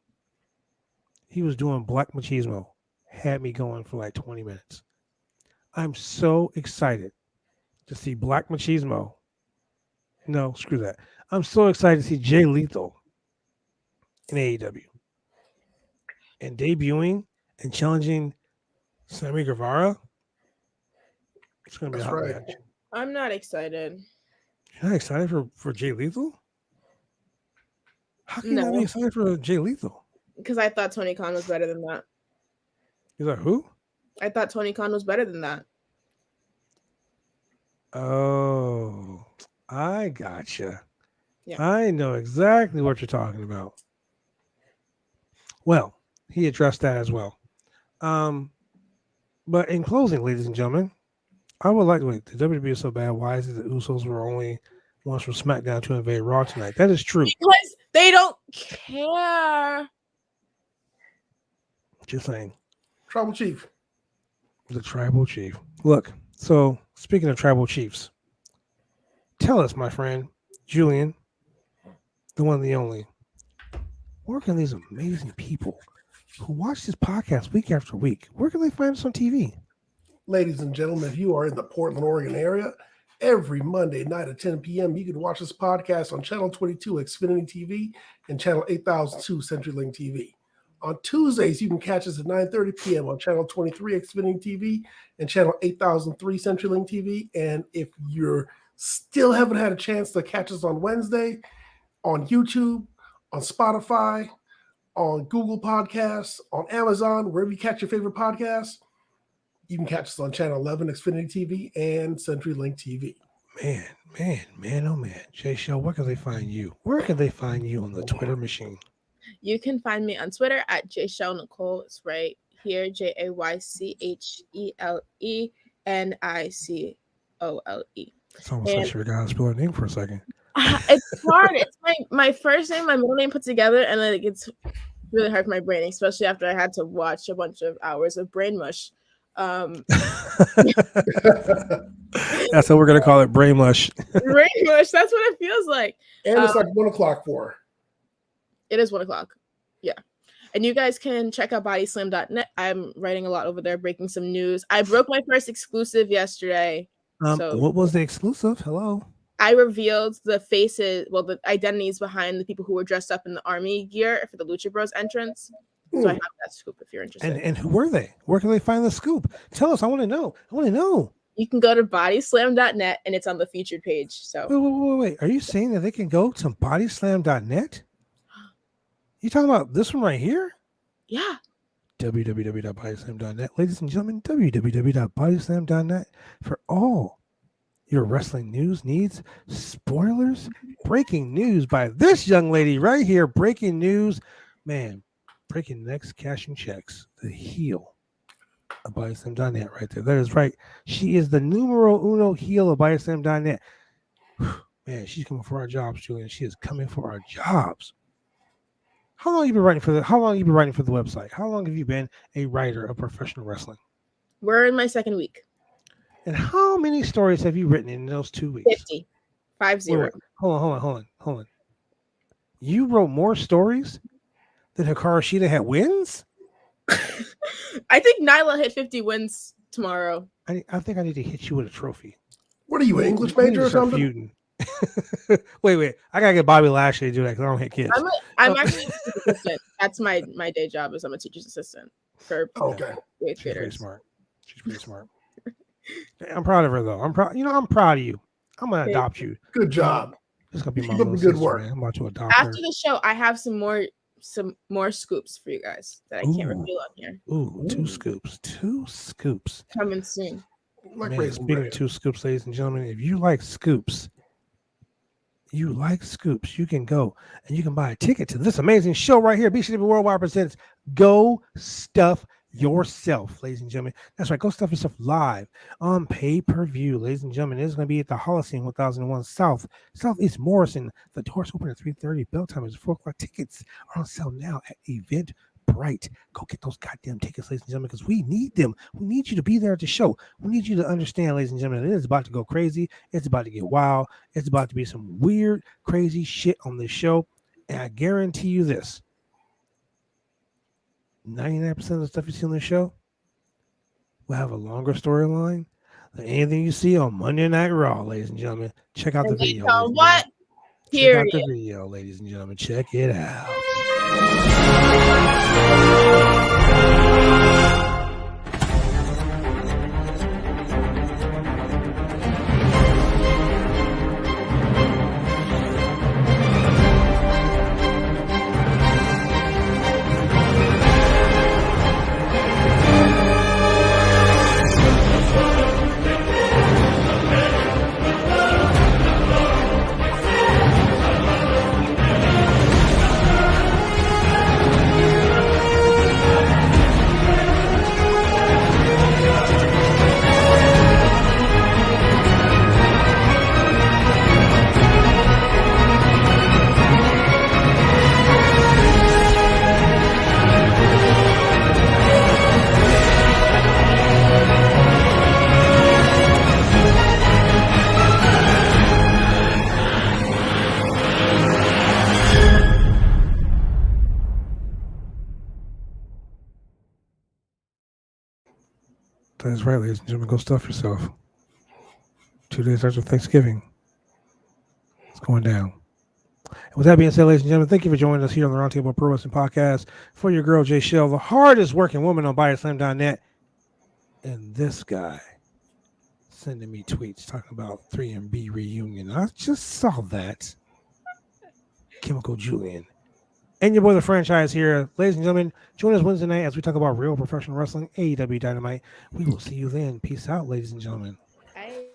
A: He was doing Black Machismo. Had me going for like 20 minutes. I'm so excited to see Black Machismo. No, screw that. I'm so excited to see Jay Lethal in AEW. And debuting and challenging Sammy Guevara. It's going to be a hot match.
B: I'm not excited.
A: You're not excited for Jay Lethal? How can you not be excited for Jay Lethal?
B: Because I thought Tony Khan was better than that.
A: Is that who?
B: I thought Tony Khan was better than that.
A: Oh, I gotcha.
B: Yeah.
A: I know exactly what you're talking about. Well, he addressed that as well. But in closing, ladies and gentlemen, I would like to wait. The WWE is so bad. Why is it the Usos were only ones from SmackDown to invade Raw tonight? That is true.
B: Because they don't care.
A: Just saying.
C: Tribal Chief.
A: The Tribal Chief. Look, so speaking of Tribal Chiefs, tell us, my friend, Julian, the one and the only, where can these amazing people who watch this podcast week after week, where can they find us on TV?
C: Ladies and gentlemen, if you are in the Portland, Oregon area, every Monday night at 10 p.m., you can watch this podcast on Channel 22 Xfinity TV and Channel 8002 CenturyLink TV. On Tuesdays, you can catch us at 9:30 p.m. on Channel 23 Xfinity TV and Channel 8003 CenturyLink TV. And if you still haven't had a chance to catch us on Wednesday, on YouTube, on Spotify, on Google Podcasts, on Amazon, wherever you catch your favorite podcasts, you can catch us on Channel 11 Xfinity TV and CenturyLink TV.
A: Man, oh man. Jaychele, where can they find you? Where can they find you on the Twitter machine?
B: You can find me on Twitter at Jaychele Nicole. It's right here, JayCheleNicole.
A: It's almost like you forgot to spell her name for a second.
B: It's hard. It's my first name, my middle name put together, and then it gets really hard for my brain, especially after I had to watch a bunch of hours of brain mush.
A: That's what we're gonna call it, brain mush.
B: Brain mush. That's what it feels like.
C: And it's like 1 o'clock for her.
B: It is 1 o'clock. Yeah. And you guys can check out bodyslam.net. I'm writing a lot over there, breaking some news. I broke my first exclusive yesterday.
A: What was the exclusive? Hello.
B: I revealed the faces, the identities behind the people who were dressed up in the army gear for the Lucha Bros entrance. So I have that scoop if you're interested.
A: And who were they? Where can they find the scoop? Tell us. I want to know.
B: You can go to bodyslam.net and it's on the featured page. So
A: wait. Are you saying that they can go to bodyslam.net? You talking about this one right here?
B: Yeah.
A: www.bodyslam.net. Ladies and gentlemen, www.bodyslam.net for all your wrestling news needs, spoilers, breaking news by this young lady right here. Breaking news, man. Breaking necks, cashing checks. The heel of bodyslam.net right there. That is right. She is the numero uno heel of bodyslam.net. Man, she's coming for our jobs, Julian. She is coming for our jobs. How long have you been writing for the website? How long have you been a writer of professional wrestling?
B: We're in my second week.
A: And how many stories have you written in those 2 weeks?
B: 50. 50.
A: Wait. Hold on. You wrote more stories than Hikaru Shida had wins?
B: I think Nyla hit 50 wins tomorrow.
A: I think I need to hit you with a trophy.
C: What are you, an English
A: We need
C: major
A: to
C: or
A: start
C: something?
A: feuding. wait. I gotta get Bobby Lashley to do that because I don't hit kids.
B: I'm actually a teacher's assistant. That's my day job is I'm a teacher's assistant for
C: Okay.
B: eighth
A: She's pretty
B: graders.
A: smart. She's pretty smart. I'm proud of her though. I'm proud. I'm proud of you. I'm gonna adopt you.
C: Good job.
A: This is gonna be my
C: Keep up
A: little
C: the good
A: sister,
C: work.
A: man. I'm about to adopt her.
B: After the show, I have some more scoops for you guys that I can't reveal on here.
A: Ooh, 2 scoops. 2 scoops.
B: Coming soon.
C: Like
A: Man,
C: raisin
A: speaking
C: bread.
A: of 2 scoops, ladies and gentlemen, if you like scoops, you can go and you can buy a ticket to this amazing show right here. BCW Worldwide presents Go Stuff Yourself, ladies and gentlemen. That's right. Go Stuff Yourself live on pay-per-view, ladies and gentlemen. It's going to be at the Holocene 1001 Southeast Morrison. The doors open at 3:30. Bell time is 4 o'clock. Tickets are on sale now at Eventbrite. Go get those goddamn tickets, ladies and gentlemen, because we need them. We need you to be there at the show. We need you to understand, ladies and gentlemen, it is about to go crazy. It's about to get wild. It's about to be some weird, crazy shit on this show. And I guarantee you this. 99% of the stuff you see on the show will have a longer storyline than anything you see on Monday Night Raw, ladies and gentlemen. Check out the video.
B: What?
A: Check out
B: Period.
A: the video, ladies and gentlemen. Check it out. That's right, ladies and gentlemen. Go stuff yourself. 2 days after Thanksgiving. It's going down. And with that being said, ladies and gentlemen, thank you for joining us here on the Roundtable Pro Wrestling Podcast for your girl, Jaychele, the hardest working woman on BodySlam.net. And this guy sending me tweets talking about 3MB reunion. I just saw that. Chemical Julian. And your boy, the franchise here. Ladies and gentlemen, join us Wednesday night as we talk about real professional wrestling, AEW Dynamite. We will see you then. Peace out, ladies and gentlemen.
B: Bye.